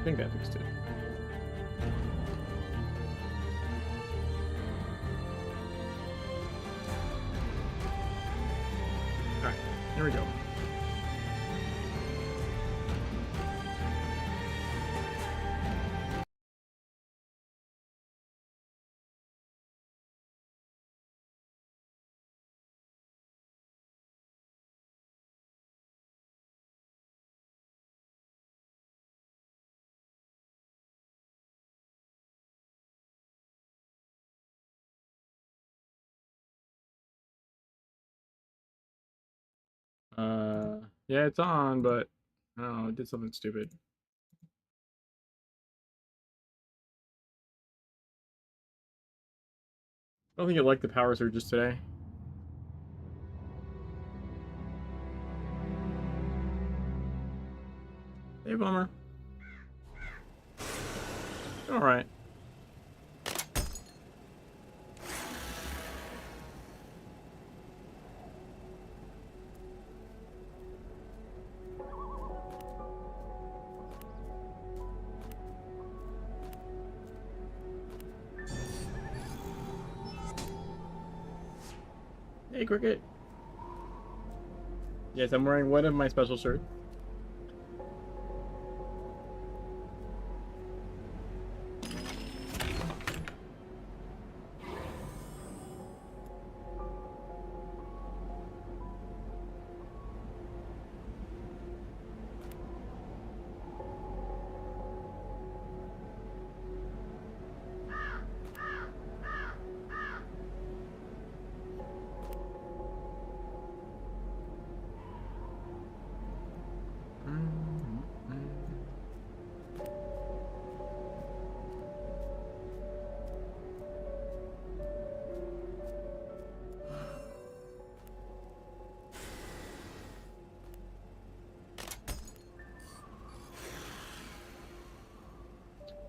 I think that fixed it. Alright, there we go. Yeah, it's on, but I don't know, it did something stupid. I don't think it liked the power surges today. Hey, bummer. Alright. Hey, Cricket. Yes, I'm wearing one of my special shirts.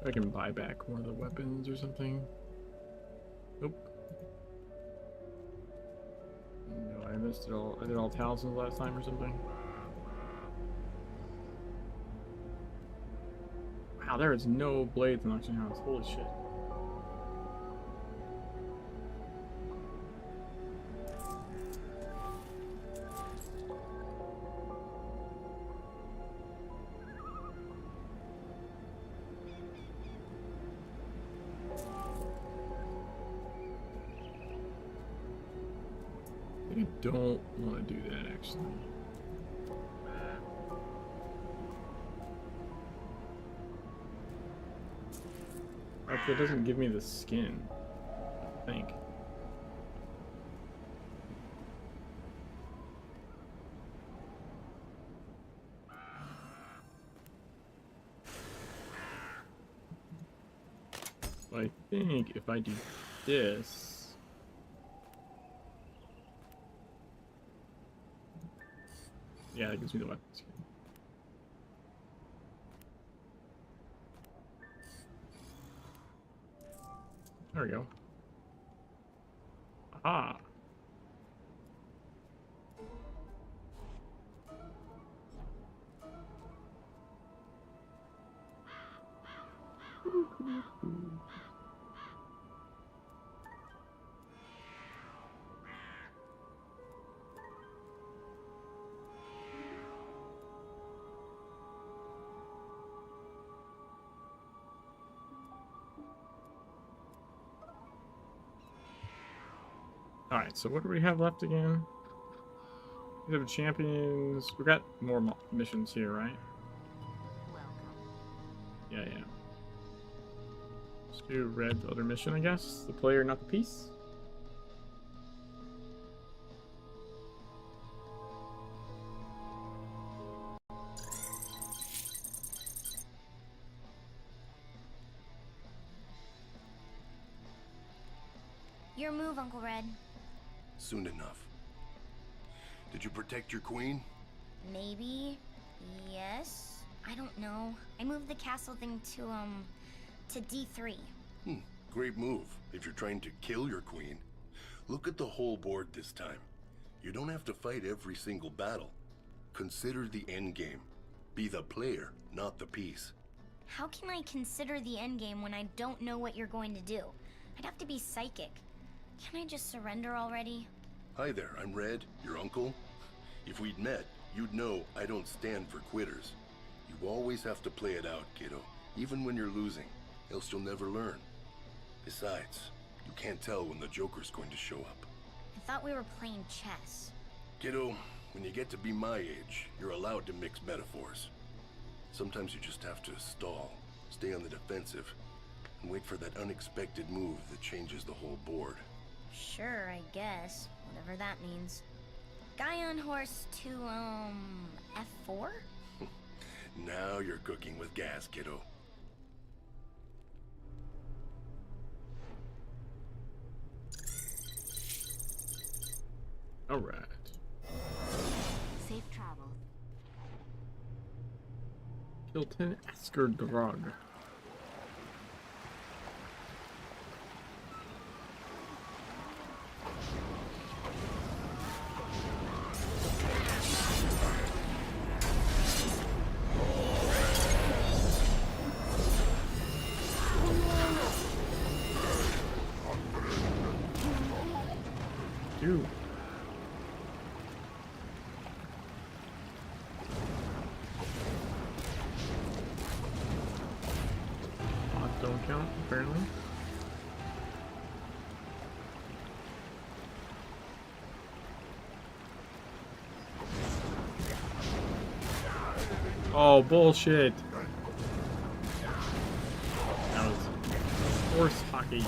I can buy back one of the weapons or something. Nope. No, I missed it all. I did all talismans last time or something. Wow, there is no blades in auction house. Holy shit. I don't want to do that actually. It doesn't give me the skin, I think. I think if I do this... Yeah, that gives me the weapon skin. There we go. Ah. Alright, so what do we have left again? We have champions. We got more missions here, right? Yeah. Let's do red, the other mission, I guess. The player, not the piece. Your move, Uncle Red. Soon enough. Did you protect your queen? Maybe. Yes. I don't know. I moved the castle thing to D3. Great move, if you're trying to kill your queen. Look at the whole board this time. You don't have to fight every single battle. Consider the end game. Be the player, not the piece. How can I consider the endgame when I don't know what you're going to do? I'd have to be psychic. Can I just surrender already? Hi there, I'm Red, your uncle. If we'd met, you'd know I don't stand for quitters. You always have to play it out, kiddo, even when you're losing, else you'll never learn. Besides, you can't tell when the Joker's going to show up. I thought we were playing chess. Kiddo, when you get to be my age, you're allowed to mix metaphors. Sometimes you just have to stall, stay on the defensive, and wait for that unexpected move that changes the whole board. Sure, I guess. Whatever that means. Guy on horse to, F4? Now you're cooking with gas, kiddo. Alright. Safe travel. Hilton Esker Drug. Dude. Odds don't count, apparently. Oh, bullshit. That was horse hockey.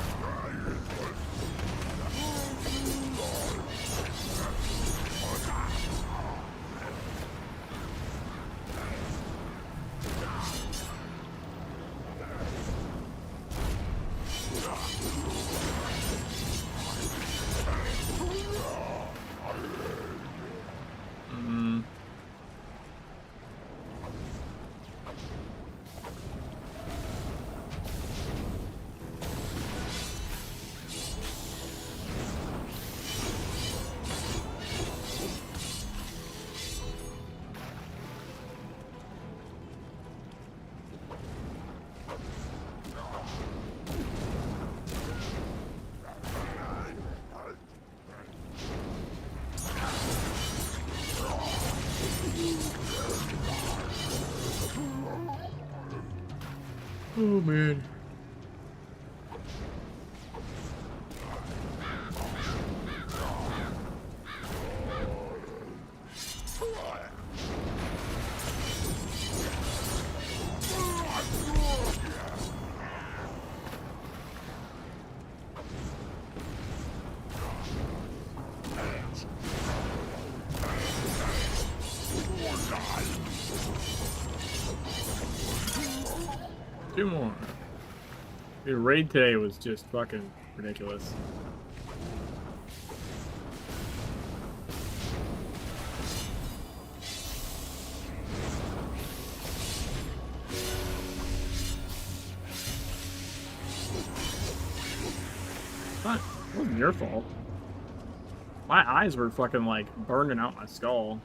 Oh man. Two more. The raid today was just fucking ridiculous. It wasn't your fault. My eyes were fucking like burning out my skull.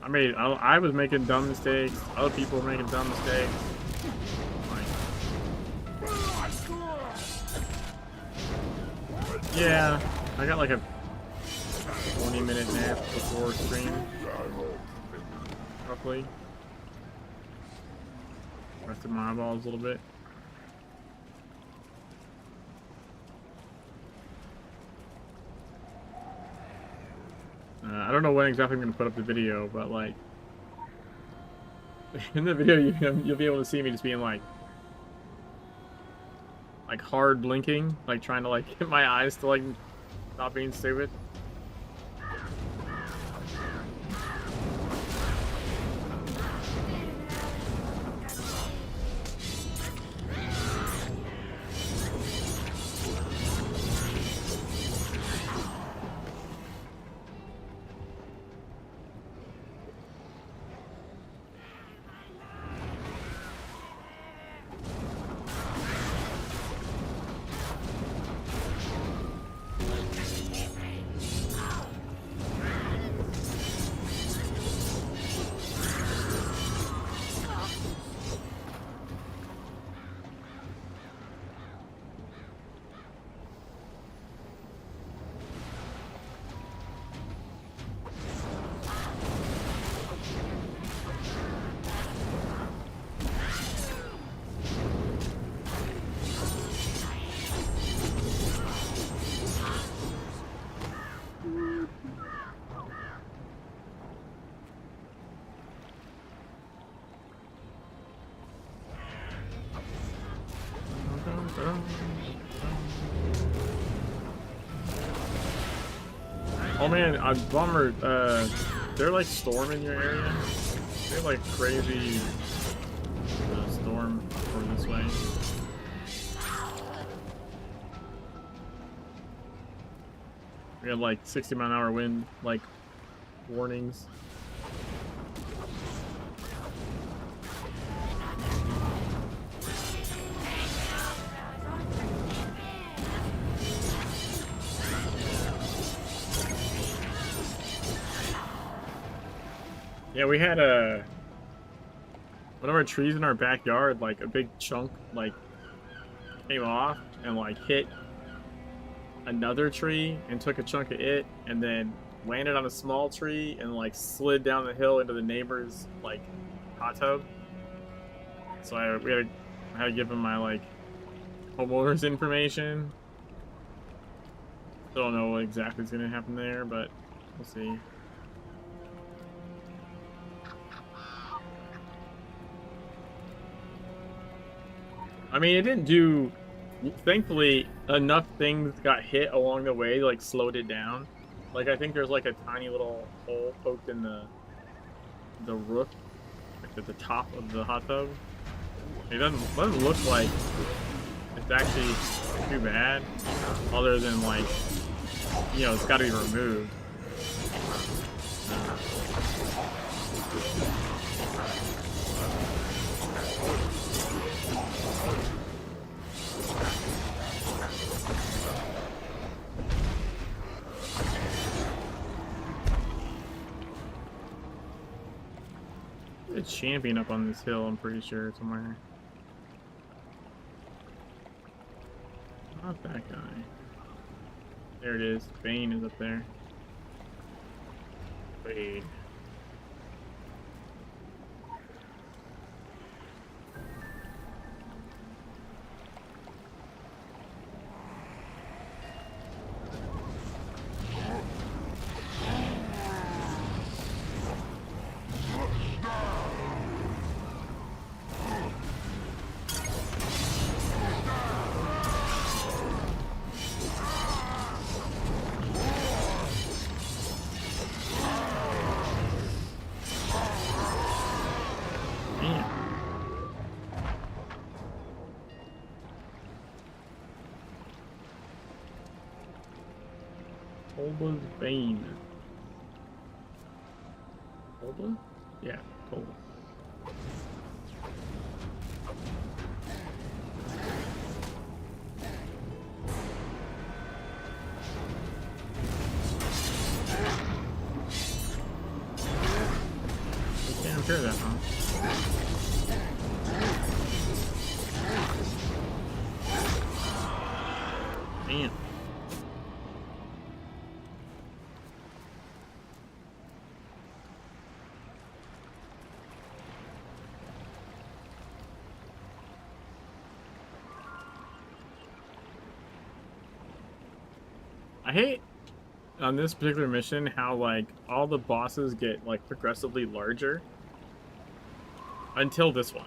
I was making dumb mistakes. Other people were making dumb mistakes. Like, yeah, I got like a 20-minute nap before stream, roughly. Rested my eyeballs a little bit. I don't know when exactly I'm gonna put up the video, but like in the video you'll be able to see me just being like hard blinking, like trying to like get my eyes to like stop being stupid. Oh man, bummer. They're like storming your area. They're like crazy storm over this way. We had like 60-mile-an-hour wind, like warnings. Yeah, we had one of our trees in our backyard, like a big chunk, like came off and like hit another tree and took a chunk of it, and then landed on a small tree and like slid down the hill into the neighbor's like hot tub. So I had to give him my like homeowner's information. Still don't know what exactly is gonna happen there, but we'll see. I mean, it didn't do. Thankfully, enough things got hit along the way, like slowed it down. Like I think there's like a tiny little hole poked in the roof, like at the top of the hot tub. It doesn't look like it's actually too bad, other than like, you know, it's got to be removed. It's champion up on this hill, I'm pretty sure, somewhere. Not that guy. There it is. Bane is up there. Wait. Tolba's Bane. Tolba? Yeah, Tolba. taking care of that, huh? Damn. I hate on this particular mission how like all the bosses get like progressively larger until this one.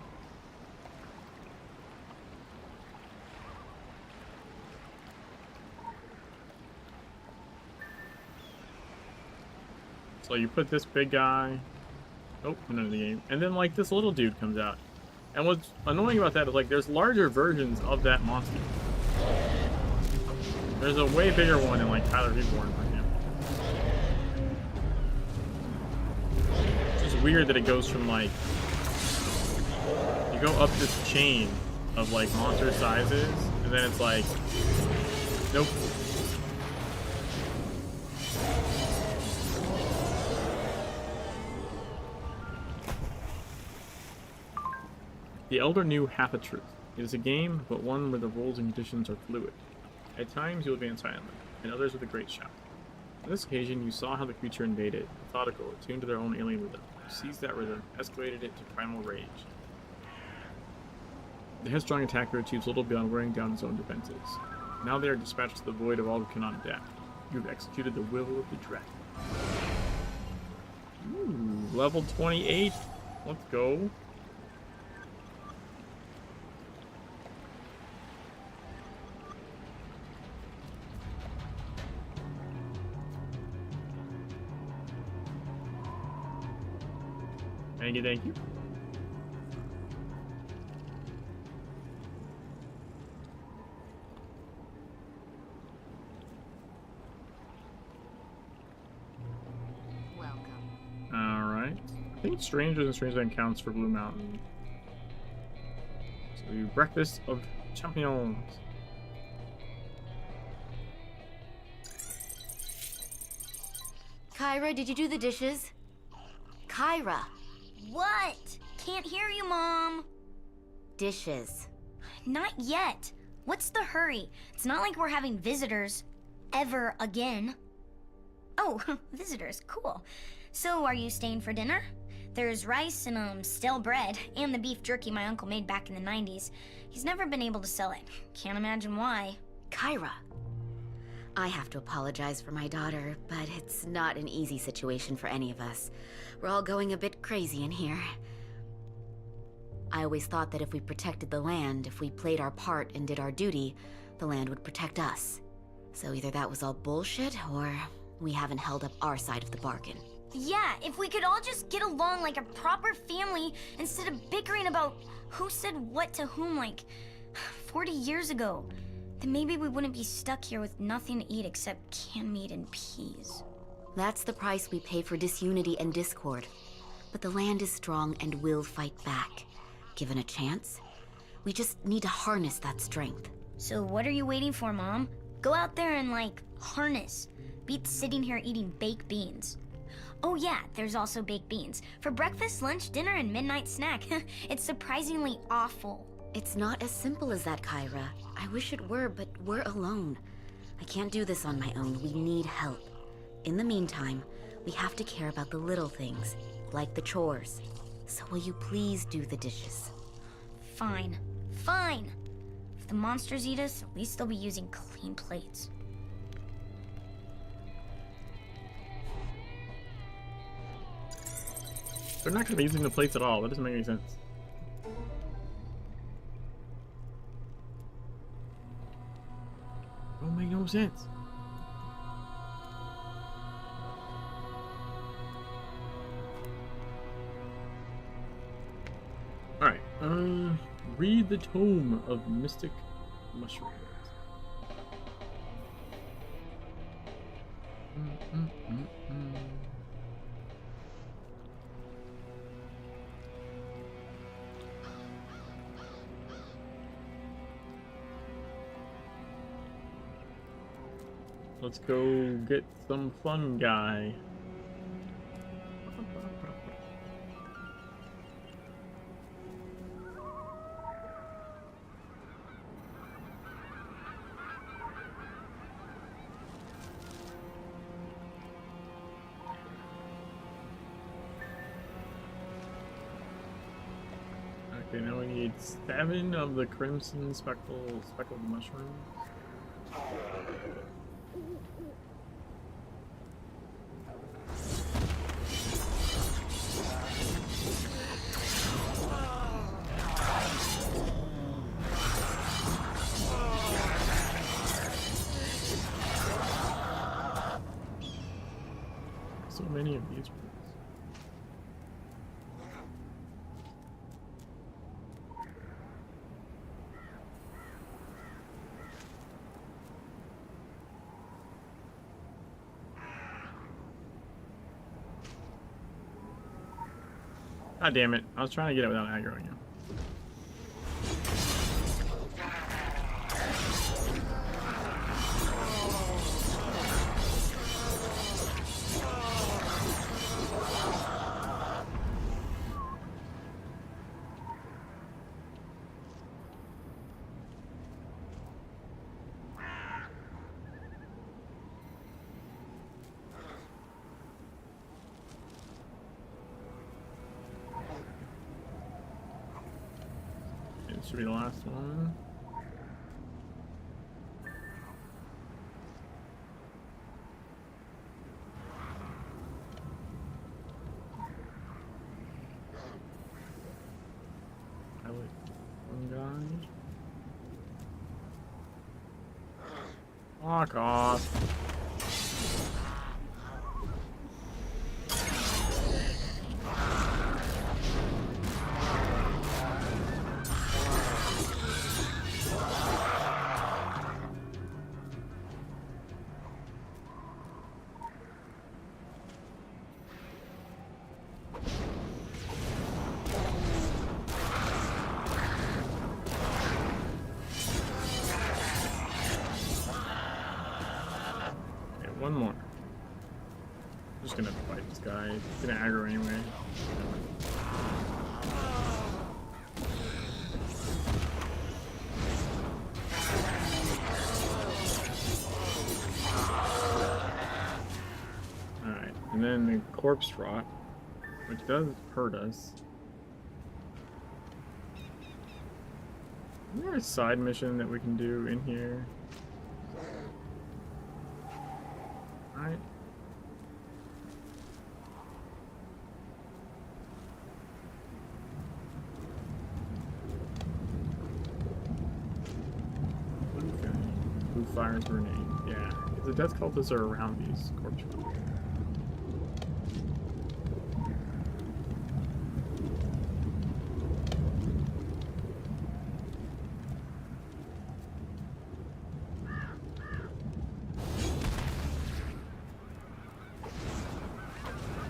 So you put this big guy, oh, none of the game, and then like this little dude comes out. And what's annoying about that is like there's larger versions of that monster. There's a way bigger one in like Tyler Reborn, for example. It's just weird that it goes from like you go up this chain of like monster sizes, and then it's like, nope. The Elder knew half a truth. It is a game, but one where the rules and conditions are fluid. At times you will advance silently, and others with a great shout. On this occasion, you saw how the creature invaded, methodical, attuned to their own alien rhythm. You seized that rhythm, escalated it to primal rage. The headstrong attacker achieves little beyond wearing down his own defenses. Now they are dispatched to the void of all who cannot adapt. You have executed the will of the dragon. Ooh, level 28. Let's go. Thank you, thank you. Welcome. Alright. I think Strangers and Strangeland counts for Blue Mountain. So breakfast of champions. Kyra, did you do the dishes? Kyra, What? Can't hear you, Mom. dishes. Not yet. What's the hurry? It's not like we're having visitors. Ever again. Oh, visitors. Cool. So, are you staying for dinner? There's rice and, stale bread, and the beef jerky my uncle made back in the 90s. He's never been able to sell it. Can't imagine why. Kyra, I have to apologize for my daughter, but it's not an easy situation for any of us. We're all going a bit crazy in here. I always thought that if we protected the land, if we played our part and did our duty, the land would protect us. So either that was all bullshit, or we haven't held up our side of the bargain. Yeah, if we could all just get along like a proper family instead of bickering about who said what to whom like 40 years ago, then maybe we wouldn't be stuck here with nothing to eat except canned meat and peas. That's the price we pay for disunity and discord. But the land is strong and will fight back. Given a chance, we just need to harness that strength. So what are you waiting for, Mom? Go out there and, like, harness. Beat sitting here eating baked beans. Oh yeah, there's also baked beans. For breakfast, lunch, dinner, and midnight snack. It's surprisingly awful. It's not as simple as that, Kyra. I wish it were, but we're alone. I can't do this on my own. We need help. In the meantime, we have to care about the little things, like the chores. So will you please do the dishes? Fine. Fine. If the monsters eat us, at least they'll be using clean plates. They're not going to be using the plates at all. That doesn't make any sense. Don't make no sense. Alright, read the Tome of Mystic Mushrooms. Let's go get some fun guy. Okay, now we need 7 of the crimson speckled mushroom. So many of these ones. God damn it. I was trying to get it without aggroing you. This should be the last one. I like one guy. Fuck off. One more. I'm just gonna fight this guy. He's gonna aggro anyway. Alright, and then the corpse rot, which does hurt us. Is there a side mission that we can do in here? Right. Okay. Who fires grenade? Yeah. The death cultists are around these corpse rocks.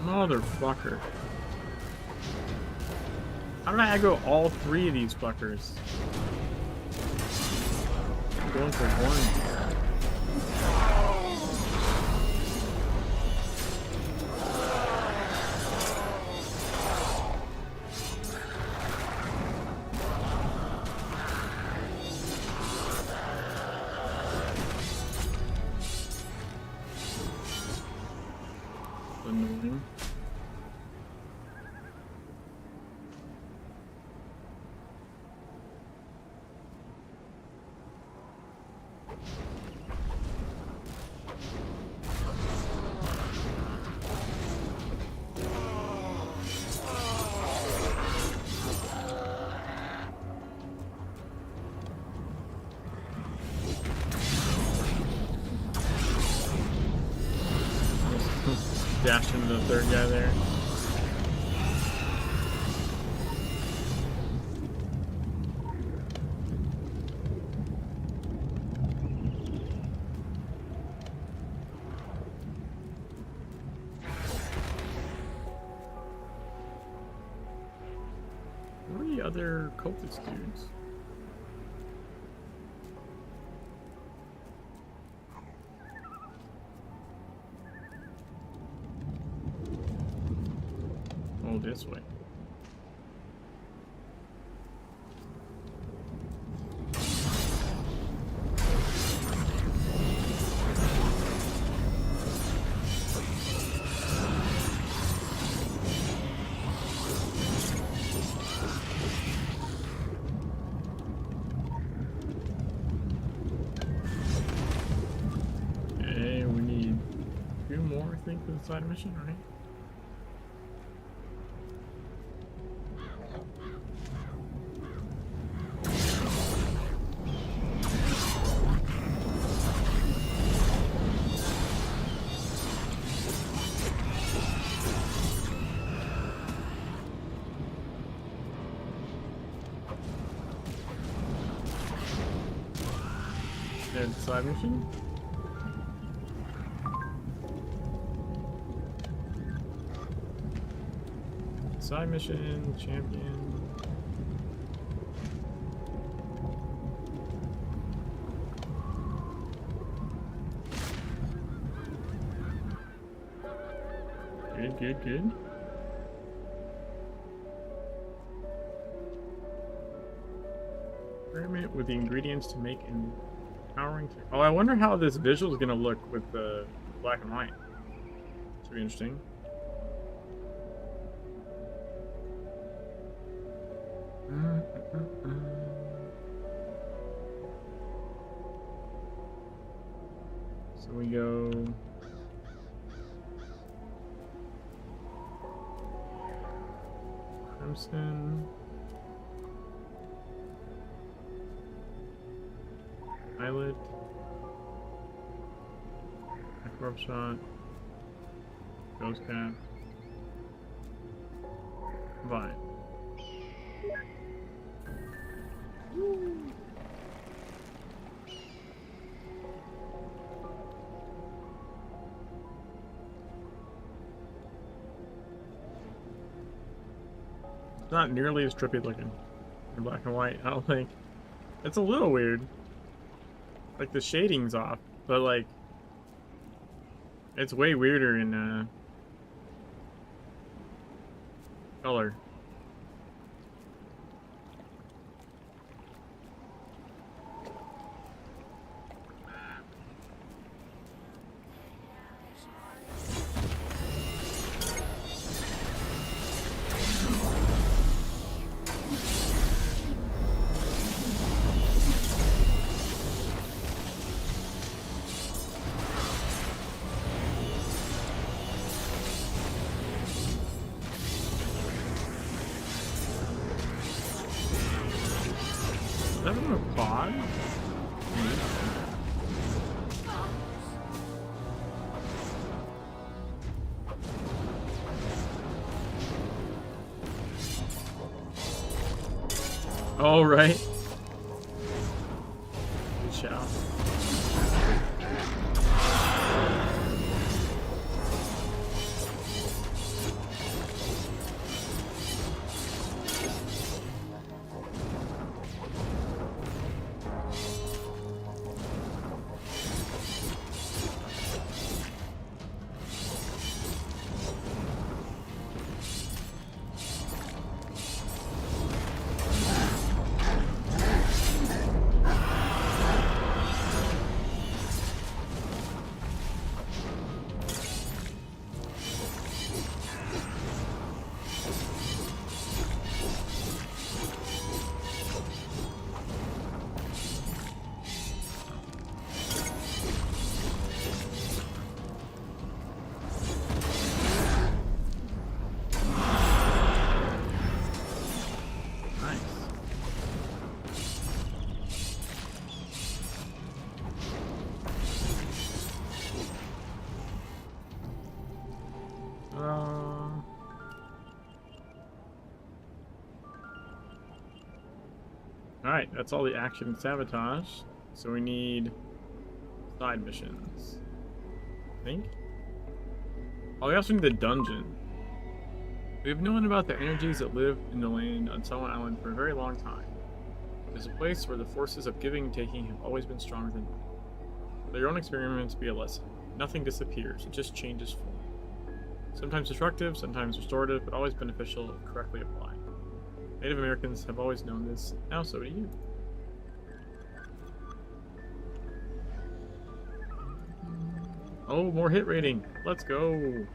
Motherfucker. How did I aggro all 3 of these fuckers? I'm going for one here. Annoying. Dashed into the third guy there. What are the other cultist dudes? Oh, this way. for the side mission, right? There's the side mission. Side mission, champion. Good, good, good. Experiment with the ingredients to make an empowering. Oh, I wonder how this visual is gonna look with the black and white. Should be interesting. So we go. Crimson. Pilot. Corp shot. Ghost cap. Vine. It's not nearly as trippy looking in black and white, I don't think. It's a little weird. Like the shading's off, but like it's way weirder in color. Is that from a pod? Oh, right. Good shout. Alright, that's all the action and sabotage. So we need side missions. I think. Oh, we also need the dungeon. We have known about the energies that live in the land on Silent Island for a very long time. It is a place where the forces of giving and taking have always been stronger than men. Let your own experiments be a lesson. Nothing disappears, it just changes form. Sometimes destructive, sometimes restorative, but always beneficial if correctly applied. Native Americans have always known this, now so do you. Oh, more hit rating. Let's go.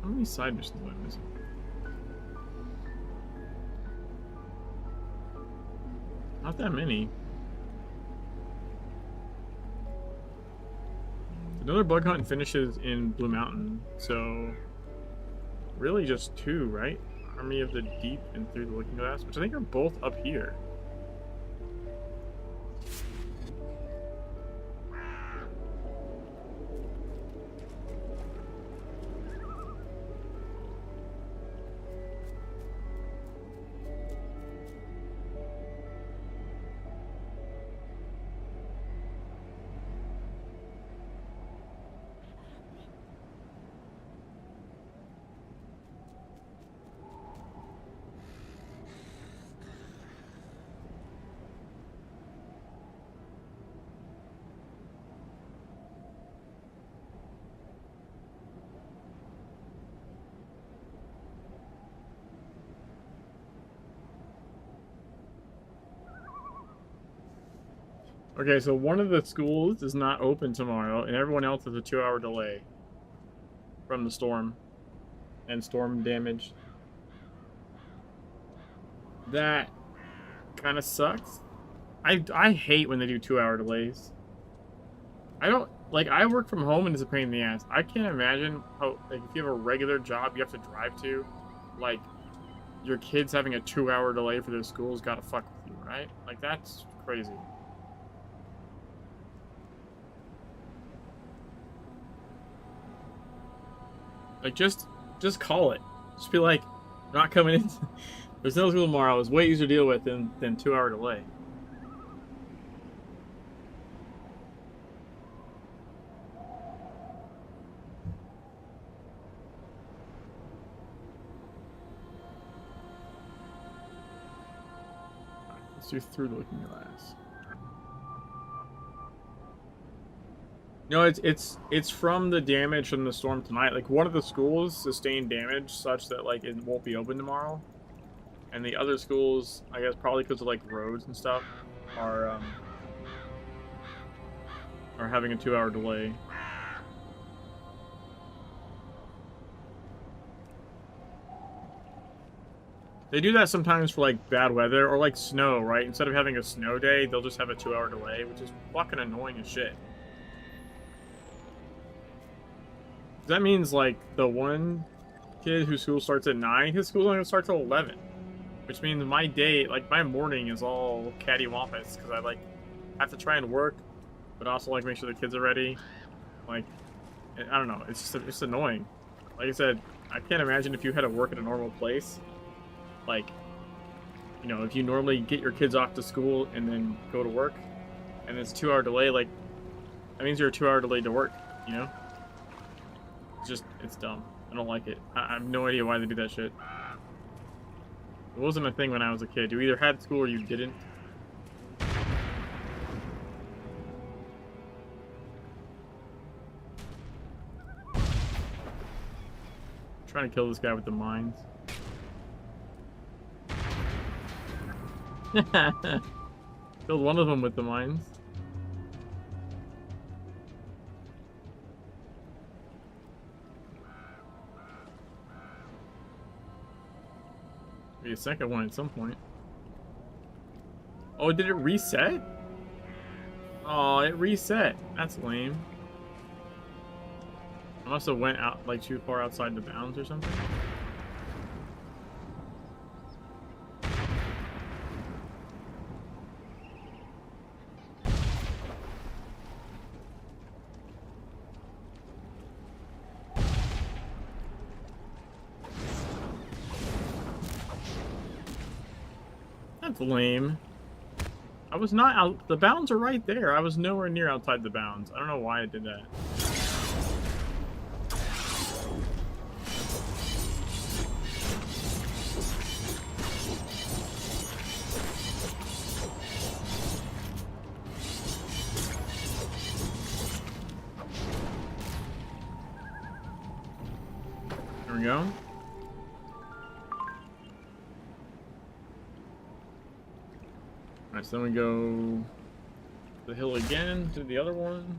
How many side missions am I missing? Not that many. Another bug hunt finishes in Blue Mountain, so really just 2, right? Army of the Deep and Through the Looking Glass, which I think are both up here. Okay, so one of the schools is not open tomorrow, and everyone else has a 2-hour delay from the storm and storm damage. That kind of sucks. I hate when they do 2-hour delays. I don't like. I work from home and it's a pain in the ass. I can't imagine how, like, if you have a regular job you have to drive to, like, your kids having a 2-hour delay for their school's gotta fuck with you, right? Like, that's crazy. Like, just call it. Just be like, not coming in. There's no school tomorrow. It's way easier to deal with than 2-hour delay. Let's do Through the Looking Glass. No, it's from the damage from the storm tonight. Like, one of the schools sustained damage such that, like, it won't be open tomorrow, and the other schools, I guess probably because of, like, roads and stuff, are having a 2-hour delay. They do that sometimes for, like, bad weather or, like, snow, right? Instead of having a snow day, they'll just have a 2-hour delay, which is fucking annoying as shit. That means, like, the one kid whose school starts at 9, his school's only gonna start till 11. Which means my day, like, my morning is all cattywampus, because I, like, have to try and work, but also, like, make sure the kids are ready. Like, I don't know, it's just annoying. Like I said, I can't imagine if you had to work at a normal place. Like, you know, if you normally get your kids off to school and then go to work, and it's a 2-hour delay, like, that means you're a 2-hour delay to work, you know? It's dumb. I don't like it. I have no idea why they do that shit. It wasn't a thing when I was a kid. You either had school or you didn't. I'm trying to kill this guy with the mines. Killed one of them with the mines. Be a second one at some point. Oh, did it reset? Oh, it reset. That's lame. I must have went out, like, too far outside the bounds or something. That's lame. I was not out. The bounds are right there. I was nowhere near outside the bounds. I don't know why I did that. There we go. Alright, so then we go the hill again to the other one.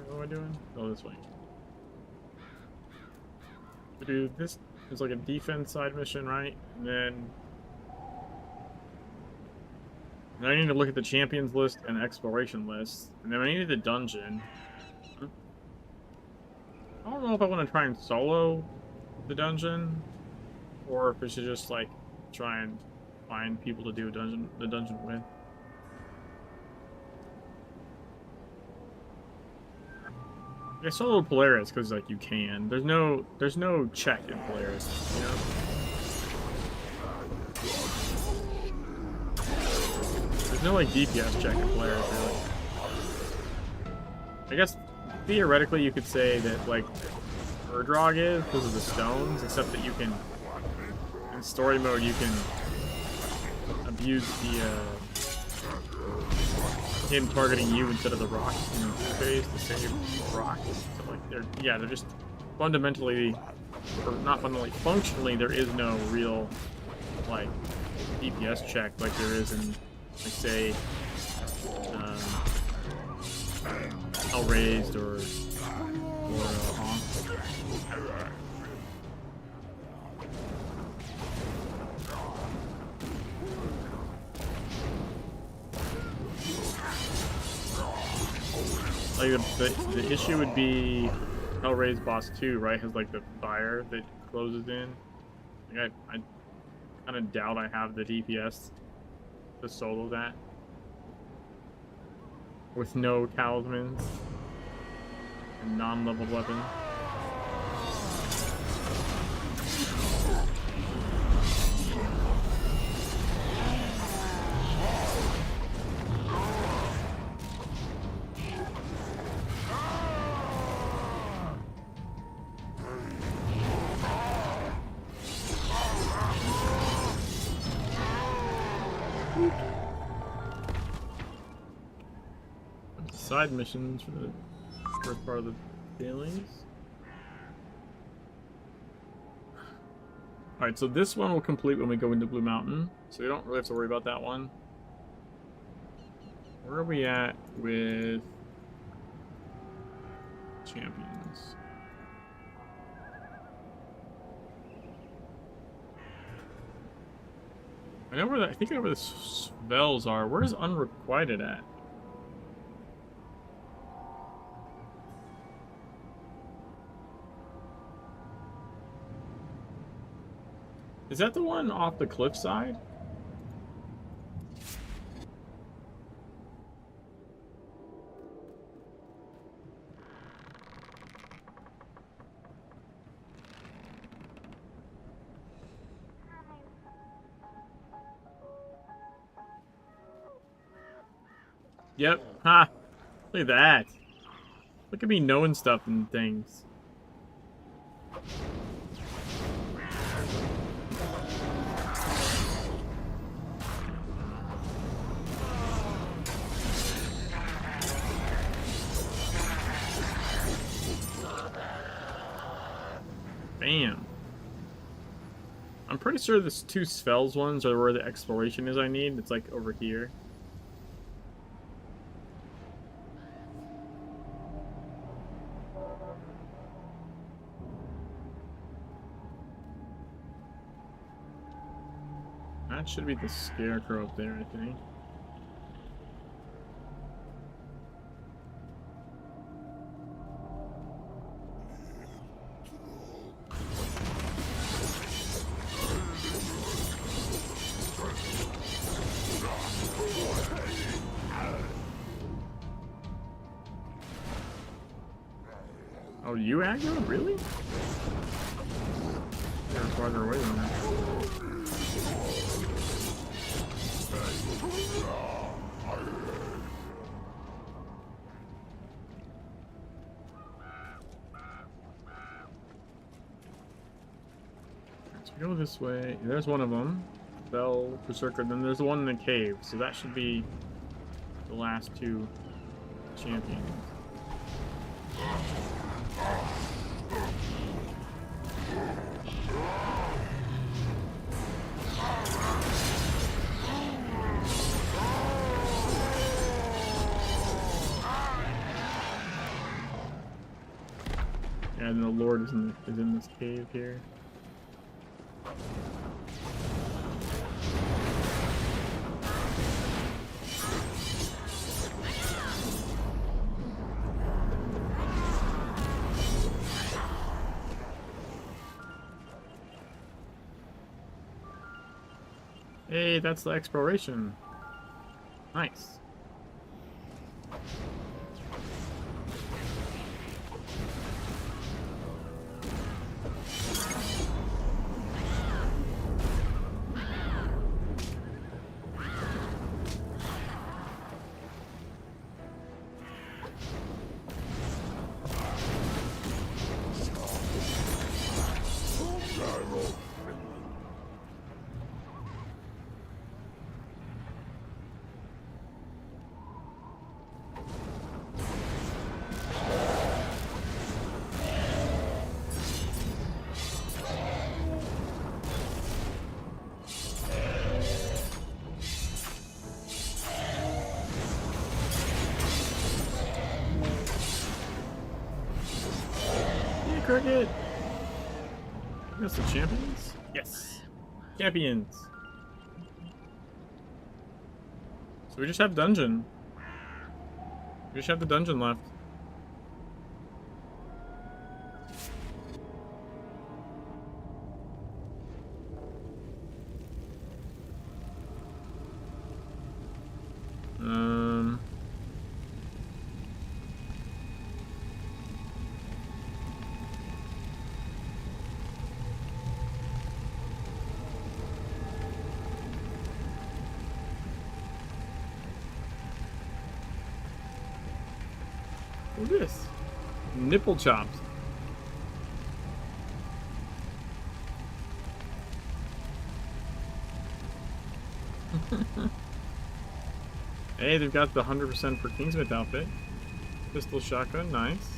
What am I doing? Oh, this way. do this. There's like a defense side mission, right? And then I need to look at the champions list and exploration list, and then I need the dungeon. I don't know if I want to try and solo the dungeon, or if we should just like try and find people to do the dungeon with. I solo Polaris because like you can. There's no check in Polaris, you know. There's no like DPS check in Polaris really. I guess theoretically you could say that like Urdrog is because of the stones, except that you can in story mode you can abuse the him targeting you instead of the rock in phase to save rock. So like they're just fundamentally, or not fundamentally, functionally there is no real like DPS check like there is in like say Hellraised or Honk. Like the issue would be Hellraised boss 2, right? Has like the fire that closes in. Like I kind of doubt I have the DPS to solo that with no talismans and non-leveled weapons. Side missions for the first part of the dailies. Alright, so this one will complete when we go into Blue Mountain, so we don't really have to worry about that one. Where are we at with champions? I know where I think I know where the spells are. Where's Unrequited at? Is that the one off the cliffside? Yep. Ha! Look at that. Look at me knowing stuff and things. Bam. I'm pretty sure this 2 spells ones are where the exploration is I need. It's like over here. That should be the scarecrow up there, I think. Oh, you aggro? Really? They're farther away than that. Let's go this way. There's one of them. Bell, Berserker. Then there's the one in the cave. So that should be the last 2 champions. Yeah, imagine the Lord is in this cave here. Hey, that's the exploration. Nice. Cricket! That's the champions? Yes. Champions. So we just have dungeon. We just have the dungeon left. What's this? Nipple chops. Hey, they've got the 100% for Kingsmith outfit. Pistol shotgun, nice.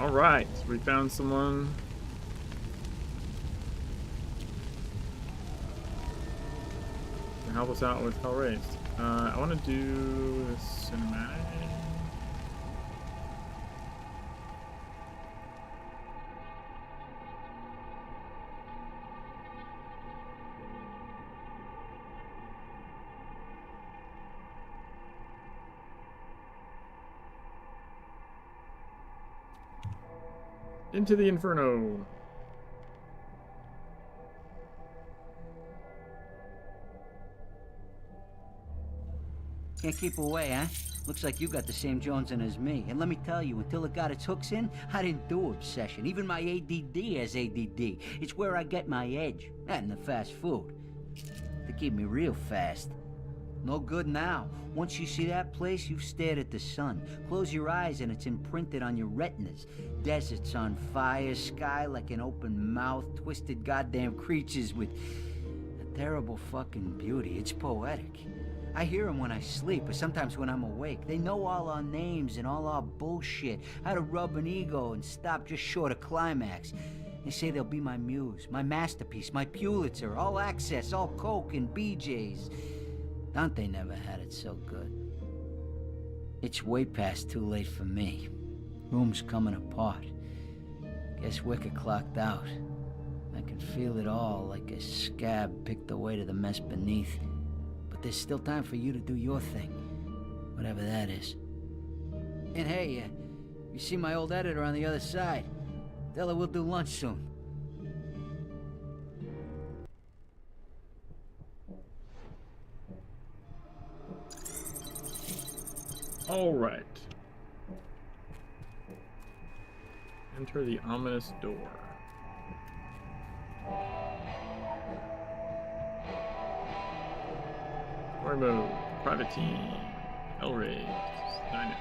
All right, so we found someone. To help us out with Hell Raised. I want to do this cinematic. Into the Inferno. Can't keep away, huh? Looks like you got the same jonesing as me. And let me tell you, until it got its hooks in, I didn't do obsession. Even my ADD has ADD. It's where I get my edge. And the fast food. They keep me real fast. No good now. Once you see that place, you've stared at the sun. Close your eyes and it's imprinted on your retinas. Deserts on fire, sky like an open mouth, twisted goddamn creatures with a terrible fucking beauty. It's poetic. I hear them when I sleep, or sometimes when I'm awake. They know all our names and all our bullshit. How to rub an ego and stop just short of climax. They say they'll be my muse, my masterpiece, my Pulitzer, all access, all coke and BJs. Dante never had it so good. It's way past too late for me. Room's coming apart. Guess Wicker clocked out. I can feel it all like a scab picked away to the mess beneath. But there's still time for you to do your thing, whatever that is. And hey, you see my old editor on the other side. Tell her we'll do lunch soon. All right. Enter the ominous door. Story mode. Private team. Hellraise. 9.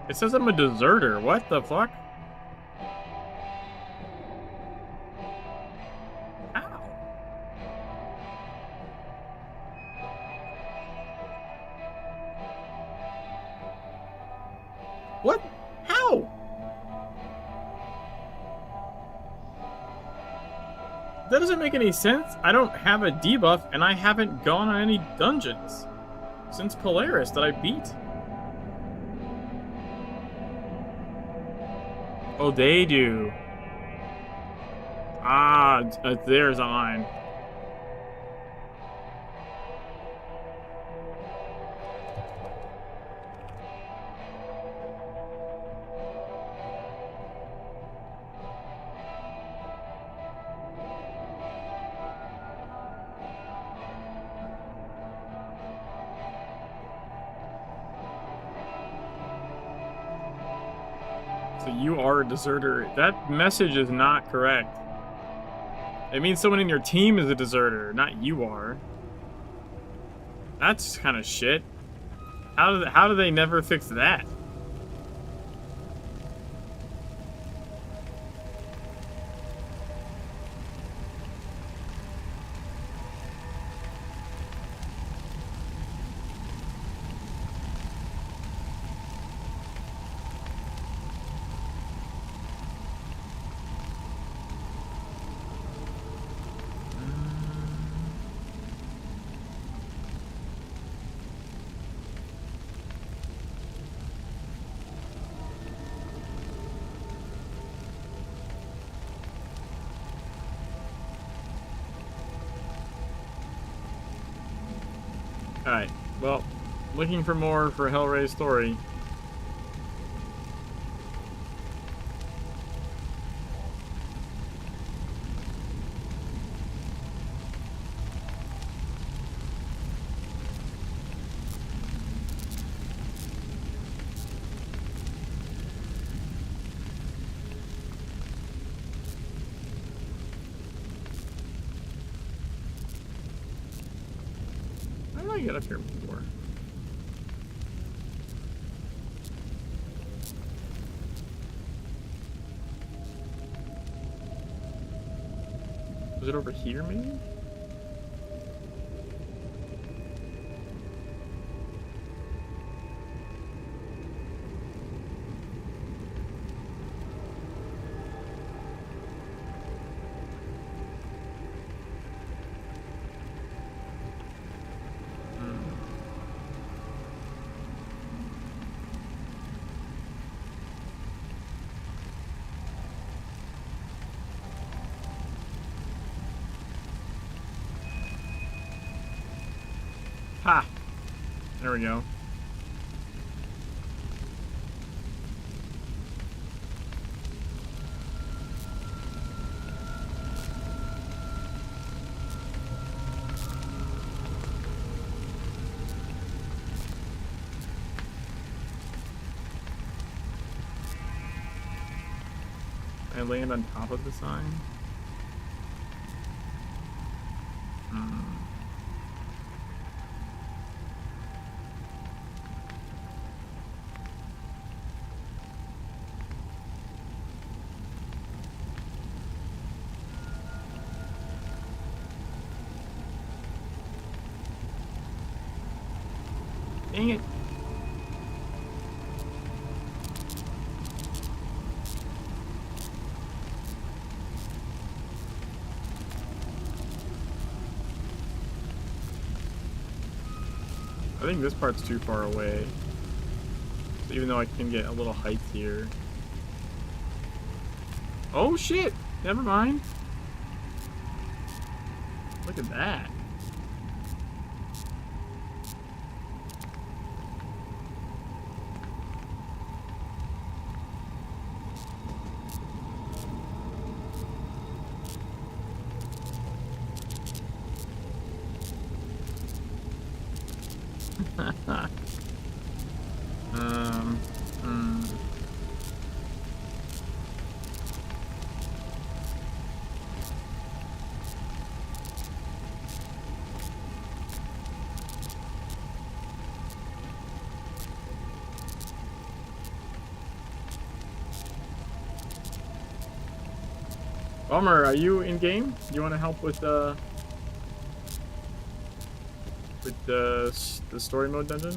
It says I'm a deserter. What the fuck? How? What? How? That doesn't make any sense. I don't have a debuff, and I haven't gone on any dungeons since Polaris that I beat. Oh, they do. Ah, there's on. So you are a deserter. That message is not correct. It means someone in your team is a deserter, not you are. That's kind of shit. How do they never fix that? Alright, well, looking for more for Hellraise's story. How did I get up here before? Was it over here, maybe? Ha! There we go. I land on top of the sign? Dang it. I think this part's too far away. So even though I can get a little height here. Oh shit! Never mind. Look at that. Hmm. Bummer, are you in game? Do you want to help with the story mode dungeon?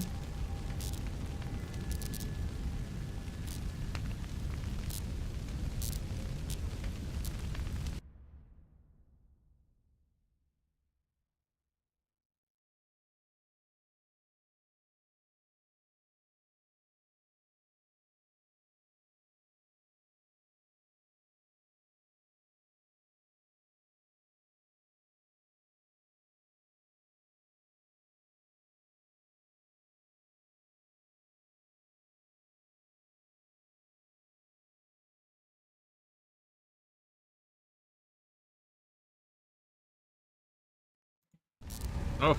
Oh,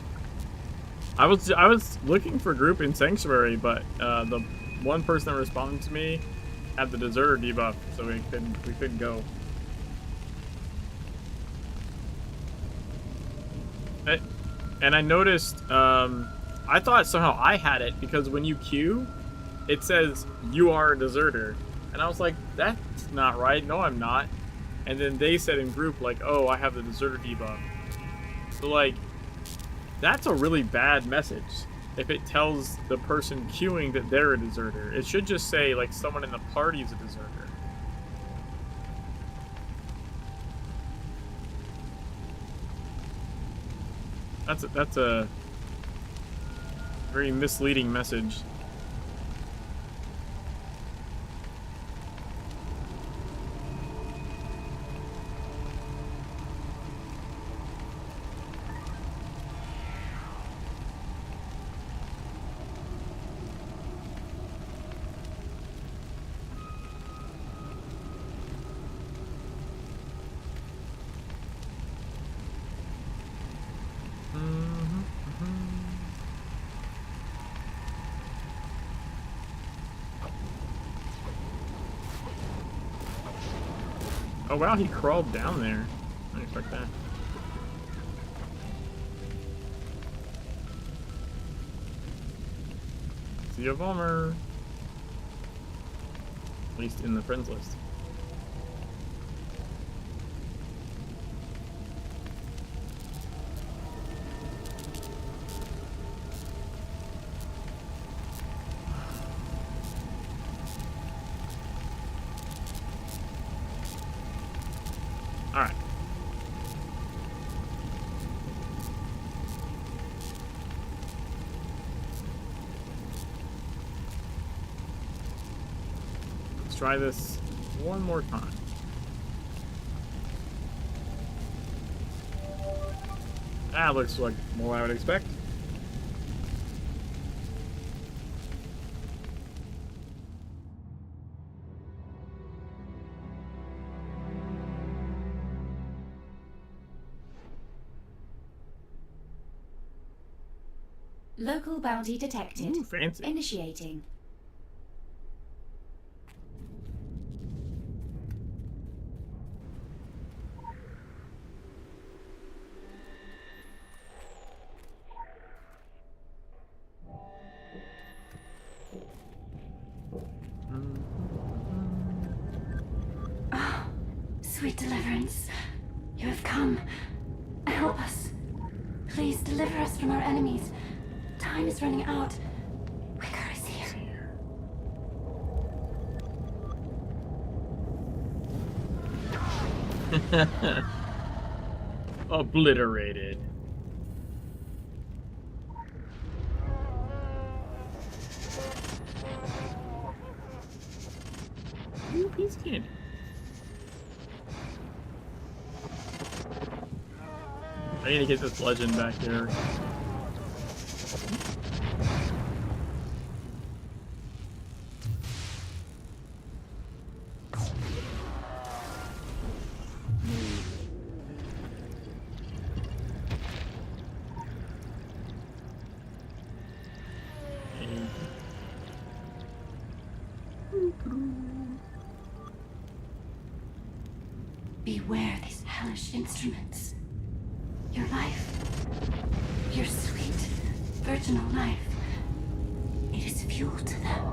I was looking for group in Sanctuary, but the one person that responded to me had the deserter debuff, so we couldn't go. And I noticed, I thought somehow I had it because when you queue, it says you are a deserter, and I was like, that's not right. No, I'm not. And then they said in group like, oh, I have the deserter debuff. So like, that's a really bad message. If it tells the person queuing that they're a deserter, it should just say like someone in the party is a deserter. That's a very misleading message. Oh wow, he crawled down there. I didn't expect that. See a Vollmer. At least in the friends list. Alright. Let's try this one more time. That looks like more what I would expect. Local bounty detected. Ooh, fancy. Initiating. Ah, sweet deliverance. You have come. Help us. Please deliver us from our enemies. Time is running out. Wicker is here. Obliterated. Ooh, piece of candy. I need to get this legend back here. Beware these hellish instruments. Your life, your sweet, virginal life, it is fuel to them.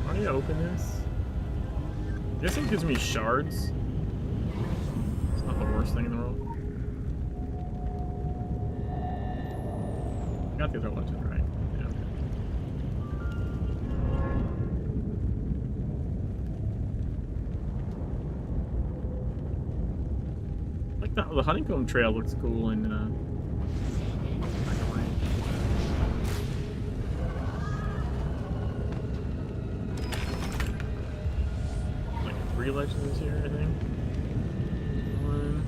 How do you open this? I guess it gives me shards. It's not the worst thing in the world. I got the other legend right. Yeah. Like the honeycomb trail looks cool in Black and White. Like 3 legends here, I think. 1.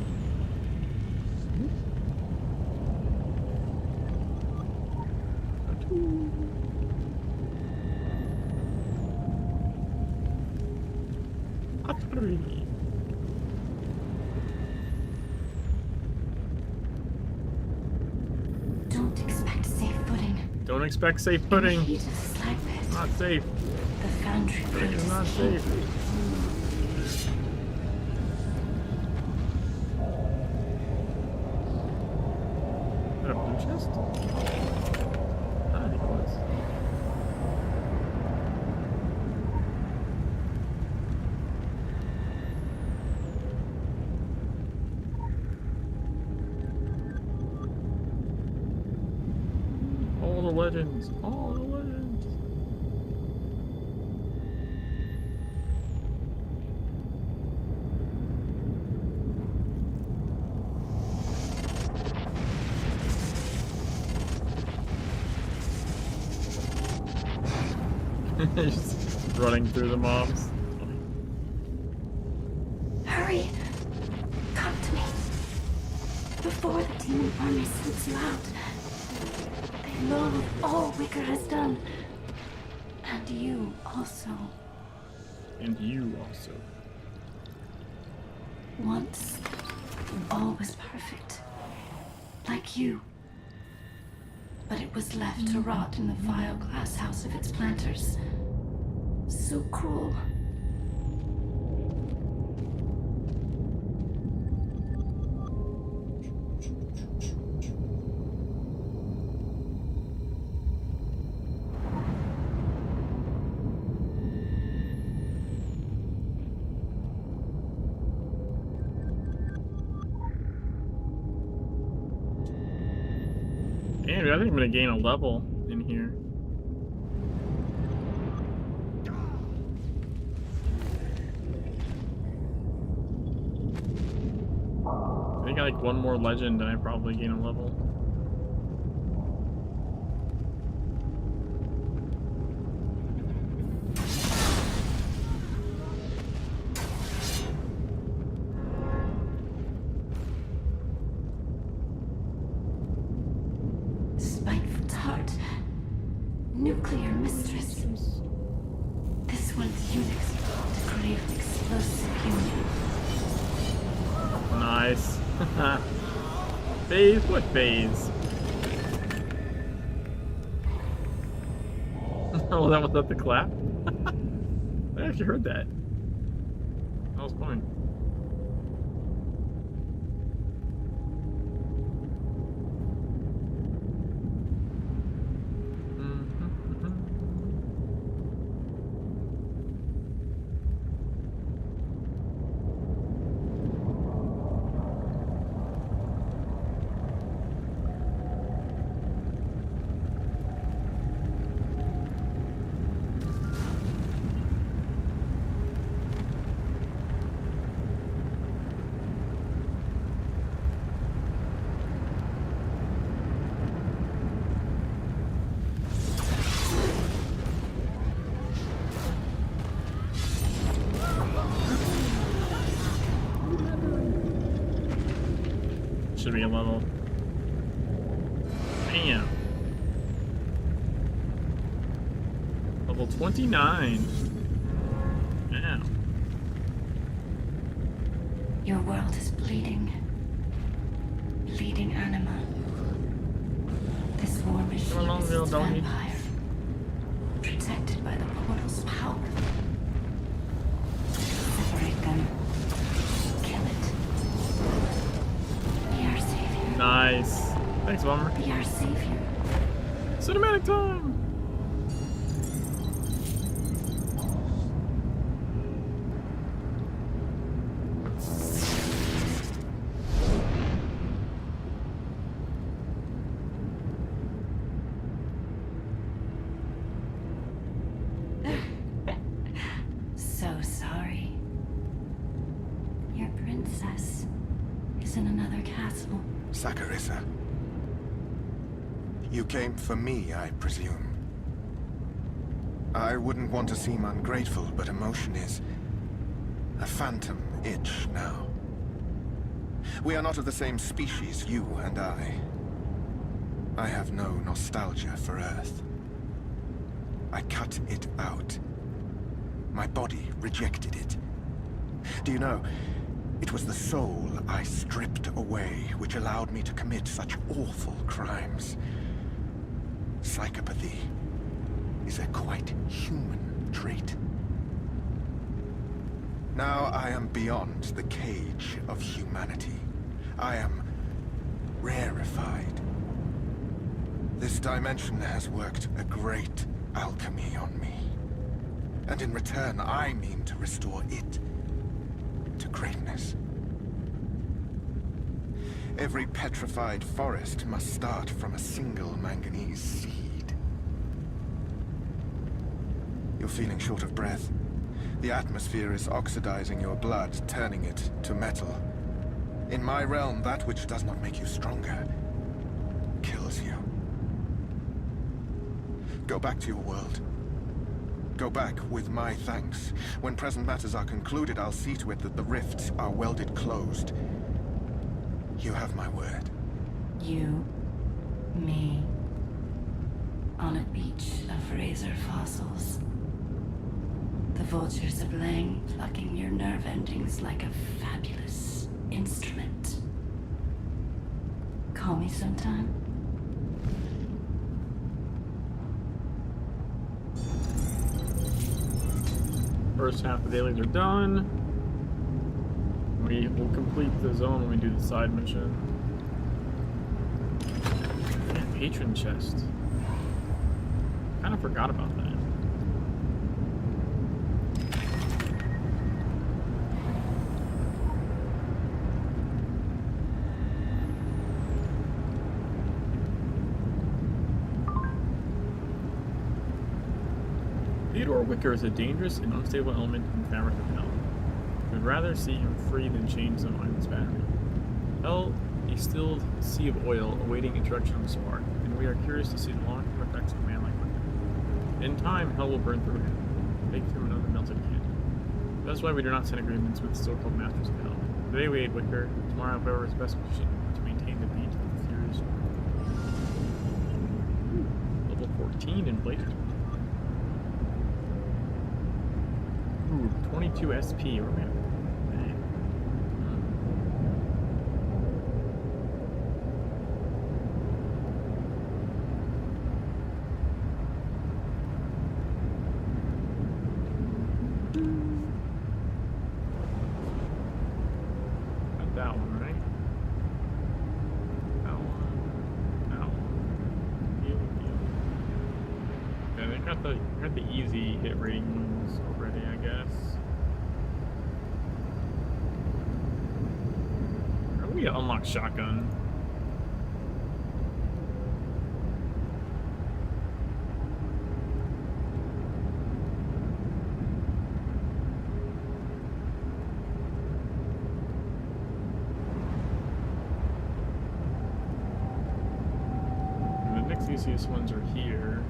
Don't expect safe footing. Don't expect safe footing. In the heat of the slag pit, Not safe. the foundry Footing is not practice safe. Is that a blue chest? I think it was. All the legends. All the legends. Just running through the mobs. Hurry! Come to me. Before the demon army sends you out, they loathe all Wicker has done. And you also. And you also. Once, all was perfect. Like you. But it was left to rot in the vile glass house of its planters. So cruel. Damn, I think I'm gonna gain a level in here. I think I like one more legend and I probably gain a level. Spiteful tart. Nuclear mistress. This one's eunuchs to crave explosive union. Nice. Phase? What phase? Oh, that was up the clap? I actually heard that. That was fun. should be a level. Damn. Level 29. Wow. Your world is bleeding. Bleeding anima. This war machine Come along, is little its doggy. vampire. Protected by the portal's power. Separate them. Kill it. Be our savior. Nice. Thanks, Bummer. Be our savior. Cinematic time! So sorry. Your princess is in another castle. Saccharissa. You came for me, I presume. I wouldn't want to seem ungrateful, but emotion is a phantom itch now. We are not of the same species, you and I. I have no nostalgia for Earth. I cut it out. My body rejected it. Do you know, it was the soul I stripped away which allowed me to commit such awful crimes. Psychopathy is a quite human trait. Now I am beyond the cage of humanity. I am rarefied. This dimension has worked a great alchemy on me. And in return, I mean to restore it to greatness. Every petrified forest must start from a single manganese seed. You're feeling short of breath. The atmosphere is oxidizing your blood, turning it to metal. In my realm, that which does not make you stronger kills you. Go back to your world. Go back with my thanks. When present matters are concluded, I'll see to it that the rifts are welded closed. You have my word. You, me, on a beach of razor fossils. The vultures of Lang plucking your nerve endings like a fabulous instrument. Call me sometime. First half of the dailies are done. We will complete the zone when we do the side mission. Yeah, patron chest. Kind of forgot about that. Theodore Wicker is a dangerous and unstable element in the fabric of hell. We would rather see him free than chained to mindless battery. Hell, a stilled sea of oil awaiting introduction on the spark, and we are curious to see the long-term effects of a man like Wicker. In time, hell will burn through him, make him another melted kid. That's why we do not sign agreements with the so-called masters of hell. Today we aid Wicker, tomorrow whoever is best positioned to maintain the beat of the furious. Level 14 in Blazer. Ooh, 22 SP. Where are we at? Got that one, right? That one. That one. Yeah, they got the easy hit rating ones already, I guess. Are we gonna unlock shotgun? And the next easiest ones are here.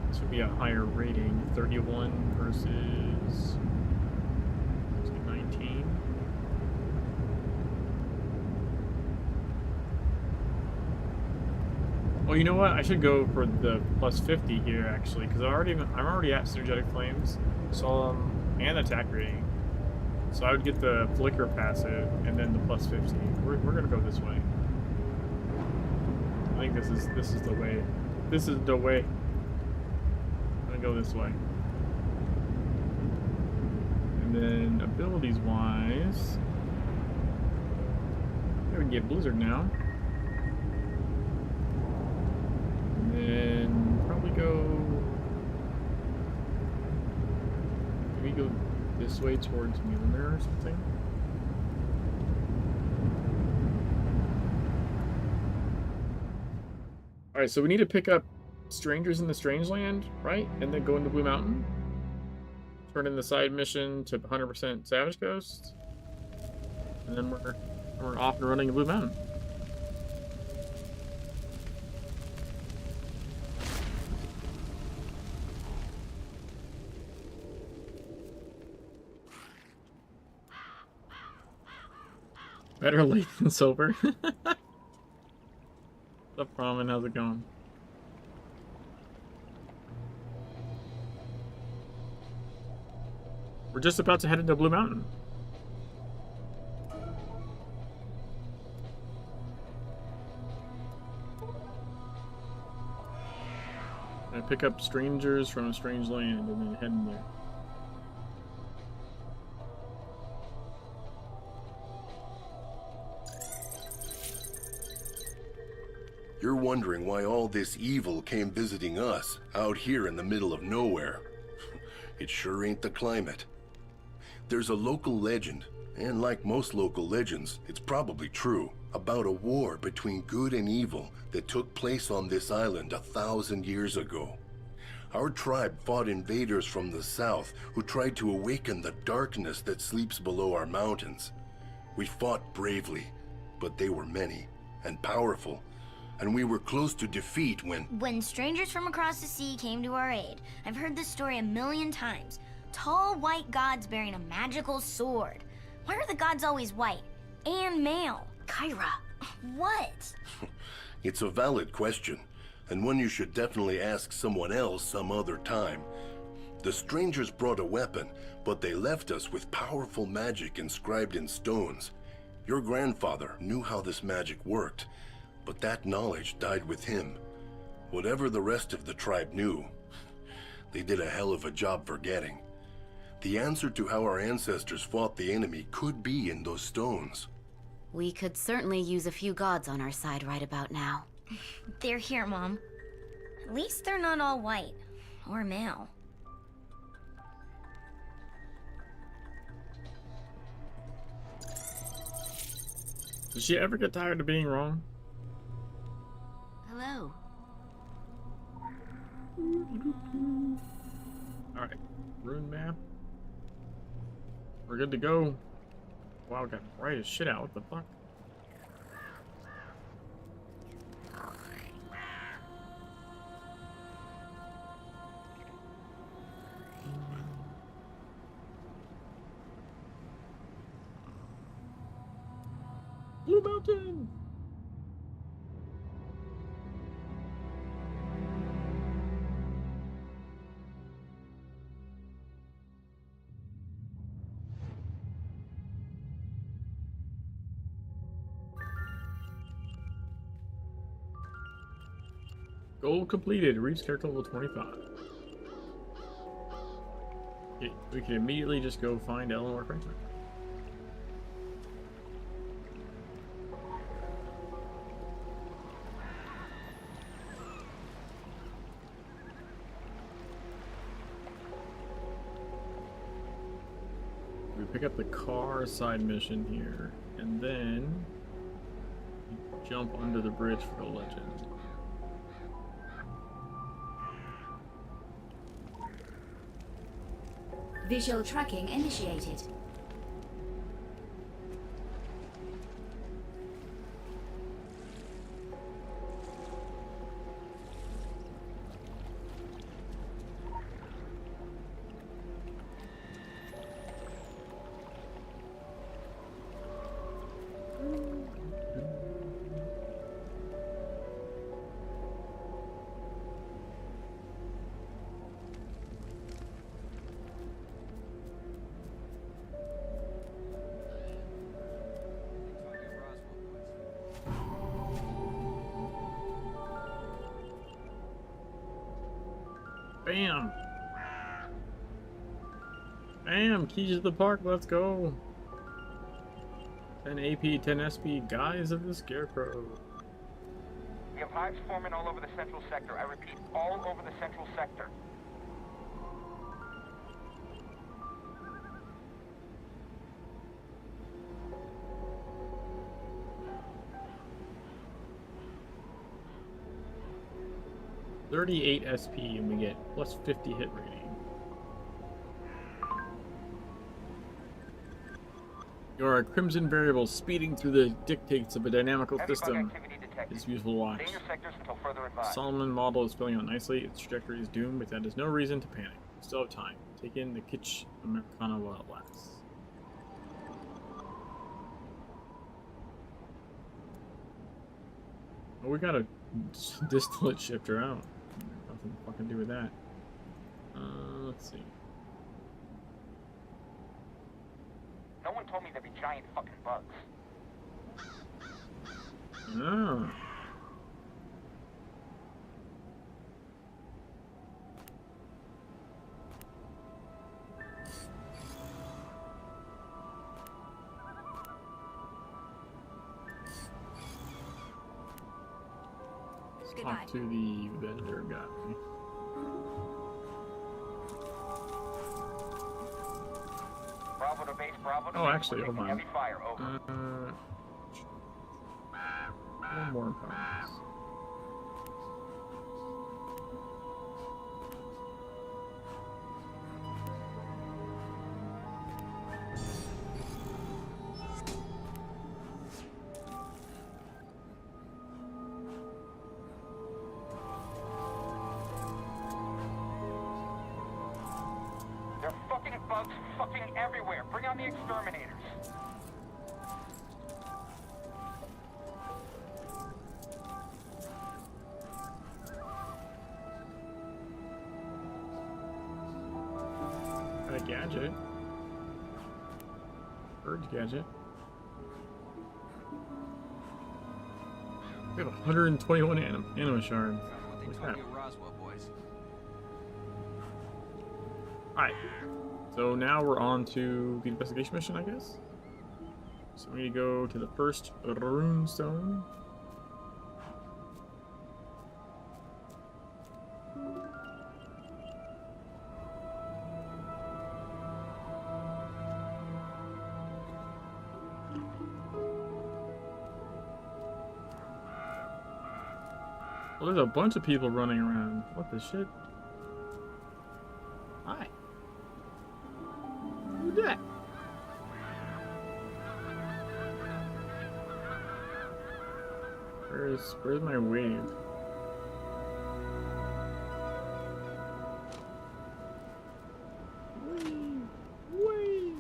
This would be a higher rating, 31 versus 19. Well, you know what? I should go for the plus 50 here actually, because I'm already at synergetic flames, and attack rating. So I would get the flicker passive and then the plus 50. We're gonna go this way. I think this is the way. This is the way. I'm gonna go this way. And then abilities wise, we can get Blizzard now. And then probably maybe go this way towards Mjolnir or something. Alright, so we need to pick up Strangers in the Strangeland, right? And then go into Blue Mountain. Turn in the side mission to 100% Savage Coast. And then we're off and running in Blue Mountain. Better late than sober. What's up, Ramen? How's it going? We're just about to head into Blue Mountain. I pick up strangers from a strange land and then head in there. You're wondering why all this evil came visiting us out here in the middle of nowhere. It sure ain't the climate. There's a local legend, and like most local legends, it's probably true, about a war between good and evil that took place on this island 1,000 years ago. Our tribe fought invaders from the south who tried to awaken the darkness that sleeps below our mountains. We fought bravely, but they were many and powerful, and we were close to defeat when strangers from across the sea came to our aid. I've heard this story 1,000,000 times. Tall white gods bearing a magical sword. Why are the gods always white? And male? Kyra. What? It's a valid question, and one you should definitely ask someone else some other time. The strangers brought a weapon, but they left us with powerful magic inscribed in stones. Your grandfather knew how this magic worked, but that knowledge died with him. Whatever the rest of the tribe knew, they did a hell of a job forgetting. The answer to how our ancestors fought the enemy could be in those stones. We could certainly use a few gods on our side right about now. They're here, Mom. At least they're not all white. Or male. Does she ever get tired of being wrong? Hello. Alright, rune map. We're good to go. Wow, it got bright as shit out. What the fuck? Blue Mountain! Goal completed. Reach character level 25. Okay, we can immediately just go find Eleanor Franklin. We pick up the car side mission here, and then jump under the bridge for the legend. Visual tracking initiated. Bam! Bam! Keys to the park, let's go! 10 AP, 10 SP, Guys of the Scarecrow. We have hives forming all over the central sector. I repeat, all over the central sector. $38 SP and we get plus 50 hit rating. You're a Crimson variable speeding through the dictates of a dynamical Heavy bug system. activity detected. It's useful to watch. Stay in your sectors until further The advised. Solomon model is filling out nicely. Its trajectory is doomed, but that is no reason to panic. We still have time. Take in the kitsch Americana while it lasts. Oh, we got a distillate shifter out. Nothing to fucking do with that. Let's see. No one told me there'd be giant fucking bugs. Oh. Talk to the vendor guy. Bravo to base, Bravo to Oh, base. actually, We're hold taking on. heavy fire, over. One more points. There are fucking bugs fucking everywhere. Bring on the exterminators. Got a gadget. Urge gadget. We have 121 anima shards. Holy crap. Alright. So now we're on to the investigation mission, I guess. So we need to go to the first rune stone. Well, there's a bunch of people running around. What the shit? Hi. Who's that? Where's my wave? Wave.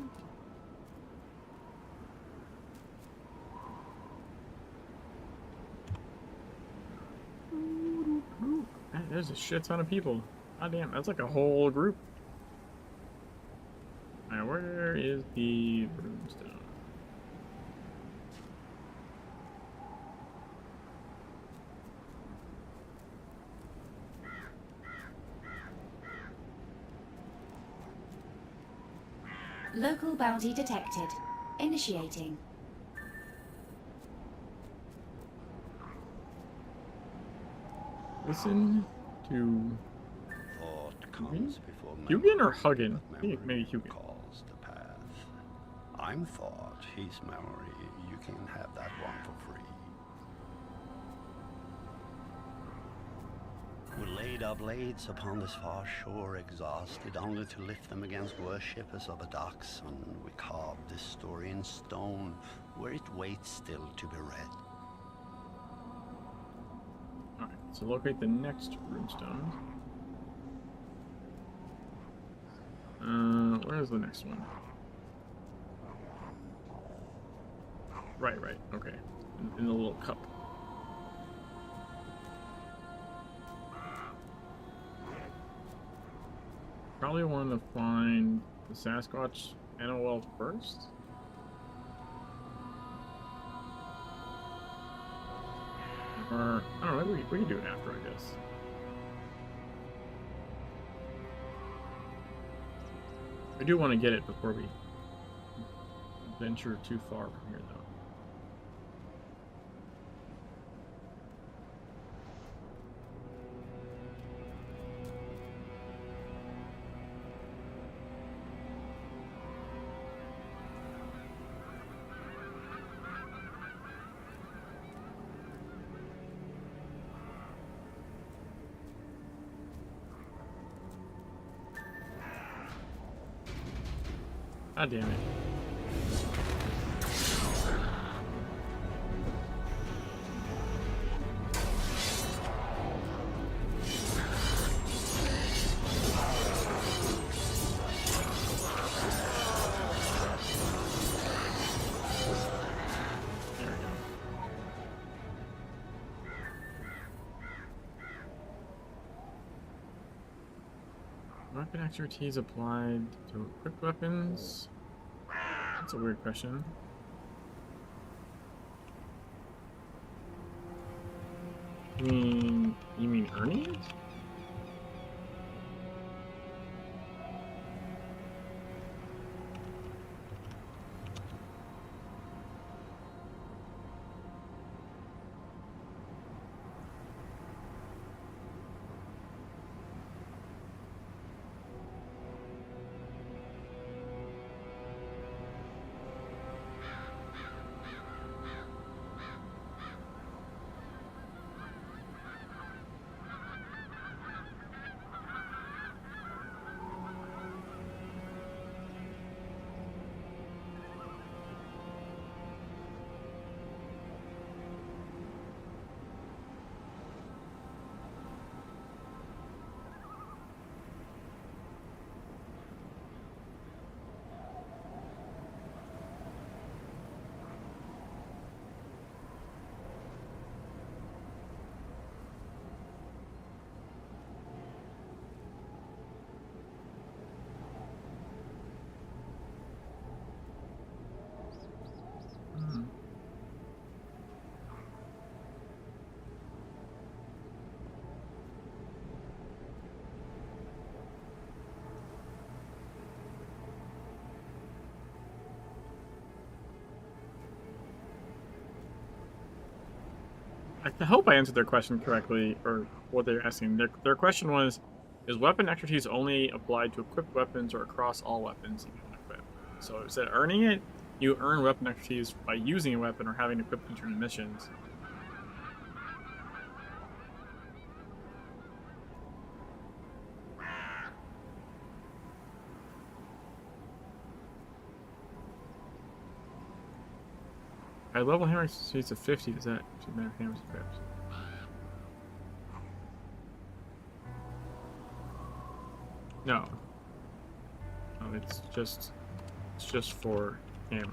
Man, there's a shit ton of people. God damn, that's like a whole group. Alright, where is the runestone? Local bounty detected. Initiating. Listen to Thought comes before Hugin or memory, Huggin? but I think maybe memory Hugin. calls the path. I'm thought, his memory, you can have that one for free. We laid our blades upon this far shore, exhausted, only to lift them against worshippers of a dark sun. We carved this story in stone, where it waits still to be read. Alright, so locate the next runestone. Where's the next one? Right, okay. In the little cup. Probably want to find the Sasquatch NOL first. Or, I don't know, we can do it after, I guess. I do want to get it before we venture too far from here, though. God damn it. There we go. Weapon expertise applied to equipped weapons? That's a weird question. You mean earning it? I hope I answered their question correctly, or what they're asking. Their question was, is weapon expertise only applied to equipped weapons or across all weapons you can equip? So it said earning it, you earn weapon expertise by using a weapon or having equipped during missions. At level hammer expertise of 50, does that matter if hammer's equipped? No. No, it's just for hammers.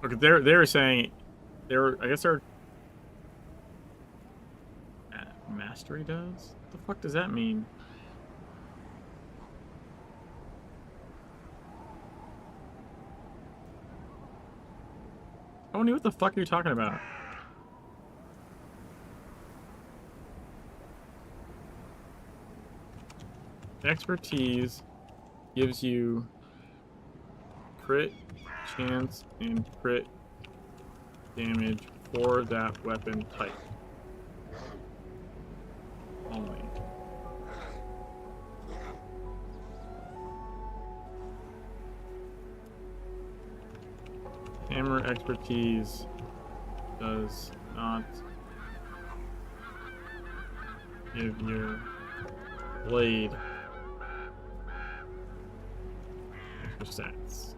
Okay, they were saying I guess they're mastery does? What the fuck does that mean? Tony, what the fuck are you talking about? Expertise gives you crit chance and crit damage for that weapon type only. Hammer expertise does not give your blade extra stats.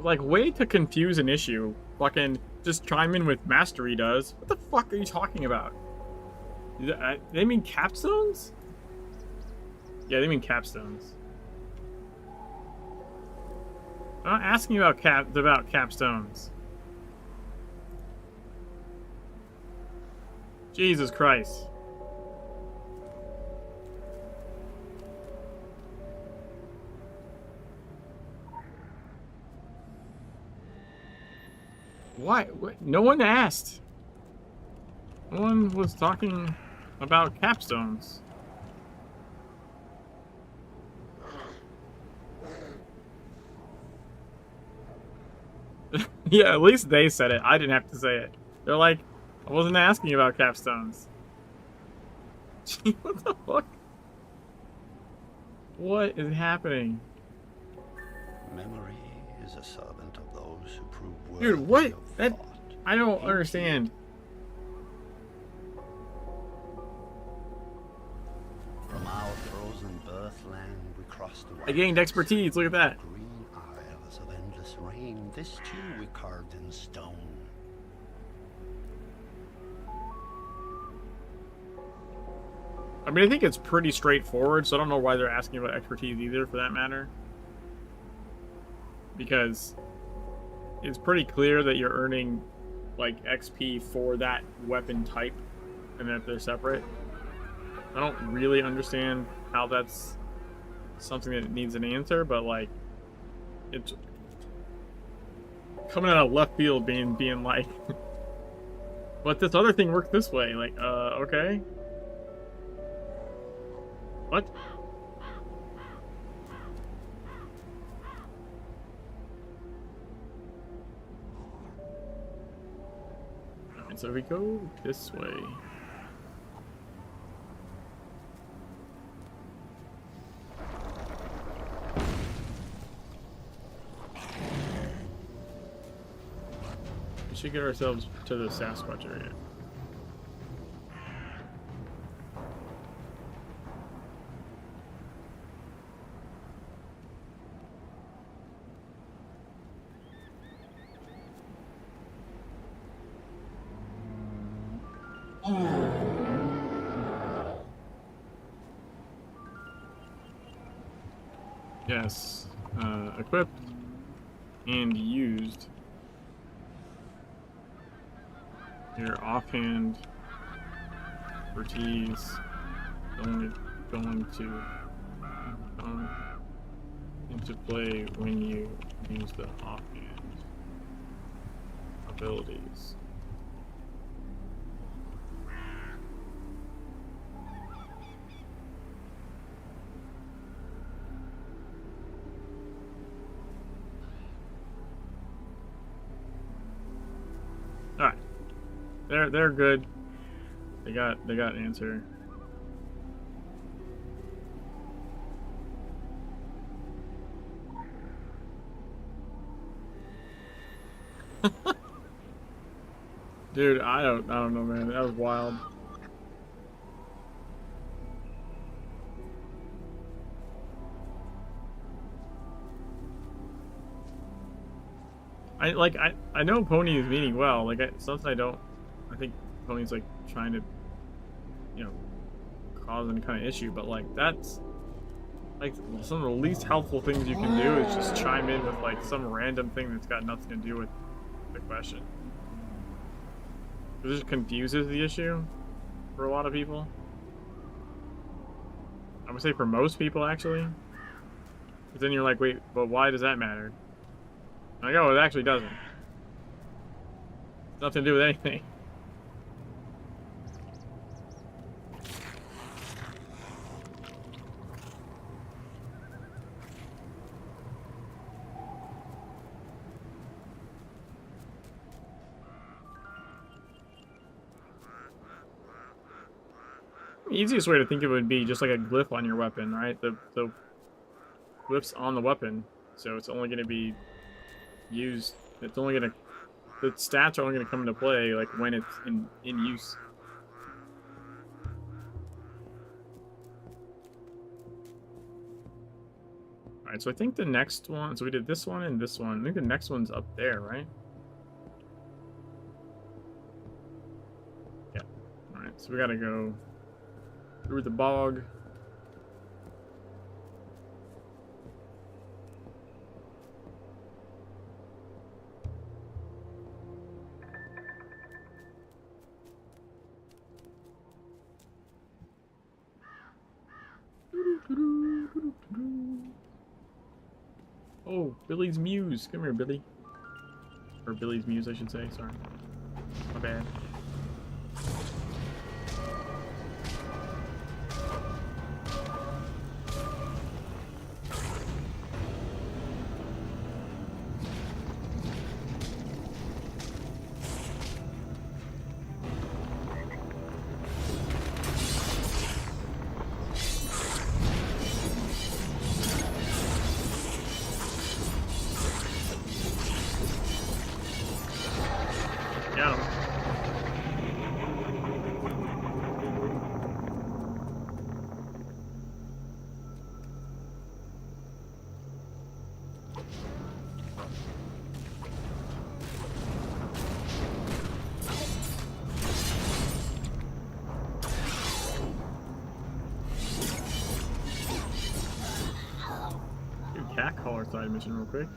Like, way to confuse an issue. Fucking just chime in with mastery does. What the fuck are you talking about? They mean capstones? Yeah, they mean capstones. I'm not asking about capstones. Jesus Christ. Why? No one asked. No one was talking about capstones. Yeah, at least they said it. I didn't have to say it. They're like, I wasn't asking about capstones. Gee, what the fuck? What is happening? Memory is a servant of those who prove worthy Dude, what? of That thought. I don't understand. From our frozen birthland, we crossed the I gained expertise. Look at that. green isles of endless rain. This too we carved in stone. I mean, I think it's pretty straightforward, so I don't know why they're asking about expertise either, for that matter. Because it's pretty clear that you're earning, like, XP for that weapon type, and that they're separate. I don't really understand how that's something that needs an answer, but, like, it's coming out of left field being like, but this other thing works this way. Like, okay. What? Alright, so we go this way. We should get ourselves to the Sasquatch area. Yes, equipped and used. Your offhand expertise only going to come into play when you use the offhand abilities. Alright. They're good. They got an answer. Dude, I don't know, man. That was wild. I know Pony is meaning well. Like, something I think Pony's like trying to, you know, cause any kind of issue. But like, that's like some of the least helpful things you can do is just chime in with like some random thing that's got nothing to do with the question. It just confuses the issue for a lot of people. I would say for most people, actually. But then you're like, wait, but why does that matter? Like, oh, it actually doesn't. It's nothing to do with anything. The easiest way to think of it would be just like a glyph on your weapon, right? The glyph's on the weapon, so it's only going to be used. It's only going to, the stats are only going to come into play like when it's in use. All right, so I think the next one. So we did this one and this one. I think the next one's up there, right? Yeah. All right, so we got to go through the bog. Oh, Billy's muse. Come here, Billy. Or Billy's Muse, I should say. Sorry. My bad. Got him. Do cat collar side mission real quick.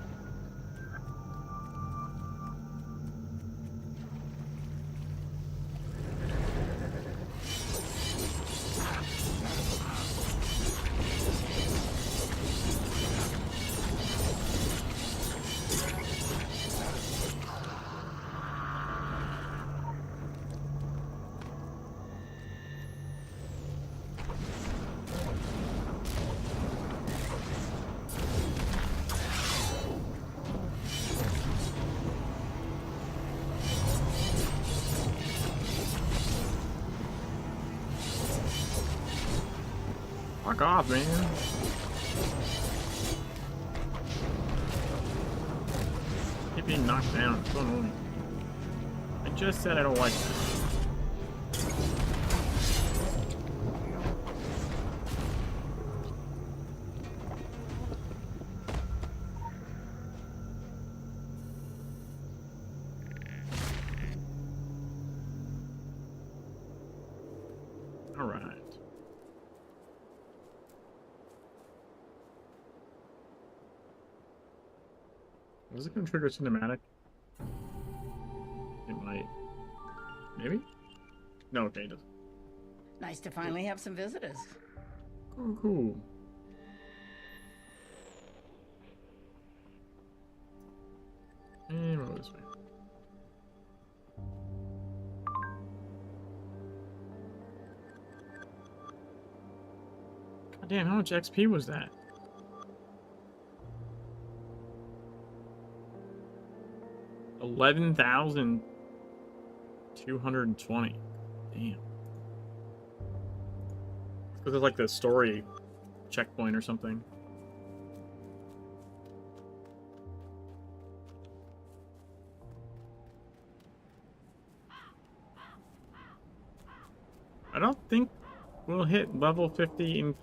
Fuck off, man. Keep being knocked down. It's so annoying. I just said I don't like this. Alright. Was it gonna trigger cinematic? It might. Maybe? No, okay, it doesn't. Nice to finally have some visitors. Cool, cool. And we'll go this way. God damn, how much XP was that? $11,220. Damn. Because it's like the story checkpoint or something. I don't think we'll hit level 50 in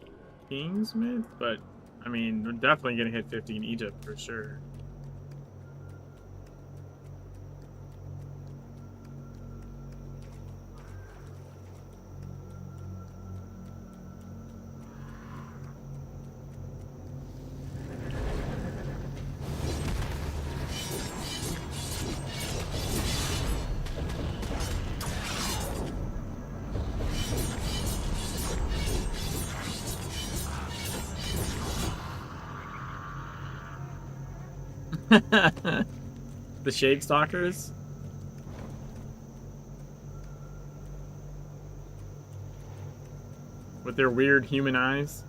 Kingsmith, but I mean, we're definitely gonna hit 50 in Egypt for sure. The Shade Stalkers? With their weird human eyes?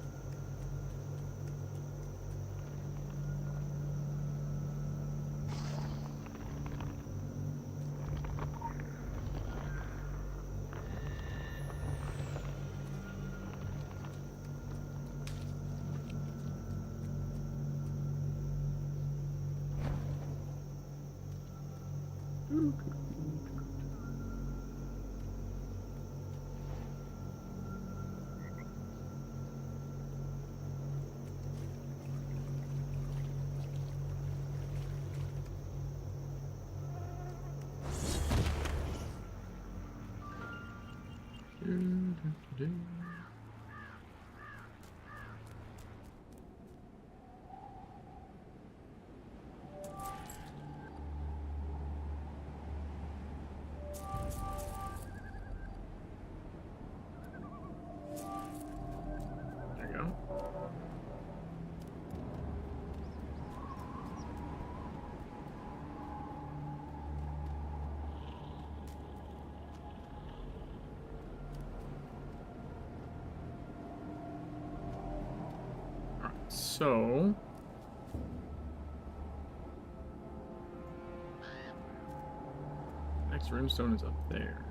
So next runestone is up there.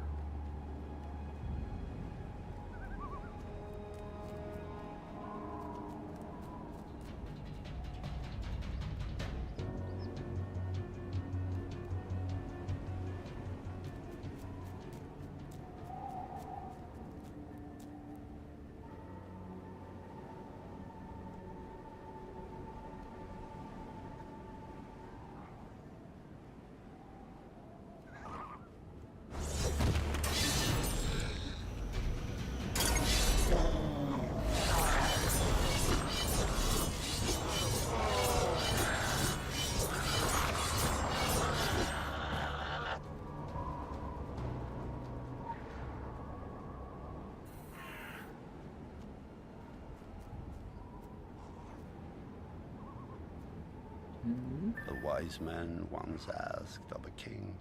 The wise man once asked of a king,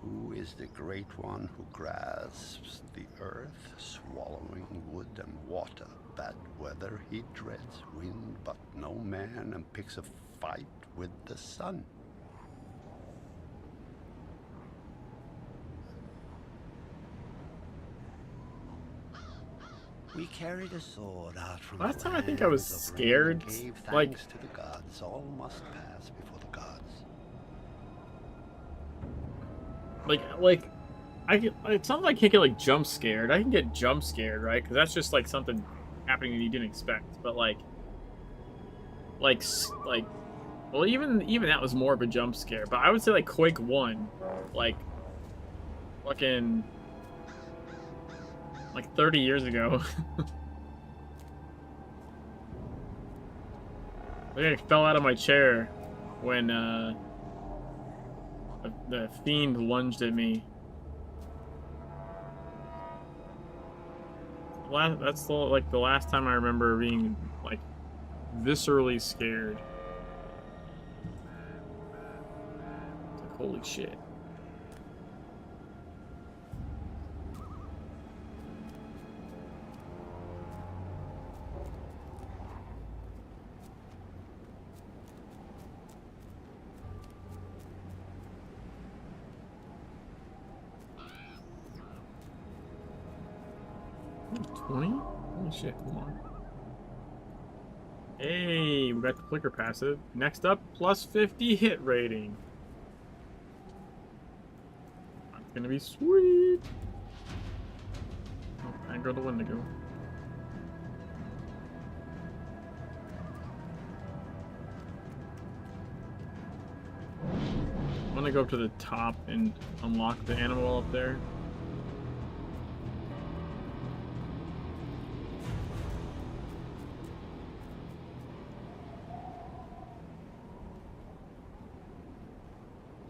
who is the great one who grasps the earth, swallowing wood and water? Bad weather he dreads, wind but no man, and picks a fight with the sun. We carried a sword out from Last the time I think I was lands of scared, rain and gave like- thanks to the gods. All must pass before the gods. Like, I get. It's not like I can't get like jump scared. I can get jump scared, right? Because that's just like something happening that you didn't expect. But like, well, even that was more of a jump scare. But I would say like Quake 1, like, fucking, like 30 years ago. I think I fell out of my chair when the fiend lunged at me. That's the, like the last time I remember being like viscerally scared. It's like, holy shit. $20? Holy shit, come on. Hey, we got the flicker passive. Next up, plus 50 hit rating. That's gonna be sweet. Oh, I go the Wendigo. I'm gonna go up to the top and unlock the animal up there.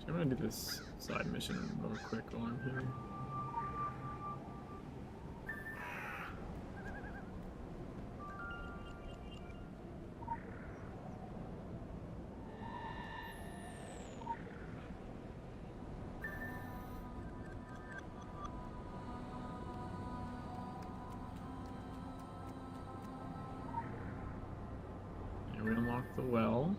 I'm gonna do this side mission real quick on here. And we unlock the well.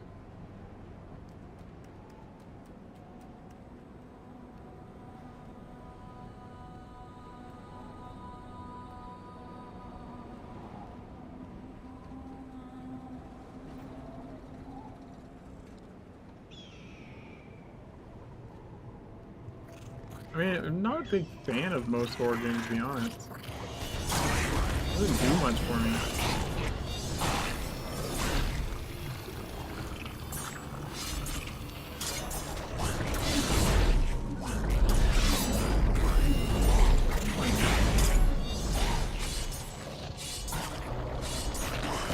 I mean, I'm not a big fan of most horror games, to be honest. It doesn't do much for me.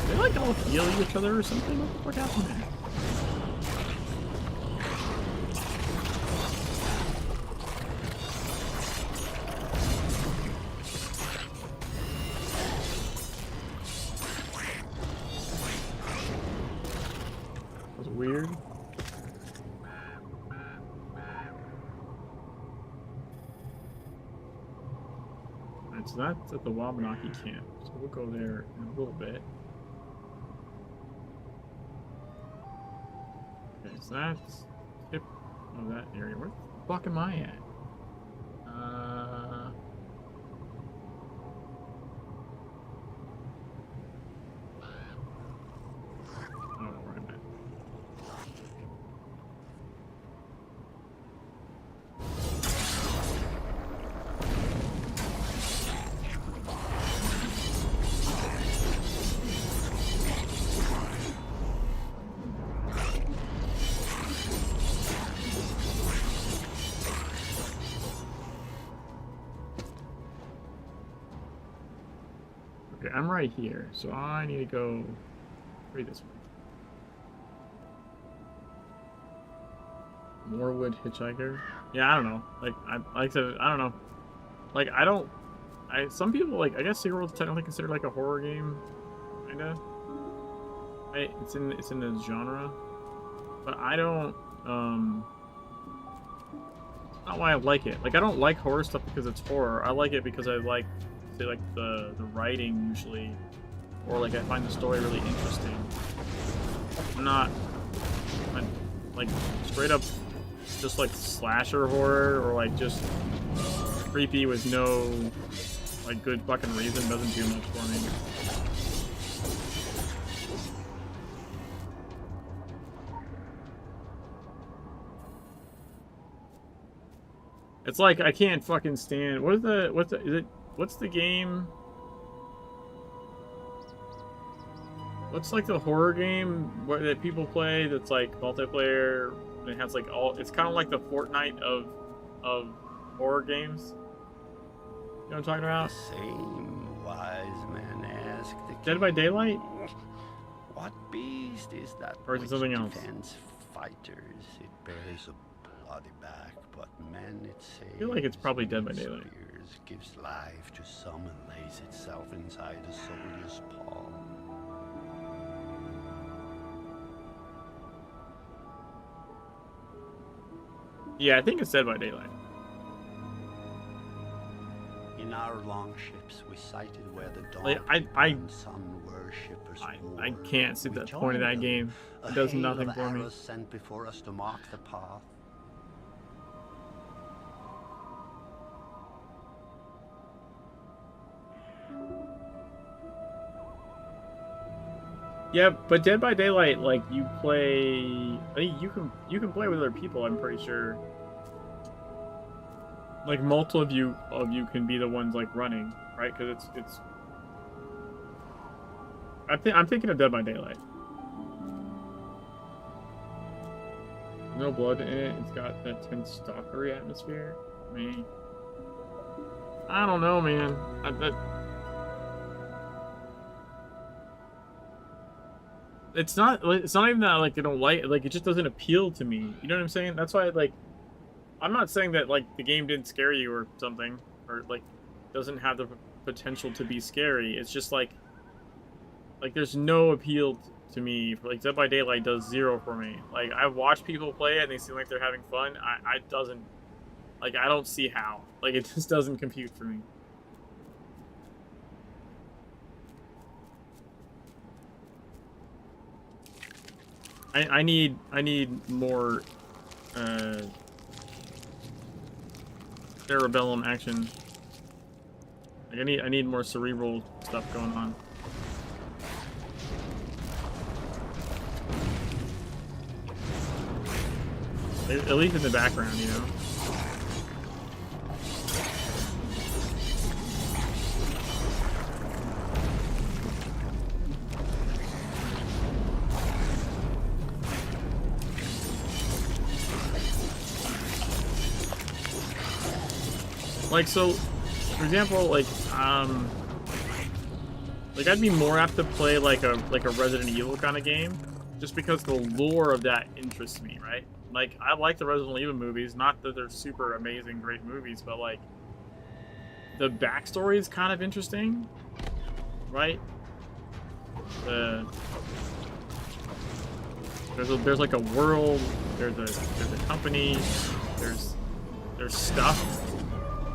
They like all heal each other or something? What the fuck happened there? Weird. Alright, so that's at the Wabanaki camp. So we'll go there in a little bit. Okay, so that's tip of that area. Where the fuck am I at? I don't know where I'm at. Okay, I'm right here, so I need to go this way. Morewood Hitchhiker. Yeah, I don't know. Like I said, I don't know. Like some people like. I guess Secret World's technically considered like a horror game, kinda. It's in the genre, but I don't. Not why I like it. Like I don't like horror stuff because it's horror. I like it because I like, say, like the writing usually, or like I find the story really interesting. I'm like straight up just like slasher horror or like just creepy with no like good fucking reason doesn't do much for me. It's like I can't fucking stand what's the game? What's like the horror game that people play that's like multiplayer and it has like it's kind of like the Fortnite of horror games. You know what I'm talking about? The same wise man asked the Dead by Daylight? What beast is that? Or is it something else? Defends fighters. It bears a bloody back, but men it saves. I feel like it's probably Dead by Daylight. Spears, gives life to some and lays itself inside a soldier's paw. Yeah, I think it's Dead by Daylight. In our longships, we sighted where the dawn Like, and sun worshippers I can't see the point of that game. It does nothing for me. Sent before us to mark the path. Yeah, but Dead by Daylight, like you play, I think you can play with other people. I'm pretty sure. Like multiple of you can be the ones like running, right? Because it's. I'm thinking of Dead by Daylight. No blood in it. It's got that tense stalkery atmosphere. I don't know, man. It's not even that like I don't like it, like it just doesn't appeal to me. You know what I'm saying? That's why like I'm not saying that like the game didn't scare you or something or like doesn't have the potential to be scary. It's just like there's no appeal to me. Like Dead by Daylight does zero for me. Like I watch people play it and they seem like they're having fun. I don't see how. Like it just doesn't compute for me. I need more cerebellum action. Like I need more cerebral stuff going on. At least in the background, you know. Like, so, for example, like I'd be more apt to play like a Resident Evil kind of game, just because the lore of that interests me, right? Like, I like the Resident Evil movies, not that they're super amazing, great movies, but like, the backstory is kind of interesting, right? There's like a world, there's a company, there's stuff.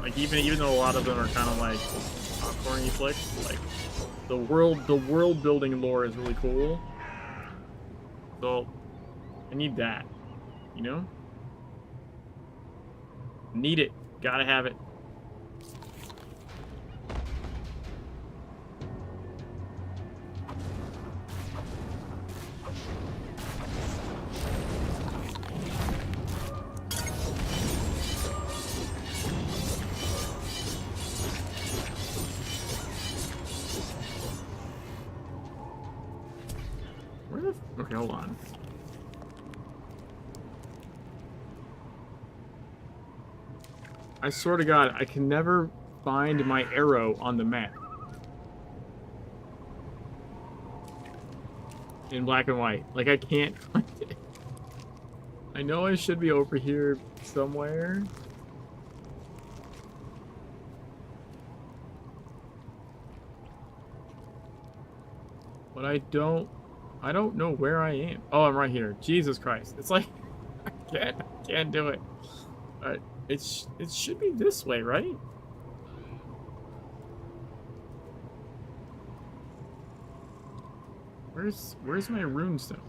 Like even though a lot of them are kind of like popcorny flicks, like the world building lore is really cool. So I need that. You know? Need it. Gotta have it. Where the... Okay, hold on. I swear to God, I can never find my arrow on the map. In black and white. Like, I can't find it. I know I should be over here somewhere. But I don't know where I am. Oh, I'm right here. Jesus Christ. It's like, I can't do it. Alright. It should be this way, right? Where's my runestone?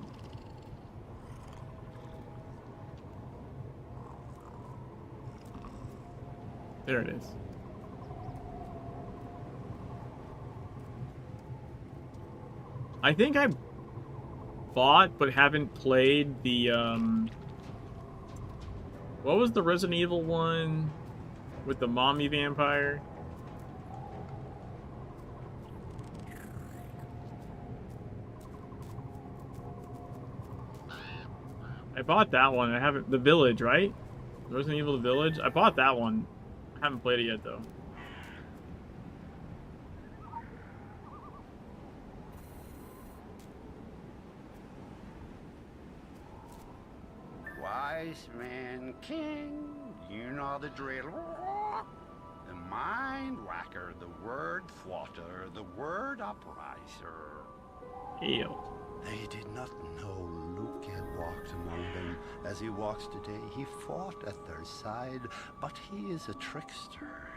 There it is. I think I bought but haven't played the what was the Resident Evil one with the mommy vampire? I bought that one. I haven't... The Village, right? Resident Evil The Village? I bought that one. I haven't played it yet, though. Wise man king, you know the drill. The mind whacker, the word thwarter, the word upriser. Ew. They did not know Luke had walked among them. As he walks today, he fought at their side, but he is a trickster.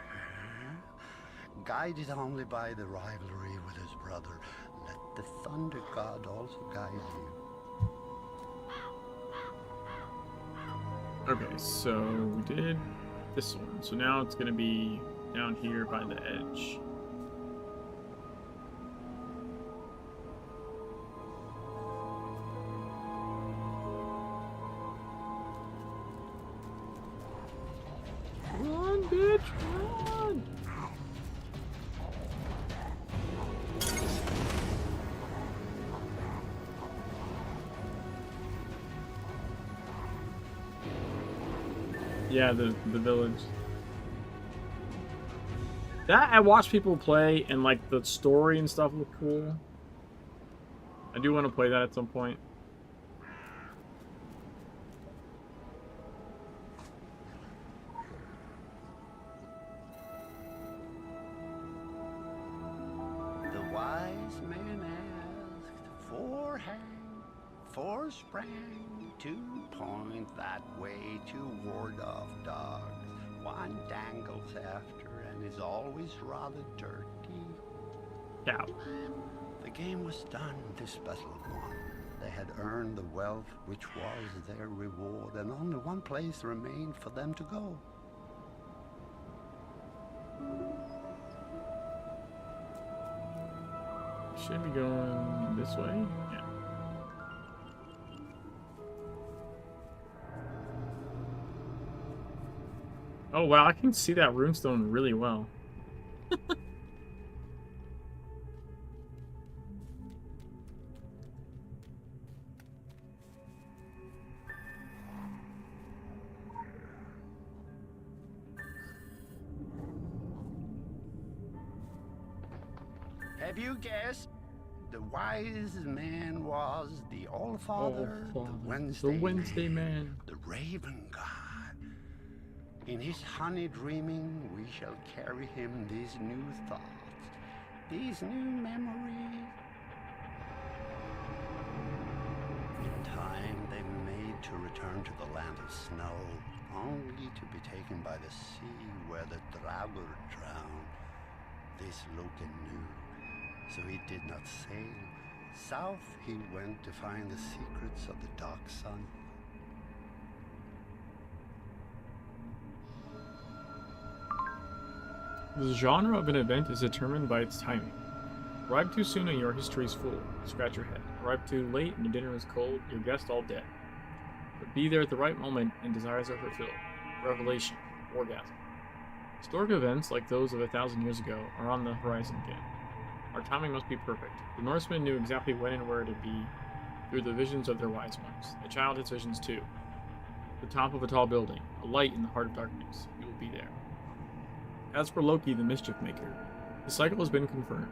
Guided only by the rivalry with his brother, let the thunder god also guide you. Okay, so we did this one. So now it's gonna be down here by the edge. Run, bitch, run! Yeah, the village. That I watch people play and like the story and stuff look cool. I do want to play that at some point. The wise man asked, four hang, four sprang, 2 point that way to ward off dogs. One dangles after and is always rather dirty. Yeah. The game was done, this battle won. They had earned the wealth which was their reward, and only one place remained for them to go. Should be going this way. Yeah. Oh wow, I can see that runestone really well. Have you guessed? The wise man was the All-Father, the Wednesday Man, the Raven God. In his honey dreaming, we shall carry him these new thoughts, these new memories. In time, they made to return to the land of snow, only to be taken by the sea where the Draugr drowned. This Loken knew, so he did not sail, South he went to find the secrets of the Dark Sun. The genre of an event is determined by its timing. Arrive too soon and your history is full. Scratch your head. Arrive too late and your dinner is cold. Your guest all dead. But be there at the right moment and desires are fulfilled. Revelation. Orgasm. Historic events, like those of 1,000 years ago, are on the horizon again. Our timing must be perfect. The Norsemen knew exactly when and where to be through the visions of their wise ones. A child has visions too. The top of a tall building, a light in the heart of darkness. You will be there. As for Loki, the mischief maker, the cycle has been confirmed.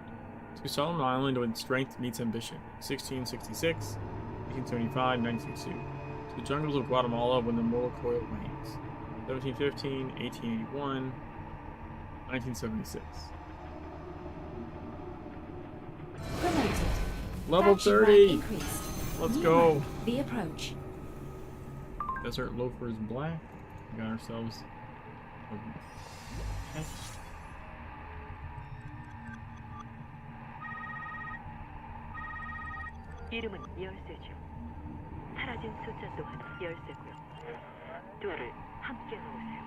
To Solomon Island when strength meets ambition. 1666, 1875, 1962. To the jungles of Guatemala when the mortal coil wanes. 1715, 1881, 1976. Promoted. Level Faction 30! rank increased. Let's New go! rank, the approach. Desert Loafers Black. We got ourselves a pet. 이름은 열쇠죠. 사라진 숫자 또한 열쇠고요. 둘을 함께 놓으세요.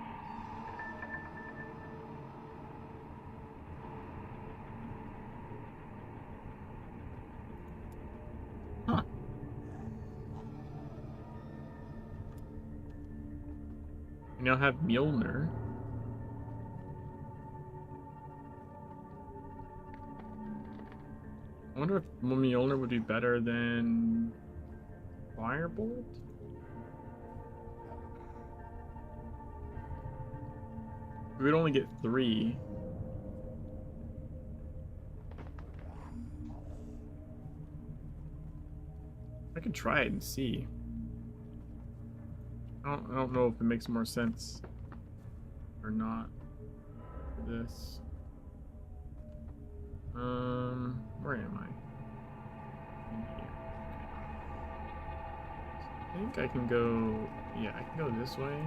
Huh. We now have Mjolnir. I wonder if Mjolnir would be better than Firebolt? We would only get 3. I could try it and see. I don't know if it makes more sense or not for this. Where am I? In here. I think I can go, yeah, I can go this way.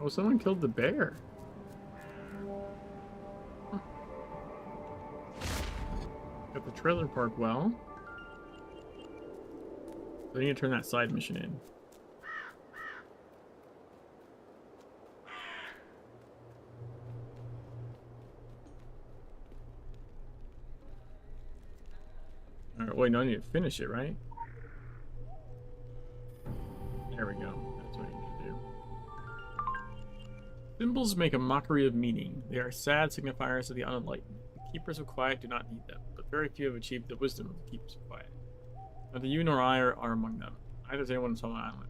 Oh, someone killed the bear. Huh. Got the trailer park well. So I need to turn that side mission in. Alright, wait, no, I need to finish it, right? There we go. That's what I need to do. Symbols make a mockery of meaning. They are sad signifiers of the unenlightened. The keepers of quiet do not need them, but very few have achieved the wisdom of the keepers of quiet. Neither you nor I are among them. Neither is anyone on some island.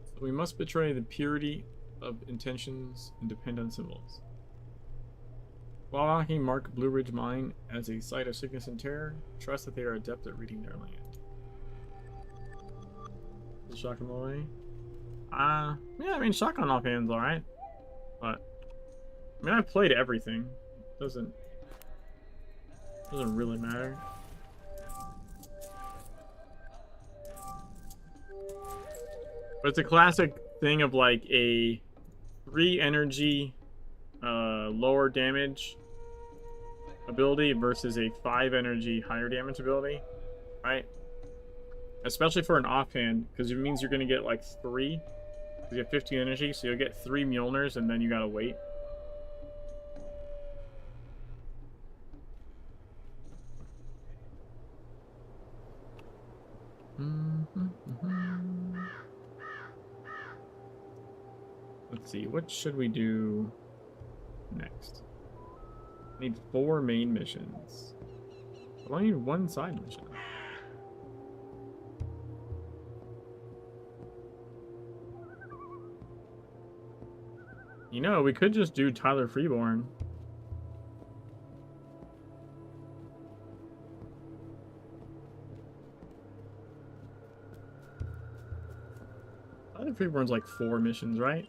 So we must betray the purity of intentions and depend on symbols. While walking, mark Blue Ridge Mine as a site of sickness and terror. Trust that they are adept at reading their land. Does shock them away? Yeah, I mean, shotgun offhand's alright. But, I mean, I've played everything. Doesn't really matter. But it's a classic thing of like a 3 energy, lower damage ability versus a 5 energy higher damage ability, right? Especially for an offhand, because it means you're going to get like 3. You have 15 energy, so you'll get 3 Mjolnirs, and then you gotta wait. Let's see, what should we do next? I need 4 main missions. But I need 1 side mission. You know, we could just do Tyler Freeborn. Tyler Freeborn's like 4 missions, right?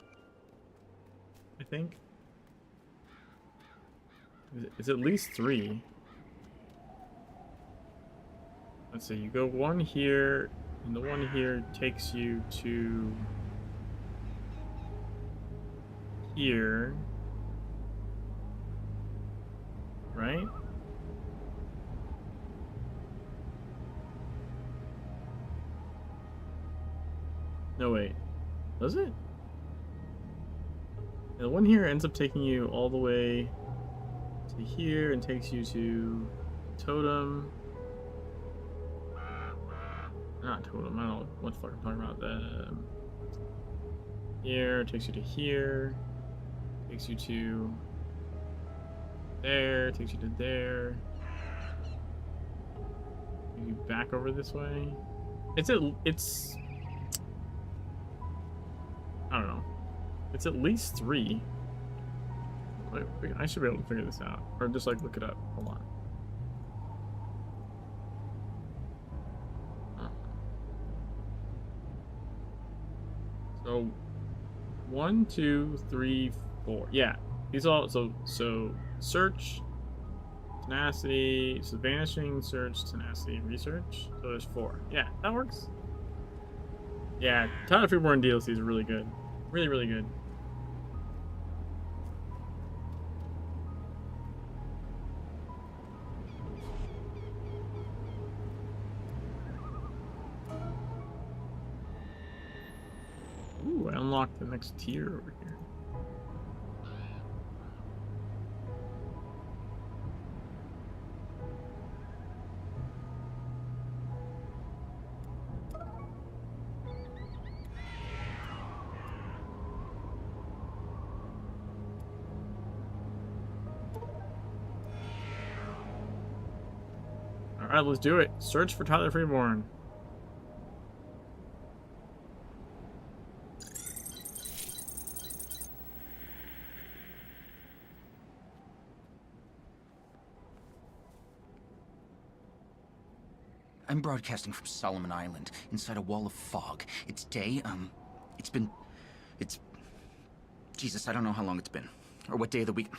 I think. It's at least 3. Let's see, you go 1 here, and the 1 here takes you to here. Right? No, wait. Does it? Yeah, the 1 here ends up taking you all the way to here and takes you to Totem. Not Totem, I don't know what the fuck I'm talking about. Here, takes you to here. Takes you to there, takes you to there. Takes you back over this way. It's I don't know. It's at least 3. Wait, I should be able to figure this out. Or just like look it up. Hold on. So 1, 2, 3, 4. Yeah. These all so search, tenacity, so vanishing, search, tenacity, research. So there's 4. Yeah, that works. Yeah, Tyler Freeborn DLC is really good. Really, really good. Ooh, I unlocked the next tier over here. Alright, let's do it. Search for Tyler Freeborn. I'm broadcasting from Solomon Island, inside a wall of fog. It's day, it's... Jesus, I don't know how long it's been. Or what day of the week...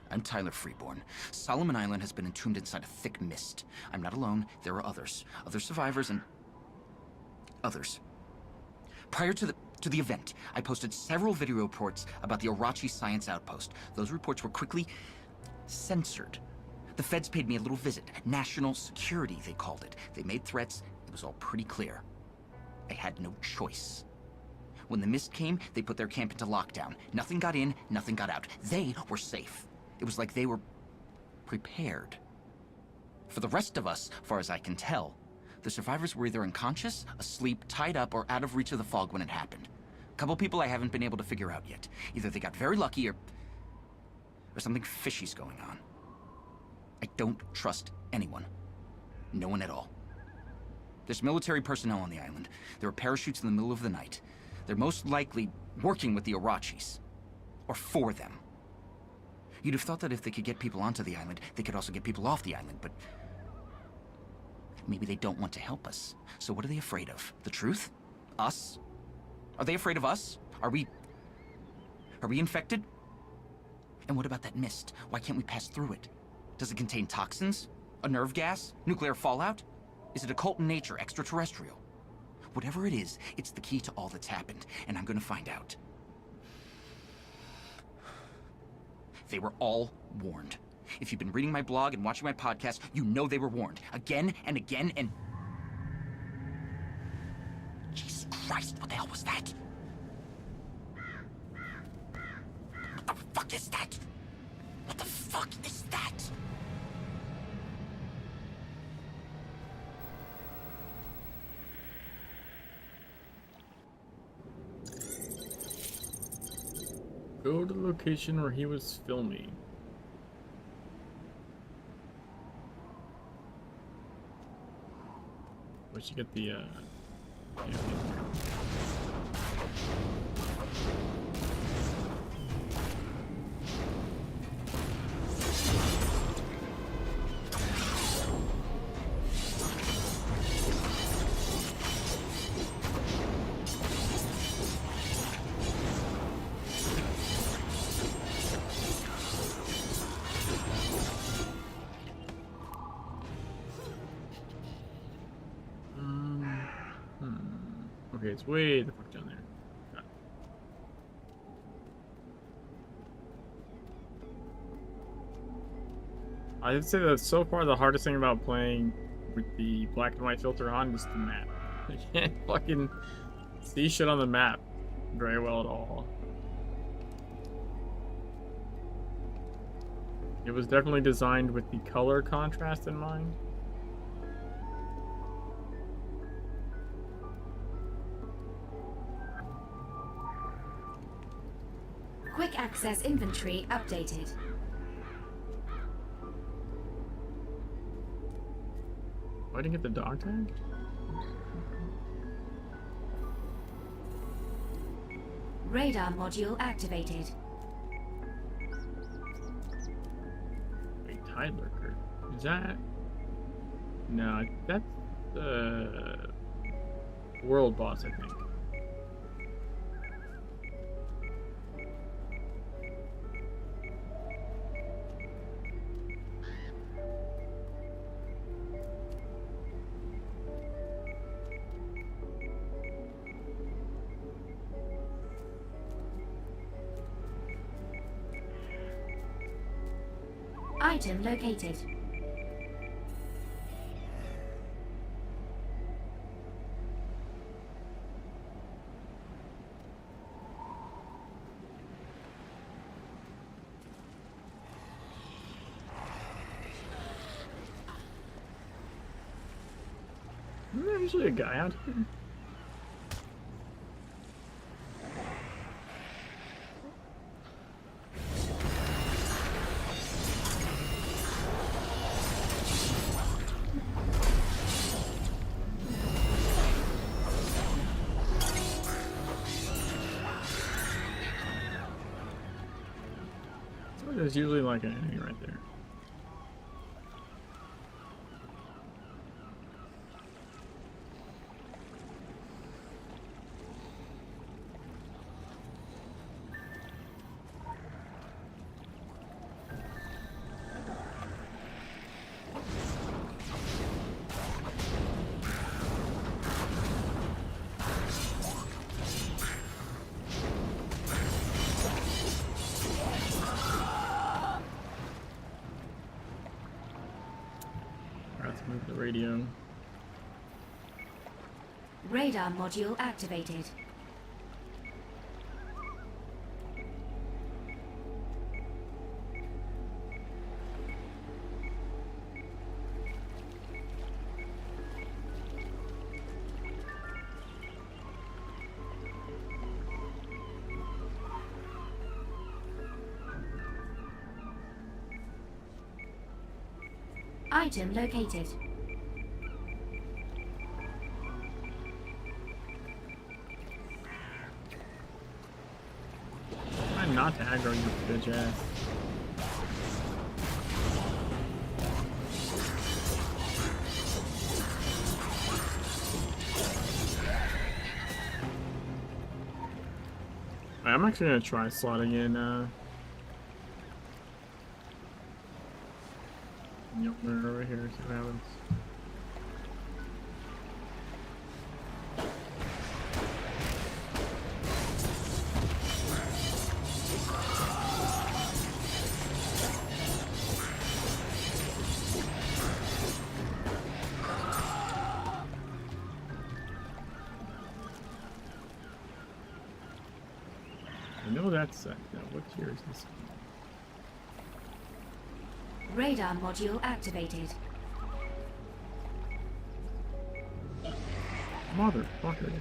I'm Tyler Freeborn. Solomon Island has been entombed inside a thick mist. I'm not alone. There are others. Other survivors and... others. Prior to the event, I posted several video reports about the Orachi Science Outpost. Those reports were quickly censored. The feds paid me a little visit. National security, they called it. They made threats. It was all pretty clear. I had no choice. When the mist came, they put their camp into lockdown. Nothing got in, nothing got out. They were safe. It was like they were prepared. For the rest of us, far as I can tell, the survivors were either unconscious, asleep, tied up, or out of reach of the fog when it happened. A couple people I haven't been able to figure out yet. Either they got very lucky or something fishy's going on. I don't trust anyone. No one at all. There's military personnel on the island. There are parachutes in the middle of the night. They're most likely working with the Orachis. Or for them. You'd have thought that if they could get people onto the island, they could also get people off the island, but... maybe they don't want to help us. So what are they afraid of? The truth? Us? Are they afraid of us? Are we infected? And what about that mist? Why can't we pass through it? Does it contain toxins? A nerve gas? Nuclear fallout? Is it occult in nature, extraterrestrial? Whatever it is, it's the key to all that's happened, and I'm gonna find out. They were all warned. If you've been reading my blog and watching my podcast, you know they were warned. Again and again and... Jesus Christ, what the hell was that? What the fuck is that? What the fuck is that? Go to the location where he was filming. We should get the, yeah. Okay, it's way the fuck down there. Got it. I'd say that so far the hardest thing about playing with the black and white filter on is the map. I can't fucking see shit on the map very well at all. It was definitely designed with the color contrast in mind. Quick access inventory updated. I didn't get the dog tag? Radar module activated. Wait, Tide Lurker. Is that... No, that's the world boss, I think. Item located. Isn't there usually a guy out here? There's usually like an enemy right there. Move the radio. Radar module activated. Item located. Try not to aggro you, bitch ass. I'm actually gonna try slotting in Yep, we're over here, see what happens. I know that's set. Now, what tier is this? Radar module activated. Motherfucker.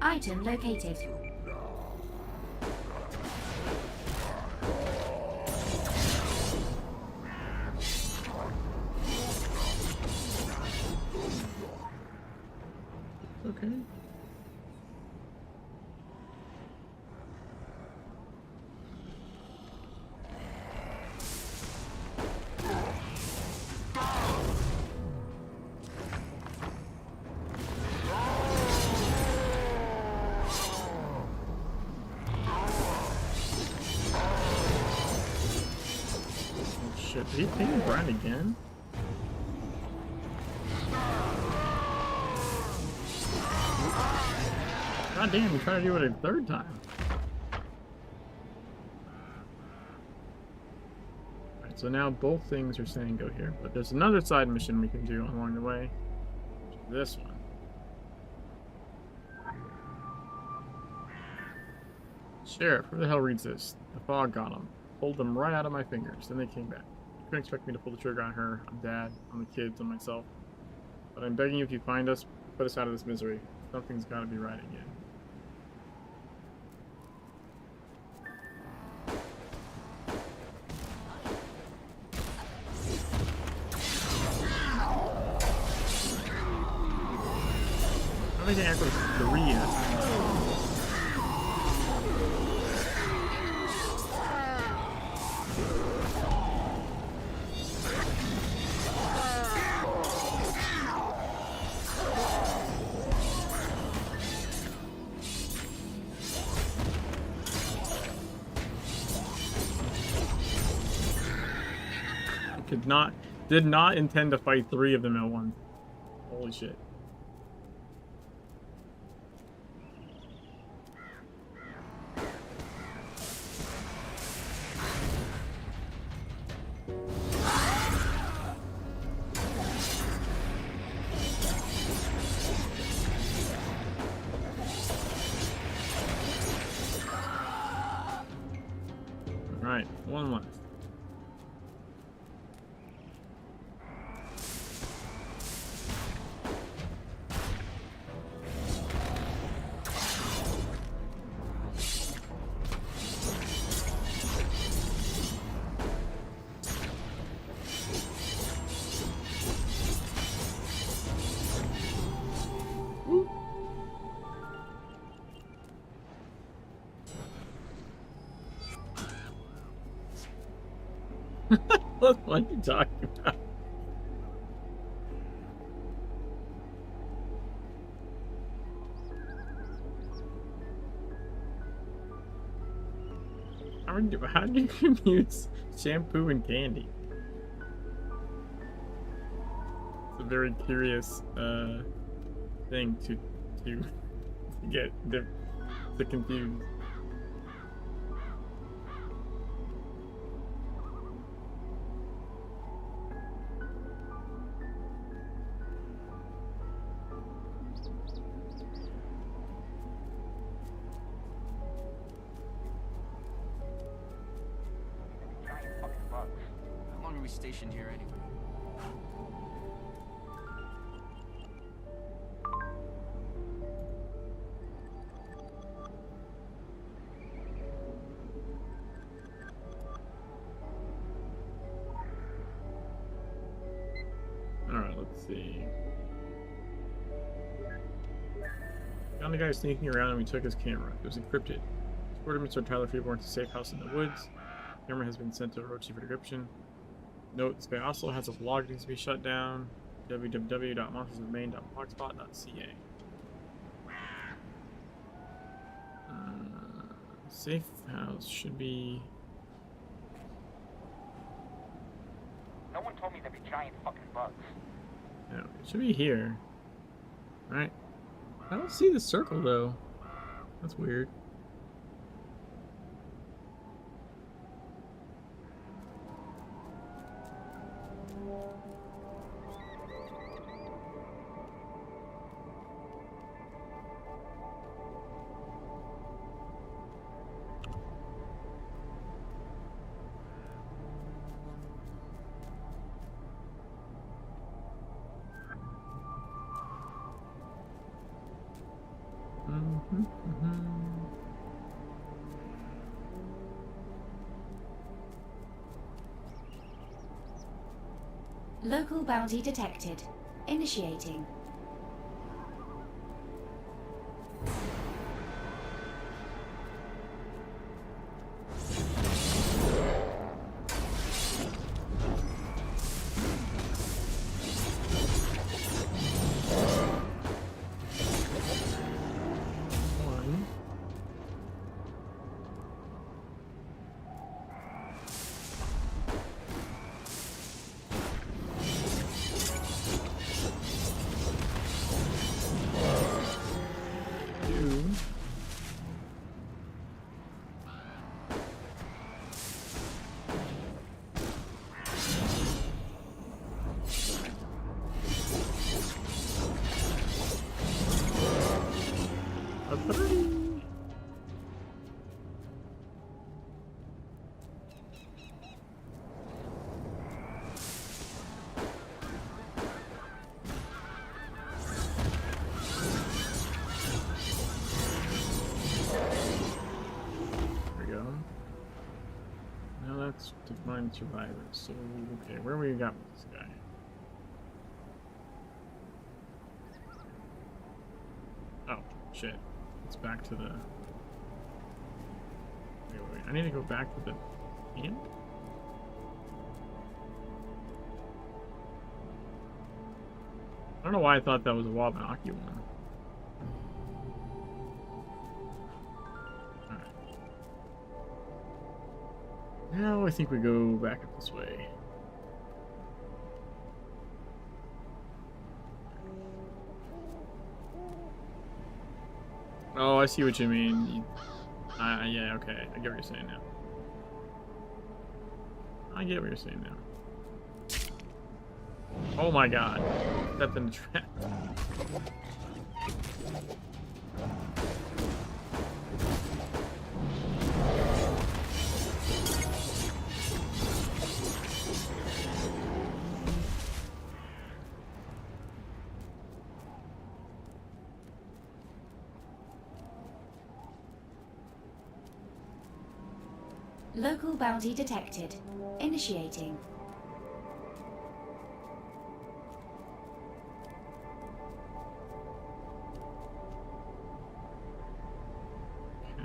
Item located. Okay. shit. Did he ping Brian again? God damn, he tried to do it a third time. Alright, so now both things are saying go here. But there's another side mission we can do along the way. This one. Sheriff, who the hell reads this? The fog got him. Pulled them right out of my fingers. Then they came back. You couldn't expect me to pull the trigger on her, on Dad, on the kids, on myself. But I'm begging you, if you find us, put us out of this misery. Something's gotta be right again. I think I can echo 3 yet. Did not intend to fight 3 of them at once. Holy shit. Alright, one left. What are you talking about? How do you confuse shampoo and candy? It's a very curious thing to get to confuse. Stationed here anyway. Alright, let's see. Found the guy sneaking around and we took his camera. It was encrypted. Escorted Mr. Tyler Freeborn to a safe house in the woods. The camera has been sent to Orochi for decryption. Note, this guy also has a blog that needs to be shut down. www.monstersofmaine.blogspot.ca. Safe house should be... No one told me there'd be giant fucking bugs. No, it should be here. Right. I don't see the circle though. That's weird. Local bounty detected. Initiating. with survivors. So, okay, where we got with this guy? Oh, shit. It's back to the... Wait. I need to go back to the inn? I don't know why I thought that was a Wabanaki one. Now I think we go back up this way. Oh, I see what you mean. Yeah, okay. I get what you're saying now. I get what you're saying now. Oh my god. Stepped in the trap. Local bounty detected. Initiating.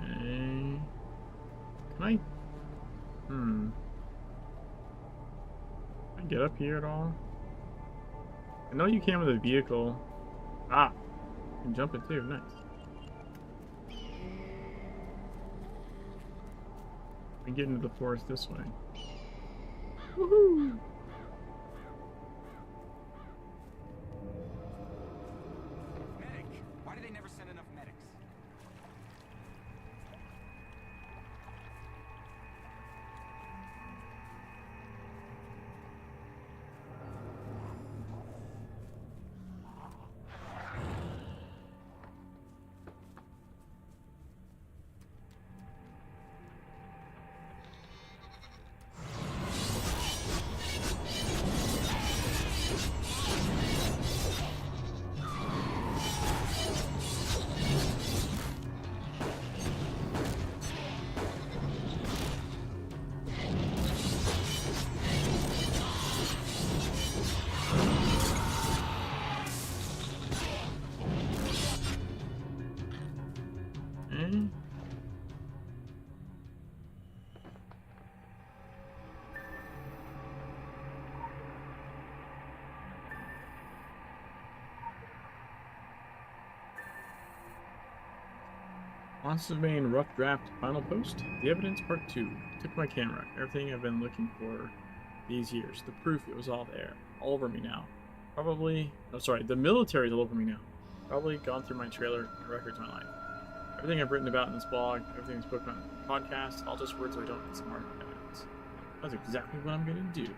Okay. Can I? Can I get up here at all? I know you can with a vehicle. Ah! You can jump it too. Nice. We can get into the forest this way. Woohoo! Medic! Why do they never send enough medics? Monsters Main Rough Draft Final Post. The Evidence Part 2. Took my camera. Everything I've been looking for these years. The proof, it was all there. All over me now. Probably... Oh, sorry. The military's all over me now. Probably gone through my trailer and records of my life. Everything I've written about in this blog, everything I've spoken about in the podcast, all just words I don't need some hard evidence. That's exactly what I'm going to do.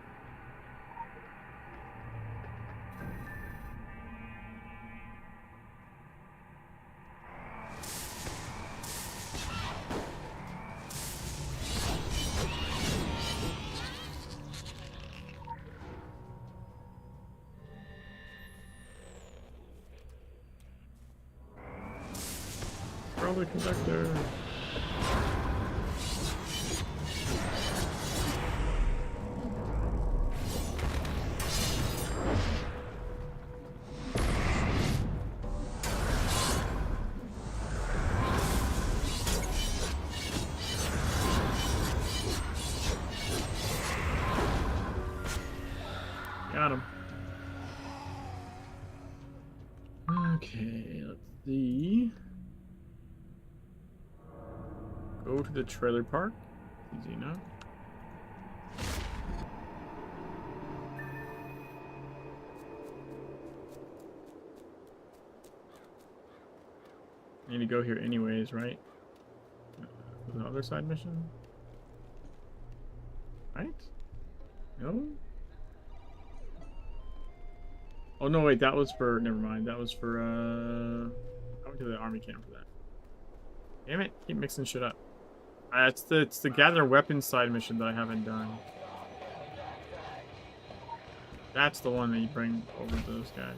The conductor. Got him. Okay, let's see. Go to the trailer park. Easy enough. I need to go here anyways, right? The other side mission? Right? No? Oh no, wait, that was for... Never mind. That was for, I went to the army camp for that. Damn it, keep mixing shit up. It's the gather weapons side mission that I haven't done. That's the one that you bring over to those guys.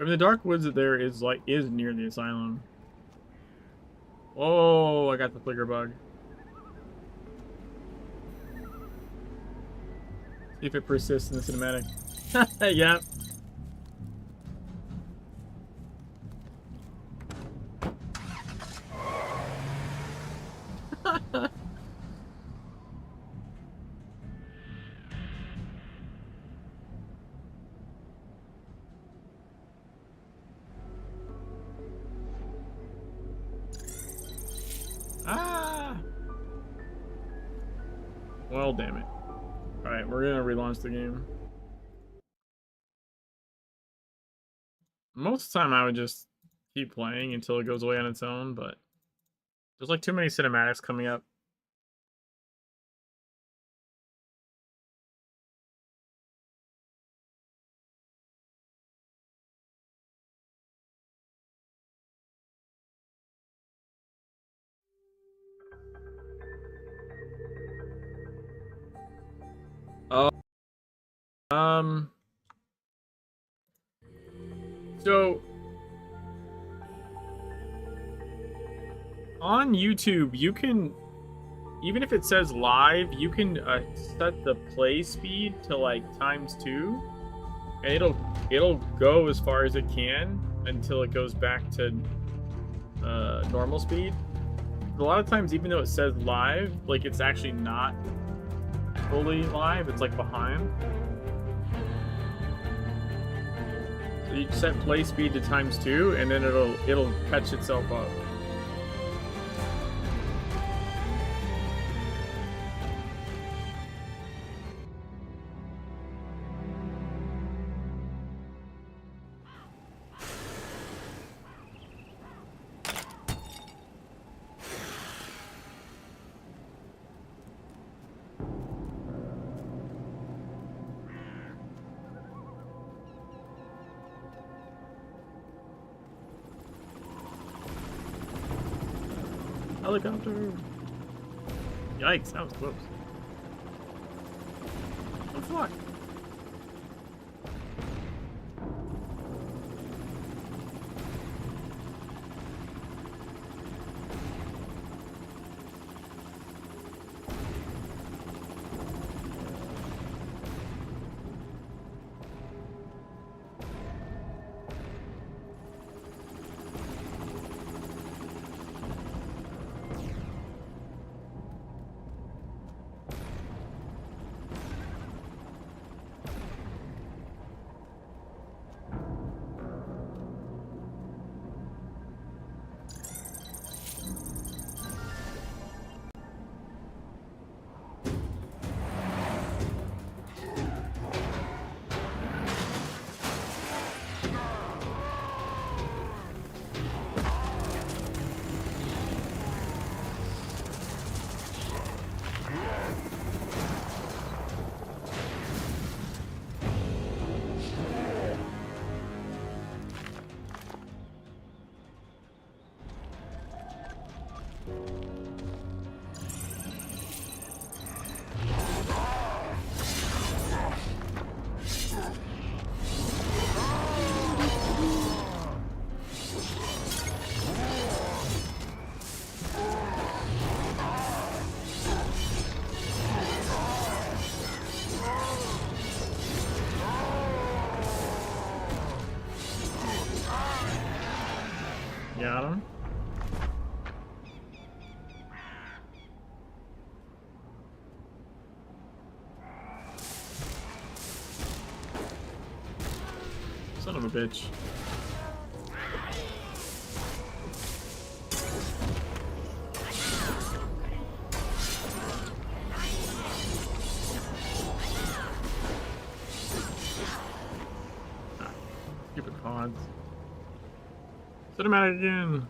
I mean, the dark woods that there is near the asylum. Oh, I got the flicker bug. See if it persists in the cinematic. Yeah. Ah! Well, damn it. Alright, we're gonna relaunch the game. Most of the time I would just keep playing until it goes away on its own, but there's like too many cinematics coming up. So on YouTube, you can, even if it says live, you can set the play speed to like ×2, and it'll go as far as it can until it goes back to normal speed. A lot of times, even though it says live, like it's actually not fully live. It's like behind. So you set play speed to ×2, and then it'll catch itself up. Helicopter! Yikes, that was close. Oh fuck! Got him. Son of a bitch. Ah, stupid pods. Cinematic again.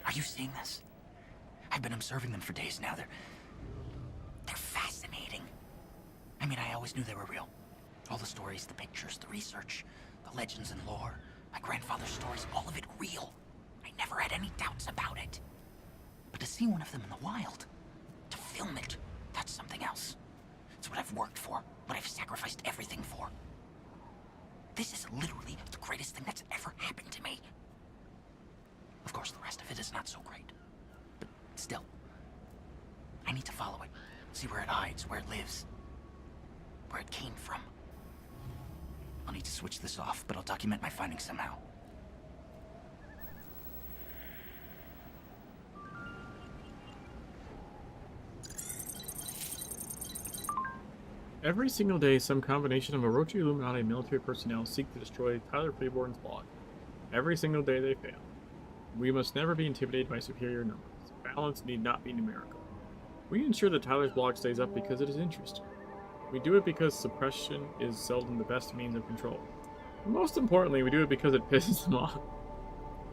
Are you seeing this? I've been observing them for days now. They're fascinating. I mean, I always knew they were real. All the stories, the pictures, the research, the legends and lore, my grandfather's stories, all of it real. I never had any doubts about it. But to see one of them in the wild, to film it, what I've worked for, what I've sacrificed everything for. This is literally the greatest thing that's ever happened to me. Of course, the rest of it is not so great. But still, I need to follow it. See where it hides, where it lives, where it came from. I'll need to switch this off, but I'll document my findings somehow. Every single day, some combination of Orochi Illuminati military personnel seek to destroy Tyler Freeborn's blog. Every single day they fail. We must never be intimidated by superior numbers. Balance need not be numerical. We ensure that Tyler's blog stays up because it is interesting. We do it because suppression is seldom the best means of control. And most importantly, we do it because it pisses them off.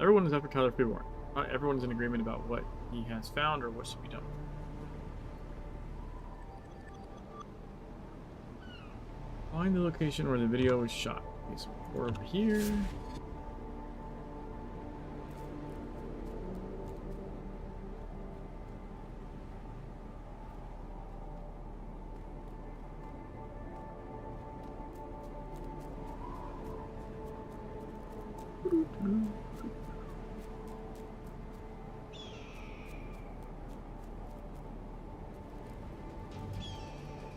Everyone is after Tyler Freeborn. Not everyone is in agreement about what he has found or what should be done. Find the location where the video was shot. Okay, so we're over here.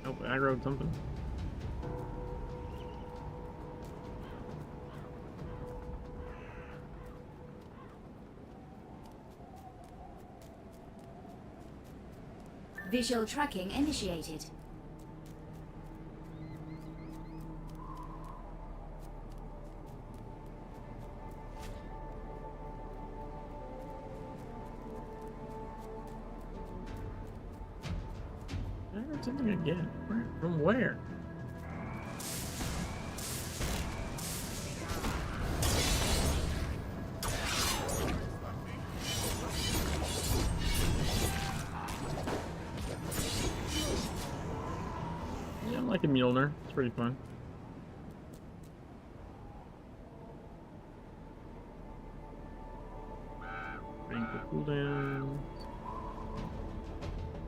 Nope, aggroed something. Visual tracking initiated. I heard something again. From where? Yeah, I like a Mjolnir. It's pretty fun. Waiting for cooldown.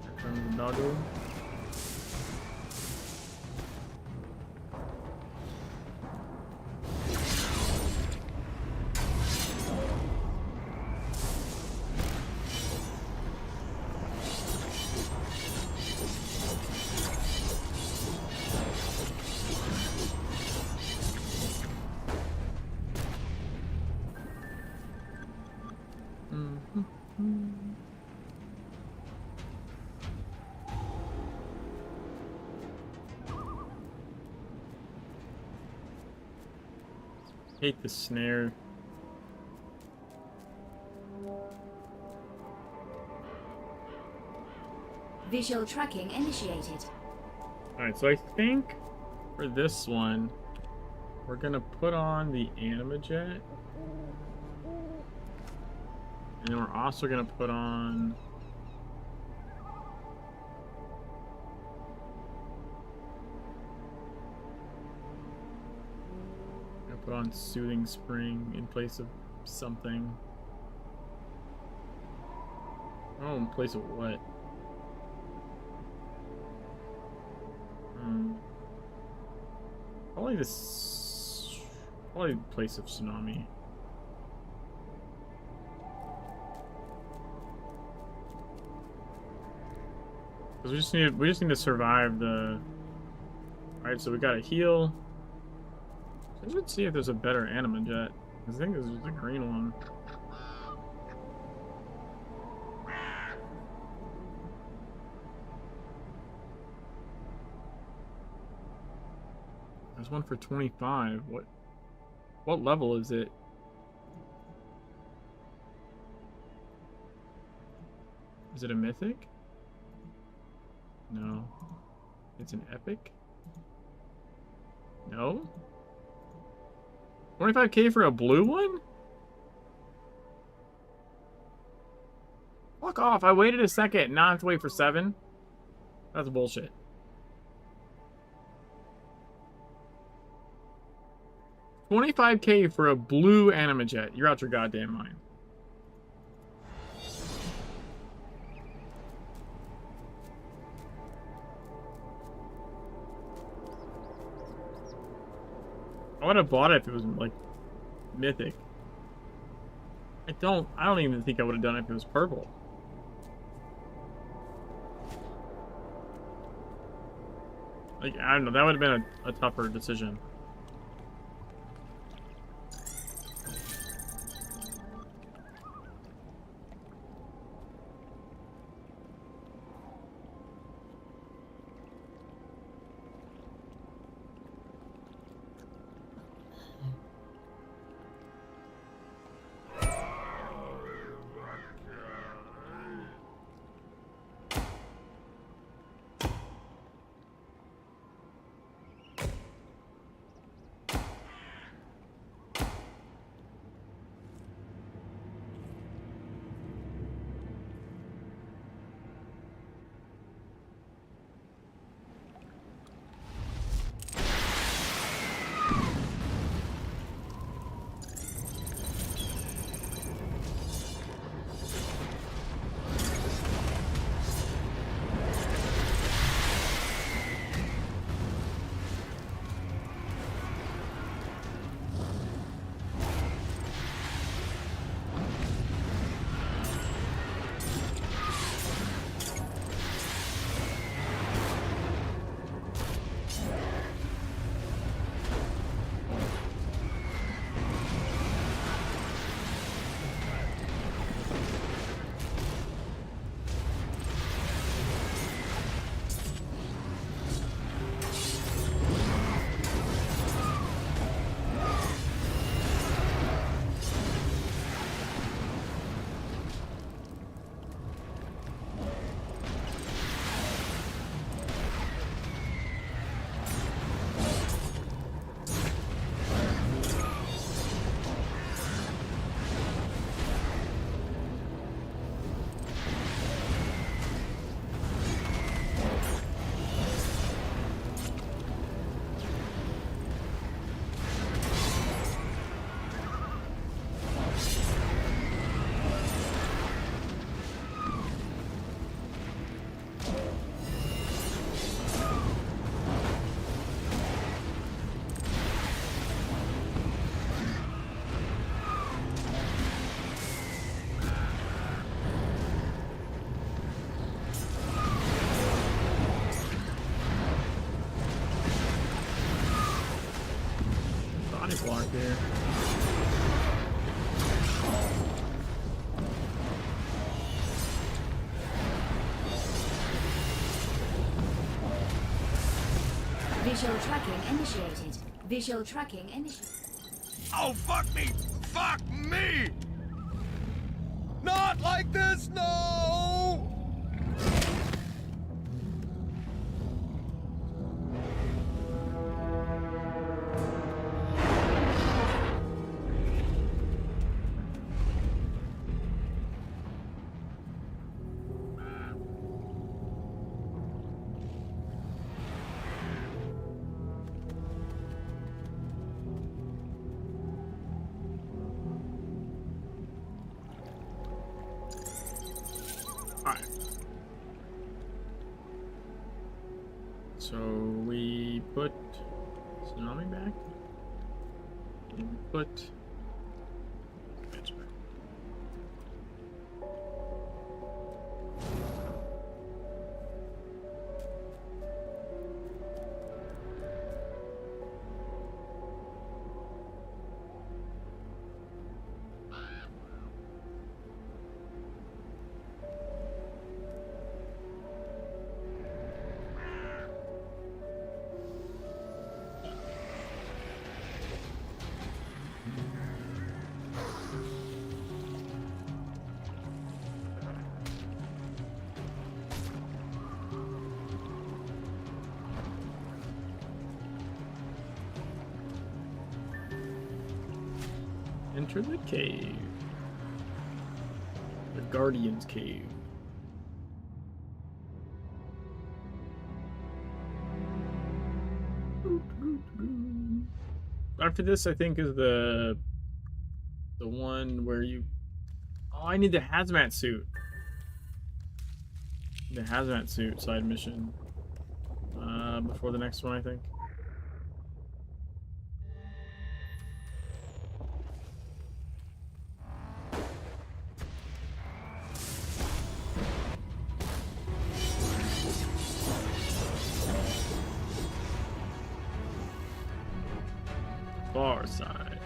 Here comes the doggo. Hate the snare. Visual tracking initiated. Alright, so I think for this one, we're gonna put on the Animajet. And then we're also gonna put on... Put on Soothing Spring in place of something. Oh, in place of what? Probably this. Probably in place of Tsunami. Because we just need to survive the. Alright, so we gotta heal. I should see if there's a better Animajet. I think this is the green one. There's one for 25. What level is it? Is it a mythic? No. It's an epic? No? 25k for a blue one? Fuck off. I waited a second. Now I have to wait for 7? That's bullshit. $25k for a blue Animajet. You're out your goddamn mind. would have bought it if it was like mythic. I don't even think I would have done it if it was purple. Like, I don't know, that would have been a tougher decision. Block there. Visual tracking initiated. Visual tracking initiated. Oh, fuck me! Fuck me! Not like this, no! So we put Tsunami back. We put Bitch back. Enter the cave. The Guardian's Cave. After this, I think, is the one where you... Oh, I need the hazmat suit. The hazmat suit side mission. Before the next one, I think. far side.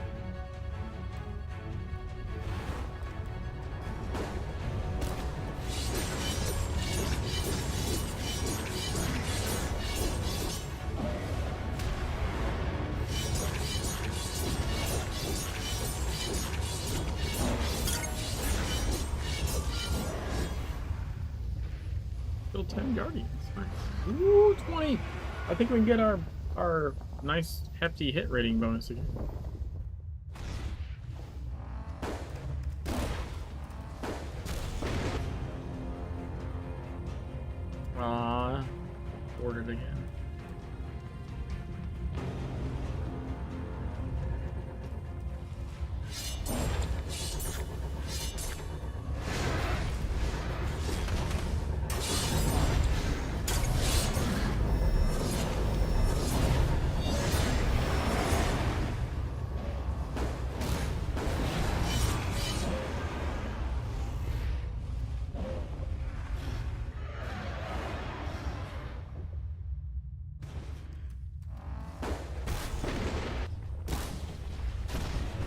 Still 10 guardians. Nice. Ooh, 20. I think we can get our nice hefty hit rating bonus again. Ordered again.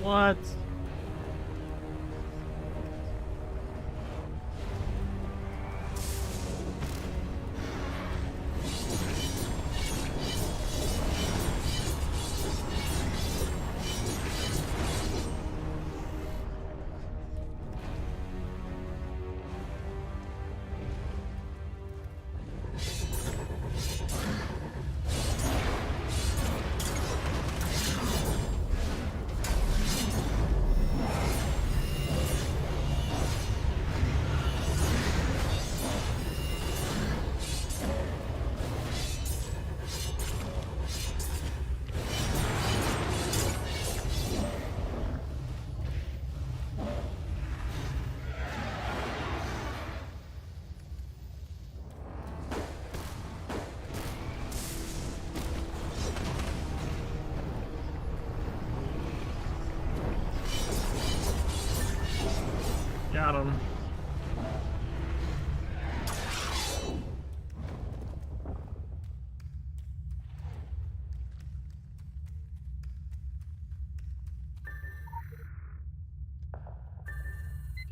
What? Got him.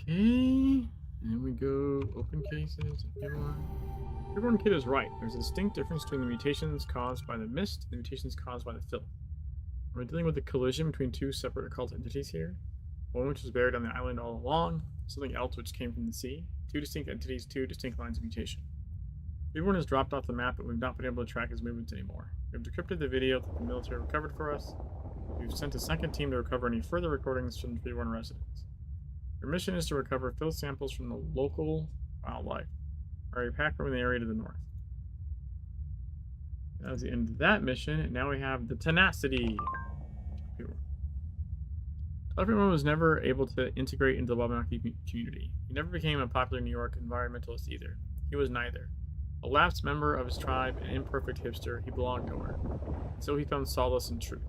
Okay, and we go open cases. Everyone kid is right. There's a distinct difference between the mutations caused by the mist and the mutations caused by the filth. We're dealing with a collision between two separate occult entities here. One which was buried on the island all along, something else which came from the sea. Two distinct entities, two distinct lines of mutation. Everyone has dropped off the map, but we've not been able to track his movements anymore. We've decrypted the video that the military recovered for us. We've sent a second team to recover any further recordings from the 3-1 residents. Your mission is to recover fill samples from the local wildlife, or a pack room in the area to the north. That was the end of that mission, and now we have the tenacity. Everyone was never able to integrate into the Wabanaki community. He never became a popular New York environmentalist either. He was neither. A lapsed member of his tribe, an imperfect hipster, he belonged nowhere. So he found solace in truth.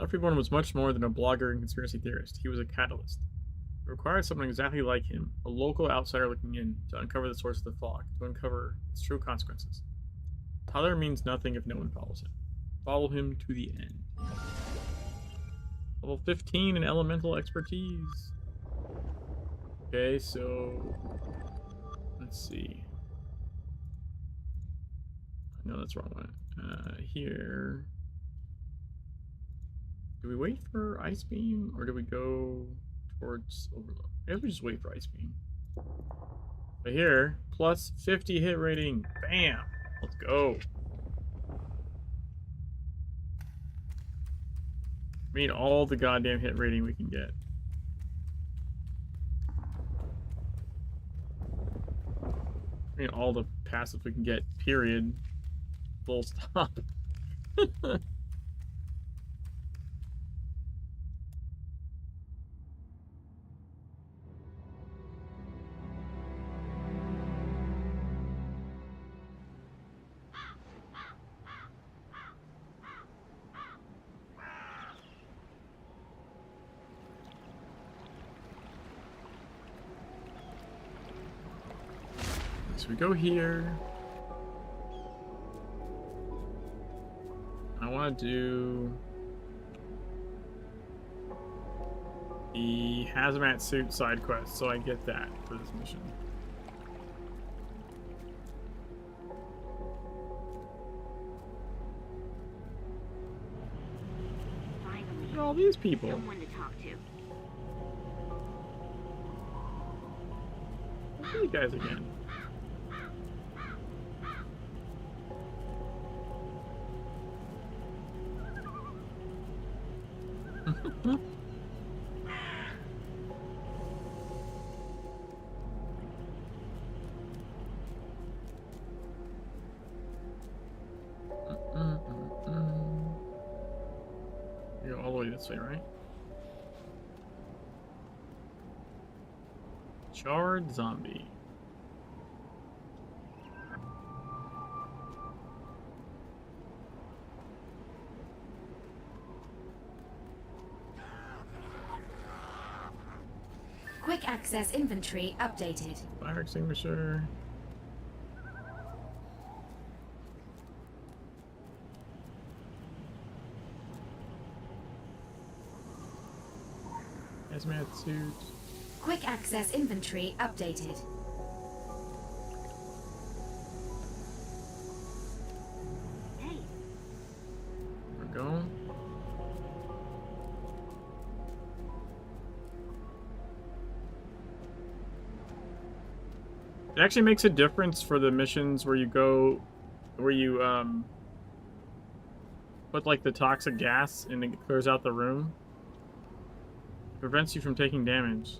Everyone was much more than a blogger and conspiracy theorist. He was a catalyst. It required someone exactly like him, a local outsider looking in, to uncover the source of the fog, to uncover its true consequences. Tyler means nothing if no one follows him. Follow him to the end. Level 15 in elemental expertise. Okay, so let's see. No, that's the wrong one. Here. Do we wait for Ice Beam or do we go towards Overload? I guess we just wait for Ice Beam. But here, plus 50 hit rating. Bam! Let's go. We need all the goddamn hit rating we can get. We need all the passive we can get, period. Full stop. So we go here. I want to do the hazmat suit side quest, so I get that for this mission. Look at all these people. Someone to talk to. Look at you guys again. You go all the way this way, right? Charred zombie. Quick access inventory updated. Fire extinguisher. Hazmat suit. Quick access inventory updated. Hey. There we go. It actually makes a difference for the missions where you go, where you put like the toxic gas and it clears out the room. It prevents you from taking damage.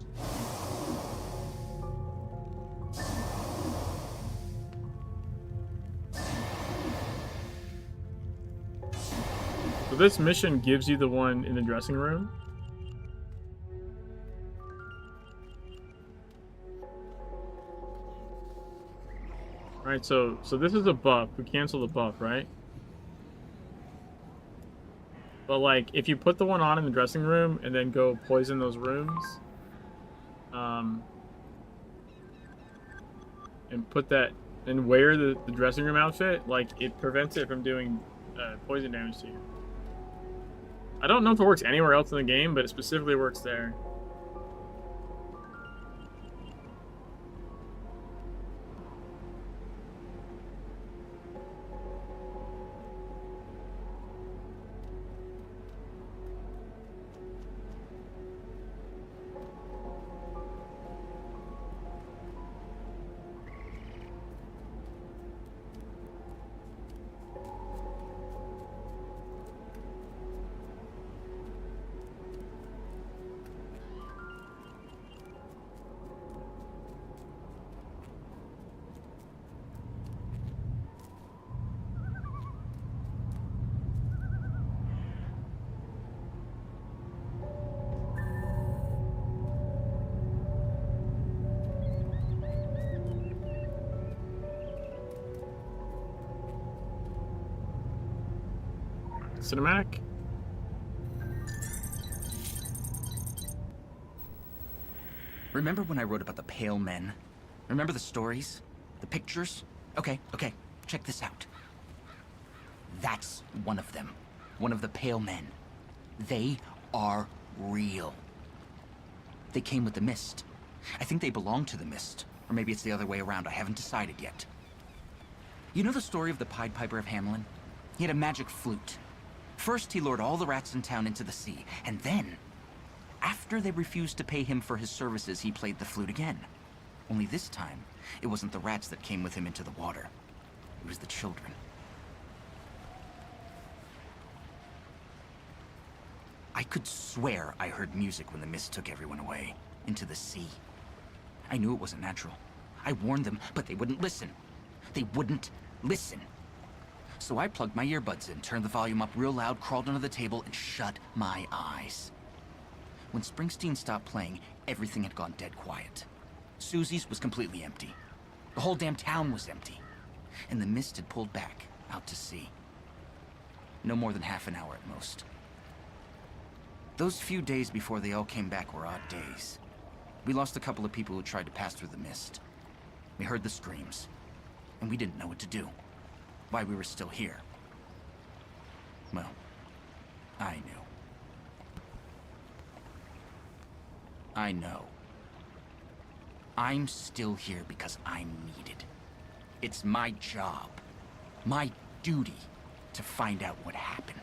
So this mission gives you the one in the dressing room. Alright, so this is a buff. We cancel the buff, right? But like, if you put the one on in the dressing room and then go poison those rooms, and put that and wear the dressing room outfit, like it prevents it from doing poison damage to you. I don't know if it works anywhere else in the game, but it specifically works there. Cinematic. Remember when I wrote about the Pale Men? Remember the stories? The pictures? Okay, check this out. That's one of them. One of the Pale Men. They are real. They came with the mist. I think they belong to the mist. Or maybe it's the other way around. I haven't decided yet. You know the story of the Pied Piper of Hamelin? He had a magic flute. First, he lured all the rats in town into the sea, and then, after they refused to pay him for his services, he played the flute again. Only this time, it wasn't the rats that came with him into the water. It was the children. I could swear I heard music when the mist took everyone away, into the sea. I knew it wasn't natural. I warned them, but they wouldn't listen. They wouldn't listen. So I plugged my earbuds in, turned the volume up real loud, crawled under the table, and shut my eyes. When Springsteen stopped playing, everything had gone dead quiet. Susie's was completely empty. The whole damn town was empty. And the mist had pulled back, out to sea. No more than half an hour at most. Those few days before they all came back were odd days. We lost a couple of people who tried to pass through the mist. We heard the screams, and we didn't know what to do. Why we were still here. Well, I knew. I know. I'm still here because I'm needed. It's my job, my duty, to find out what happened.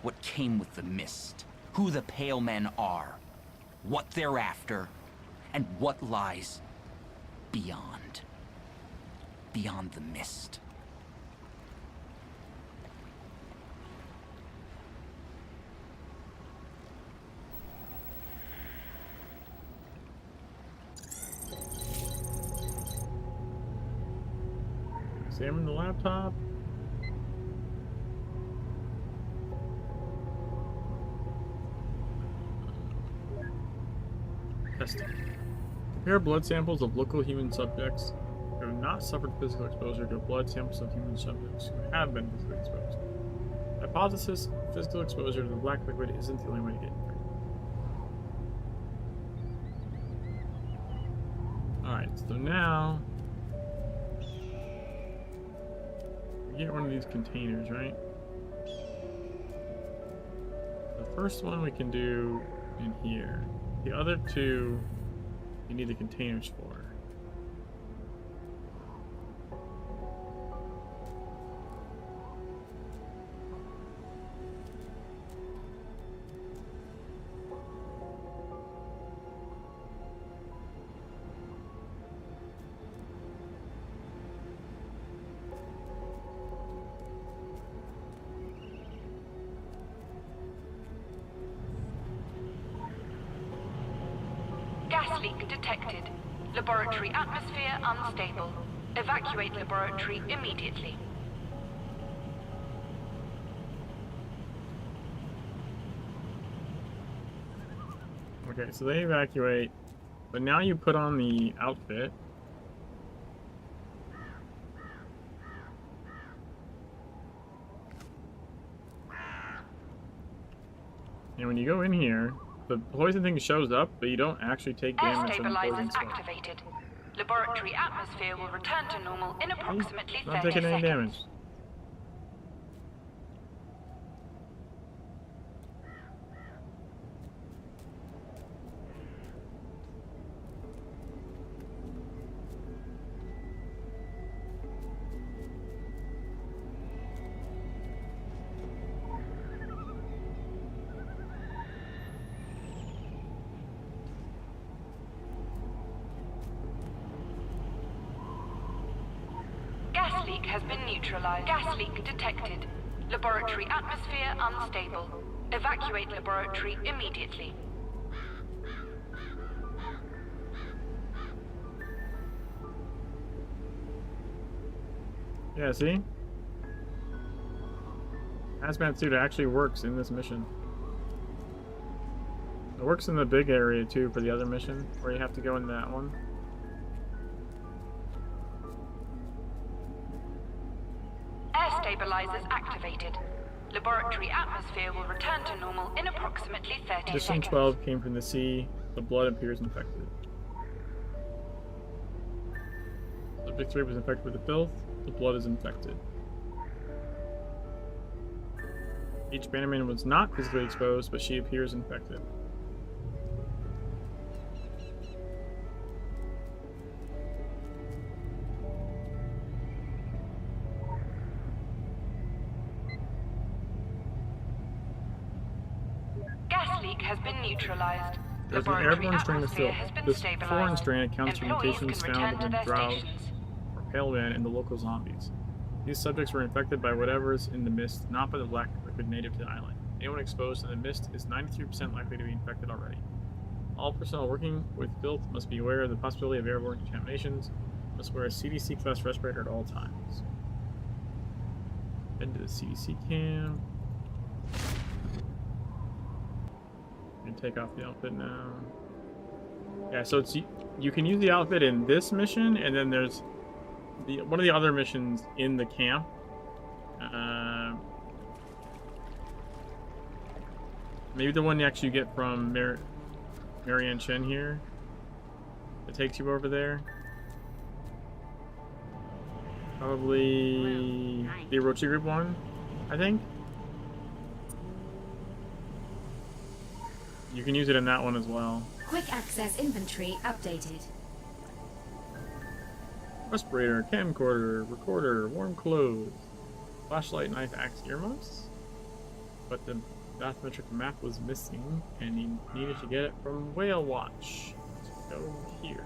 What came with the mist, who the Pale Men are, what they're after, and what lies beyond. Beyond the mist. Examine the laptop. Testing. Compare blood samples of local human subjects who have not suffered physical exposure to blood samples of human subjects who have been physically exposed. Hypothesis: physical exposure to the black liquid isn't the only way to get infected. Alright, so now we get one of these containers, right? The first one we can do in here. The other two you need the containers for. Gas leak detected. Laboratory atmosphere unstable. Evacuate laboratory immediately. Okay, so they evacuate, but now you put on the outfit. And when you go in here, the poison thing shows up, but you don't actually take Air damage from the poison stabilizers spell. activated. Laboratory atmosphere will return to normal in approximately 30 Not taking any seconds. damage. Gas leak has been neutralized. Gas leak detected. Laboratory atmosphere unstable. Evacuate laboratory immediately. Yeah, see? Hazmat suit actually works in this mission. It works in the big area too for the other mission, where you have to go in that one. Air stabilizers activated. Laboratory atmosphere will return to normal in approximately 30 Mission seconds. 12 came from the sea. The blood appears infected. Subject 3 was infected with the filth. The blood is infected. Each Bannerman was not physically exposed, but she appears infected. Gas leak has been neutralized. There's an Laboratory airborne strain of atmosphere filth. has been This stabilized. foreign strain accounts for Employees mutations can found return to in their drow stations. or pale man and the local zombies. These subjects were infected by whatever's in the mist, not by the black liquid native to the island. Anyone exposed to the mist is 93% likely to be infected already. All personnel working with filth must be aware of the possibility of airborne contaminations, must wear a CDC class respirator at all times. Head to the CDC camp. And take off the outfit now. Yeah, so it's you can use the outfit in this mission, and then there's one of the other missions in the camp. Maybe the one actually you get from Marianne Chen here. That takes you over there. Probably the Orochi Group one, I think. You can use it in that one as well. Quick access inventory updated. Respirator, camcorder, recorder, warm clothes, flashlight, knife, axe, earmuffs. But the bathymetric map was missing, and he needed to get it from Whale Watch. Let's go here.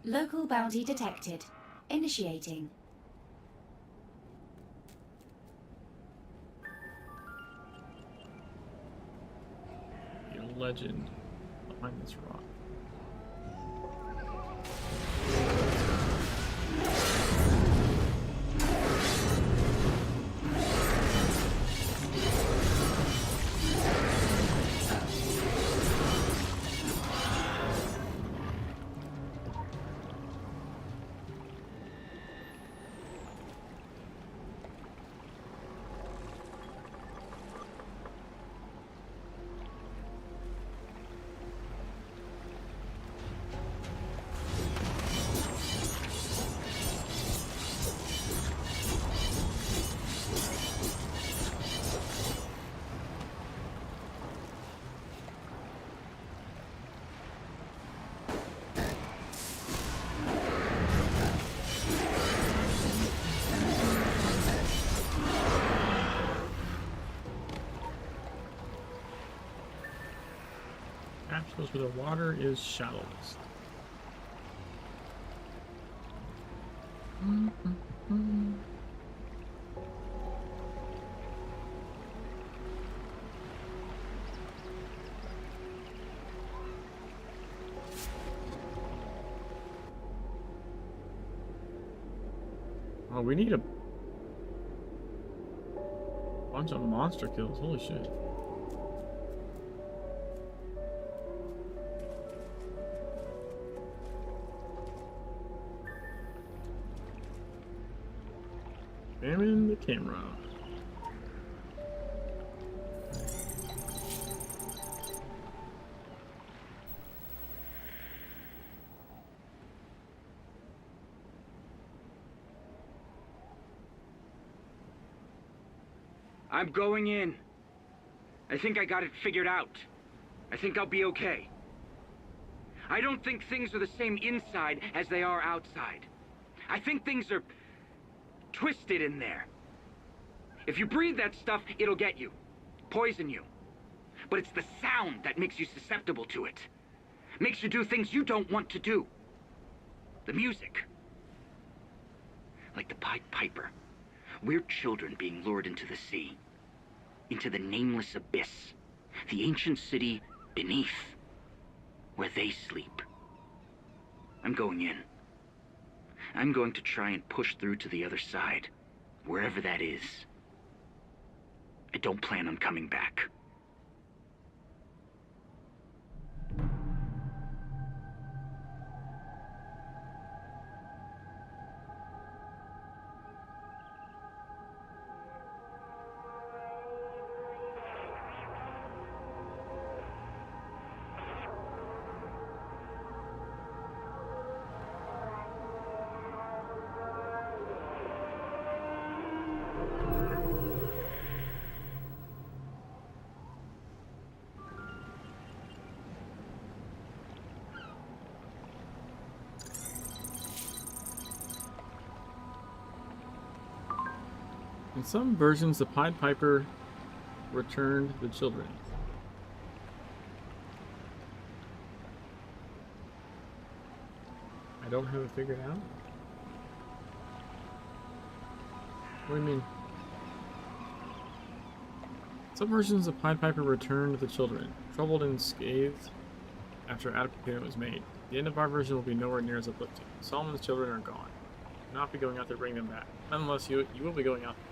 Local bounty detected. Initiating. Be a legend behind this rock. Goes where the water is shallowest. Oh, we need a bunch of monster kills. Holy shit. Examine the camera. I'm going in. I think I got it figured out. I think I'll be okay. I don't think things are the same inside as they are outside. I think things are twisted in there. If you breathe that stuff, it'll get you. Poison you. But it's the sound that makes you susceptible to it. Makes you do things you don't want to do. The music. Like the Pied Piper. We're children being lured into the sea. Into the nameless abyss. The ancient city beneath. Where they sleep. I'm going in. I'm going to try and push through to the other side, wherever that is. I don't plan on coming back. In some versions, the Pied Piper returned the children. I don't have it figured out. What do you mean? Some versions, the Pied Piper returned the children, troubled and scathed after adequate payment was made. The end of our version will be nowhere near as uplifting. Solomon's children are gone. You'll not be going out there to bring them back. Nonetheless, you will be going out there.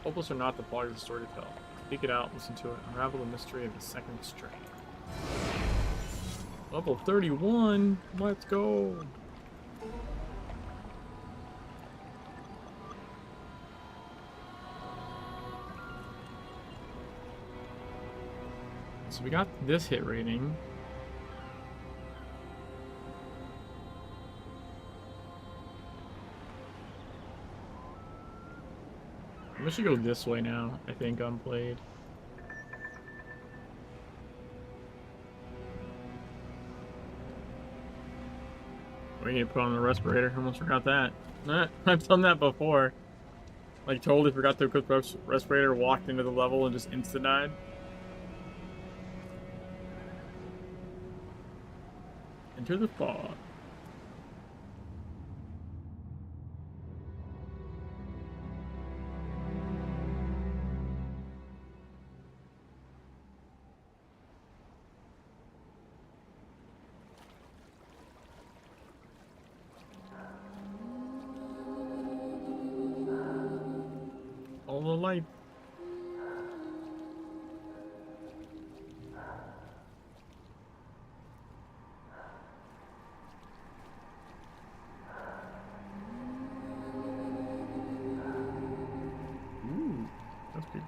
Hopeless or not, the plot is a story to tell. Speak it out, listen to it, unravel the mystery of the second string. Level 31! Let's go! So we got this hit rating. We should go this way now, I think, unplayed. We need to put on the respirator. I almost forgot that. I've done that before. Like, totally forgot to equip the respirator, walked into the level, and just insta-died. Into the fog. All the light. Ooh, that's good.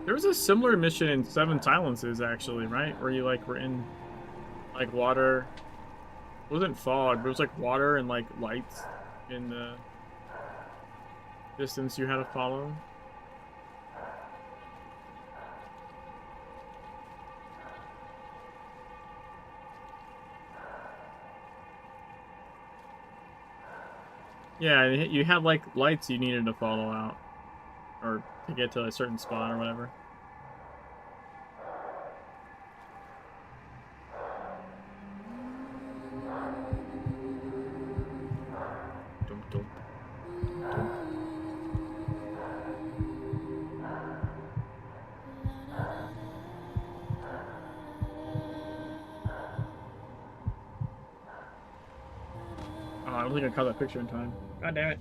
There was a similar mission in Seven Silences, actually, right? Where you, like, were in, like, water. It wasn't fog, but it was, like, water and, like, lights in the distance you had to follow. Yeah, you had, like, lights you needed to follow out. Or to get to a certain spot or whatever. Dum, dum. Dum. Oh, I don't think I caught that picture in time. God damn it.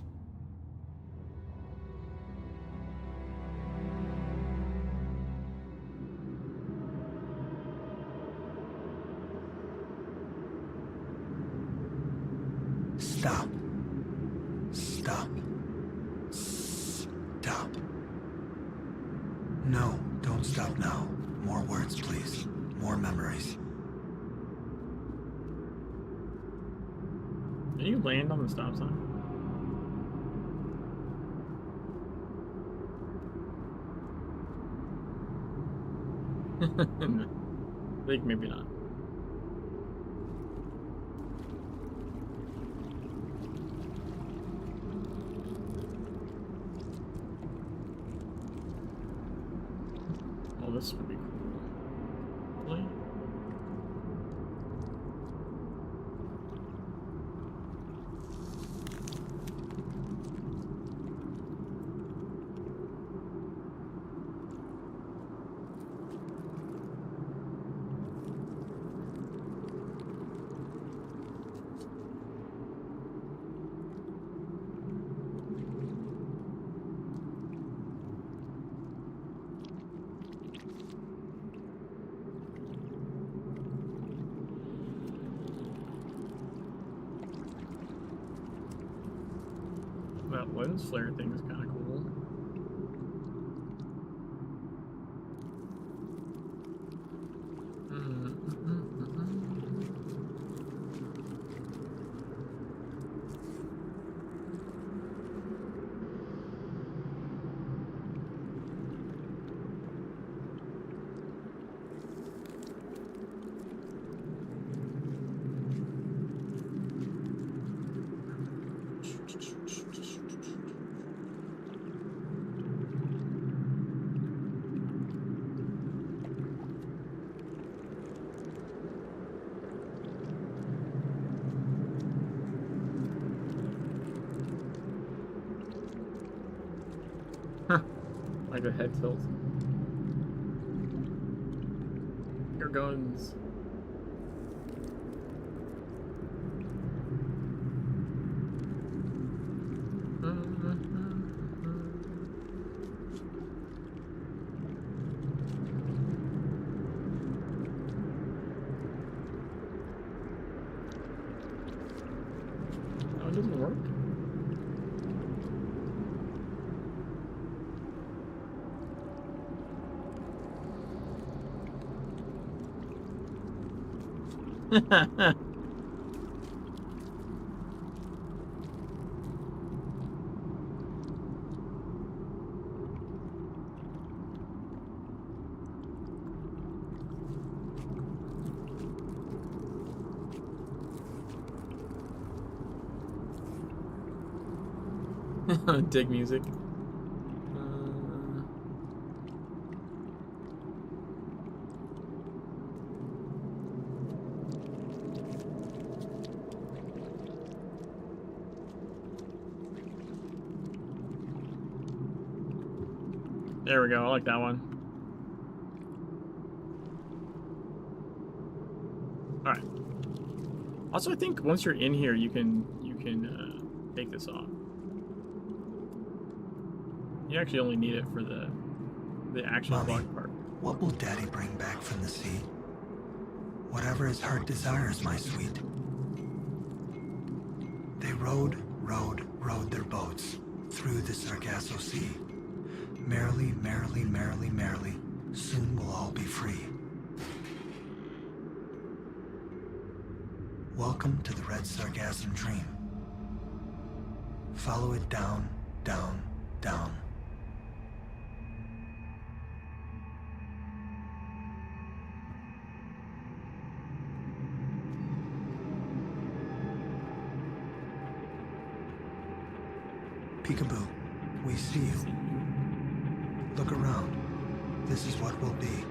Stop. Stop. Stop. No, don't stop now. More words, please. More memories. Did you land on the stop sign? I think maybe not. Oh, this would be cool. Really? That lens flare thing is kind of cool. Like a head tilt. Your guns. Dig music. There we go. I like that one. All right. Also, I think once you're in here, you can take this off. You actually only need it for the actual bug part. What will Daddy bring back from the sea? Whatever his heart desires, my sweet. They rowed their boats through the Sargasso Sea. Merrily, merrily, merrily, merrily, soon we'll all be free. Welcome to the Red Sargassum Dream. Follow it down, down, down. Peekaboo, we see you. Look around. This is what we'll be.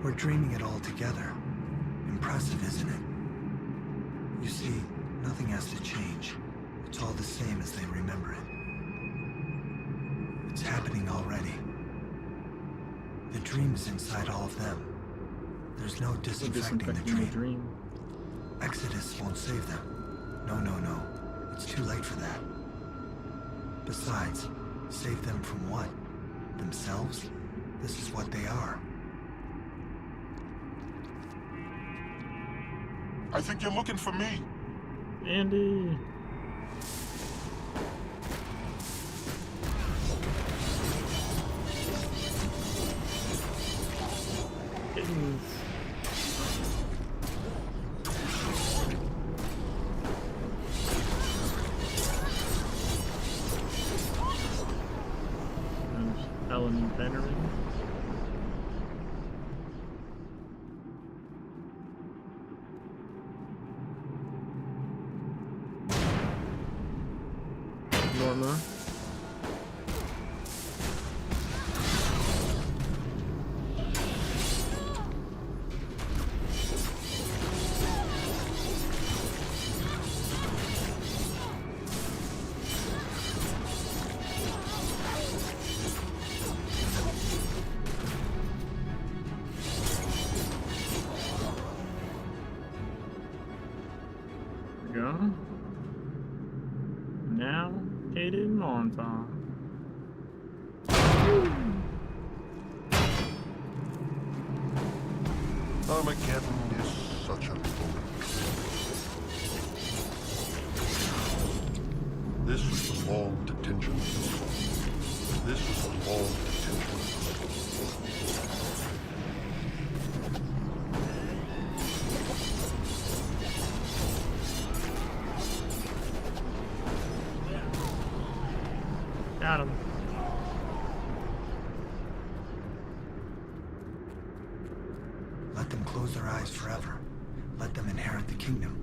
We're dreaming it all together. Impressive, isn't it? You see, nothing has to change. It's all the same as they remember it. It's happening already. The dream is inside all of them. There's no disinfecting the dream. Exodus won't save them. No, no, no. It's too late for that. Besides, save them from what? Themselves? This is what they are. I think you're looking for me. Andy. Kittens. Ellen Bennerin. Norma. Go. Now, Aiden Montauk. Armageddon is such a book. This was a long detention. This was a long detention. Got him. Let them close their eyes forever. Let them inherit the kingdom.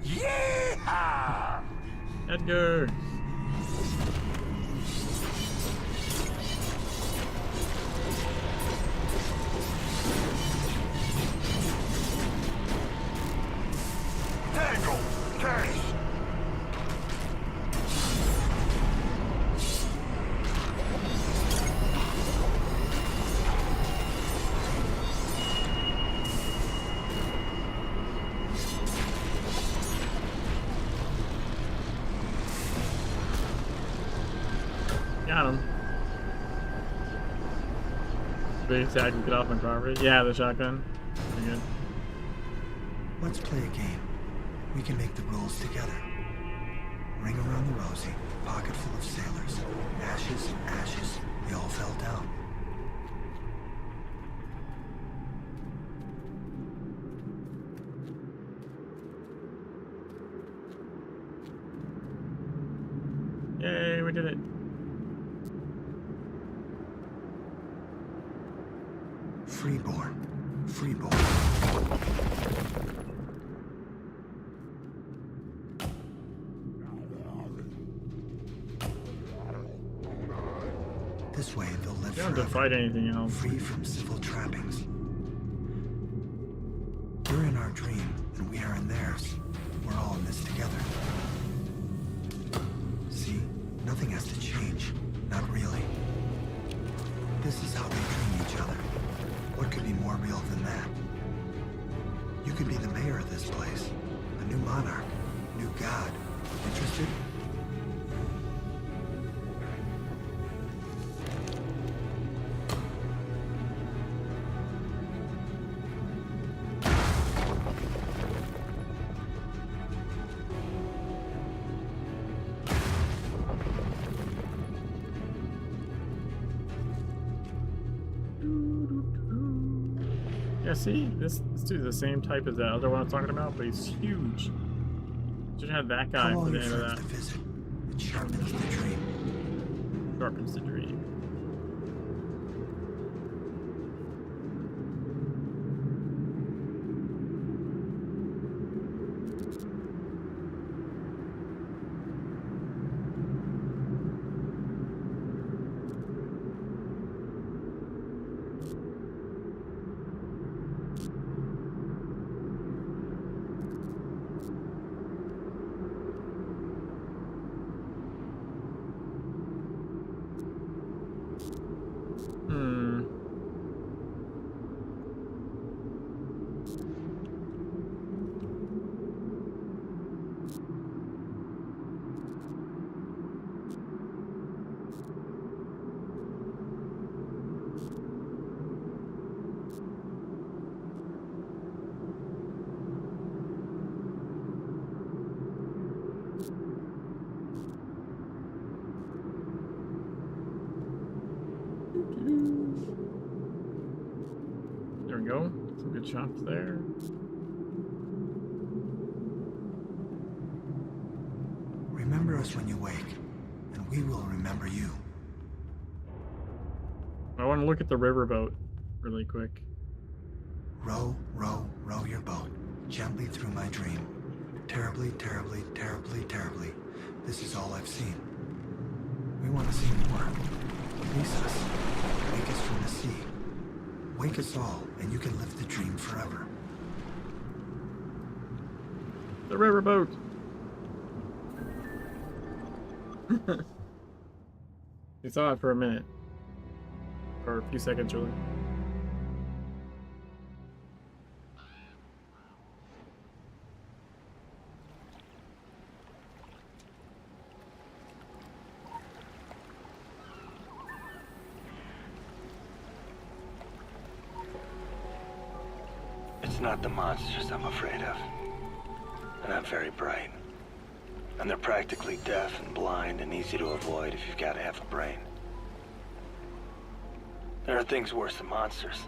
Yeah! Edgar. Tango! Cash! Got him. Big attack and get off my property. Yeah, the shotgun. Pretty good. Let's play a game. We can make the rules together. Ring around the rosy, pocket full of sailors. Ashes, ashes, they all fell down. Yay, we did it. Freeborn. Freeborn. This way they'll live You don't have forever, to fight anything else. free from civil trappings. You're in our dream, and we are in theirs. We're all in this together. See? Nothing has to change. Not really. This is how they dream each other. What could be more real than that? You could be the mayor of this place. A new monarch. New god. Interested? Yeah, see, this dude's the same type as that other one I was talking about, but he's huge. Should have that guy Call for all the your end of friends that. to visit. It sharpens the dream. Sharpens the dream. There we go. Some good shots there. Remember us when you wake, and we will remember you. I want to look at the riverboat really quick. Row, row, row your boat, gently through my dream. Terribly, terribly, terribly, terribly. This is all I've seen. We want to see more. Release us. Wake us from the sea. Wake us all, and you can live the dream forever. The riverboat. You saw it for a minute. For a few seconds, really. It's not the monsters I'm afraid of. They're not very bright. And they're practically deaf and blind and easy to avoid if you've got to have a brain. There are things worse than monsters.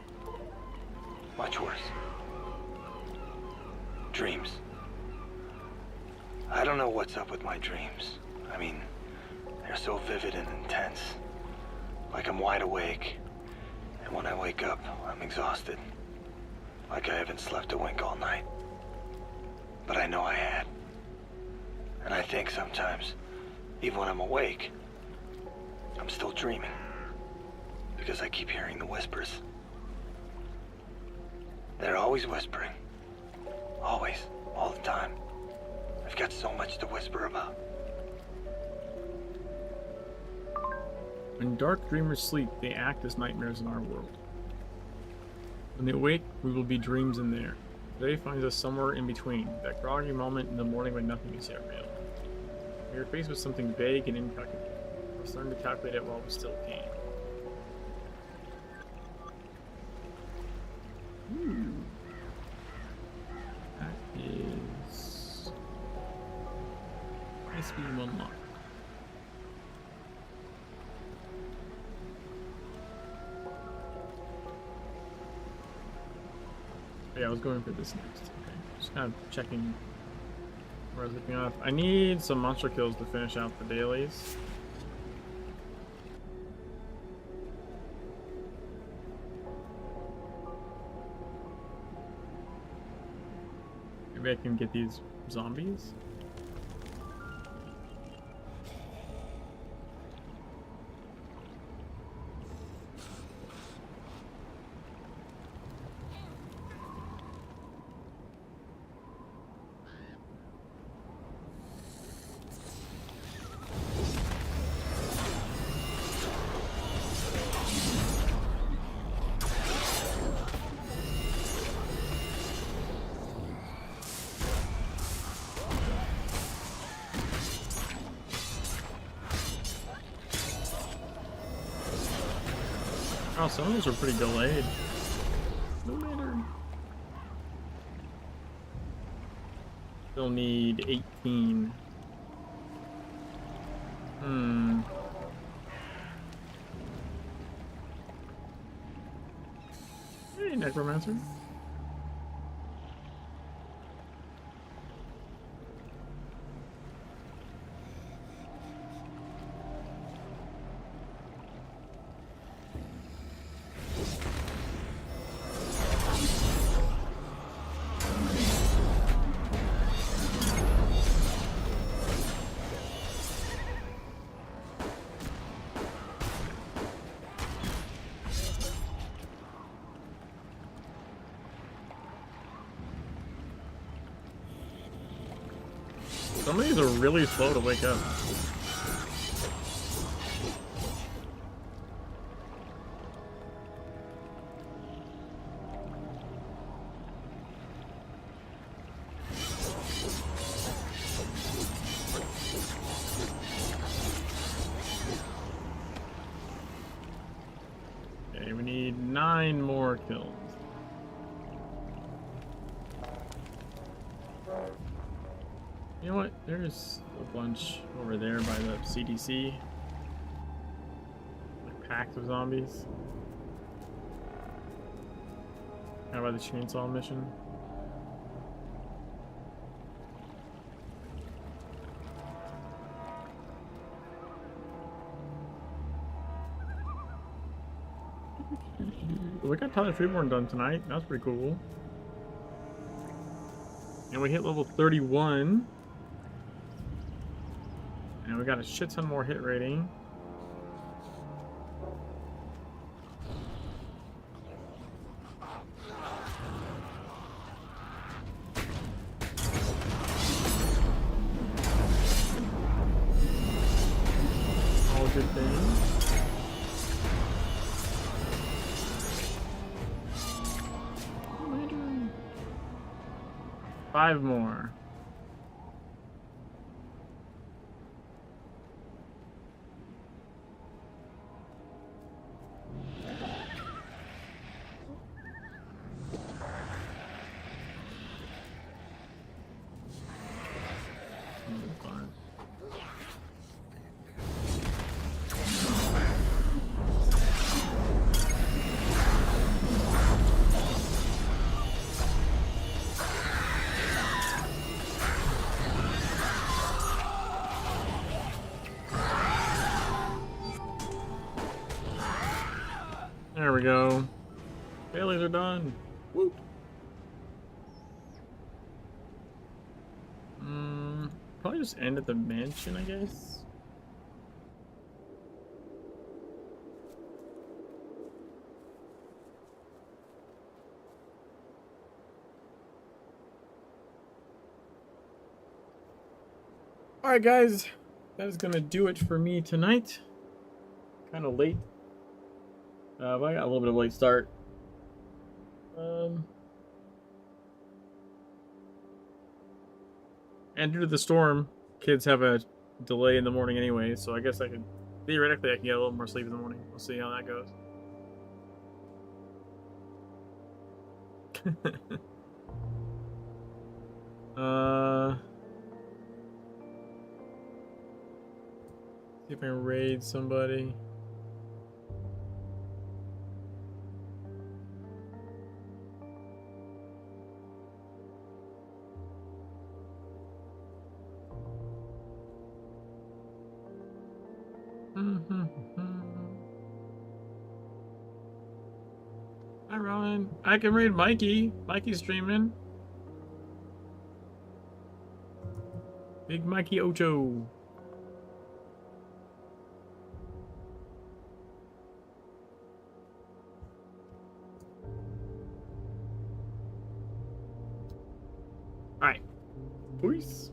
Much worse. Dreams. I don't know what's up with my dreams. I mean, they're so vivid and intense. Like I'm wide awake. And when I wake up, I'm exhausted. Like I haven't slept a wink all night. But I know I had. And I think sometimes, even when I'm awake, I'm still dreaming. Because I keep hearing the whispers. They're always whispering. Always. All the time. I've got so much to whisper about. When dark dreamers sleep, they act as nightmares in our world. When they awake, we will be dreams in there. Today finds us somewhere in between, that groggy moment in the morning when nothing is yet real. We are faced with something vague and incalculable. We're starting to calculate it while we still can. That is... What Must be one lock. Yeah, I was going for this next. Okay, just kind of checking where I was looking off. I need some monster kills to finish out the dailies. Maybe I can get these zombies. Oh, some of those are pretty delayed. No matter. Still need 18. Hey, Necromancer. Some of these are really slow to wake up. Okay, we need 9 more kills. You know what? There's a bunch over there by the CDC. Like packed of zombies. How about the chainsaw mission? We got Tyler Freeborn done tonight. That was pretty cool. And we hit level 31. And we got a shit ton more hit rating. All good things. What am I doing? 5 more. There we go. Dailies are done. Whoop. Probably just end at the mansion, I guess. Alright guys, that is gonna do it for me tonight. Kinda late. But I got a little bit of a late start. And due to the storm, kids have a delay in the morning anyway, so I guess I could, theoretically, I can get a little more sleep in the morning. We'll see how that goes. See if I can raid somebody. Hi, Ron. I can raid Mikey. Mikey's streaming. Big Mikey Ocho. Alright. Peace.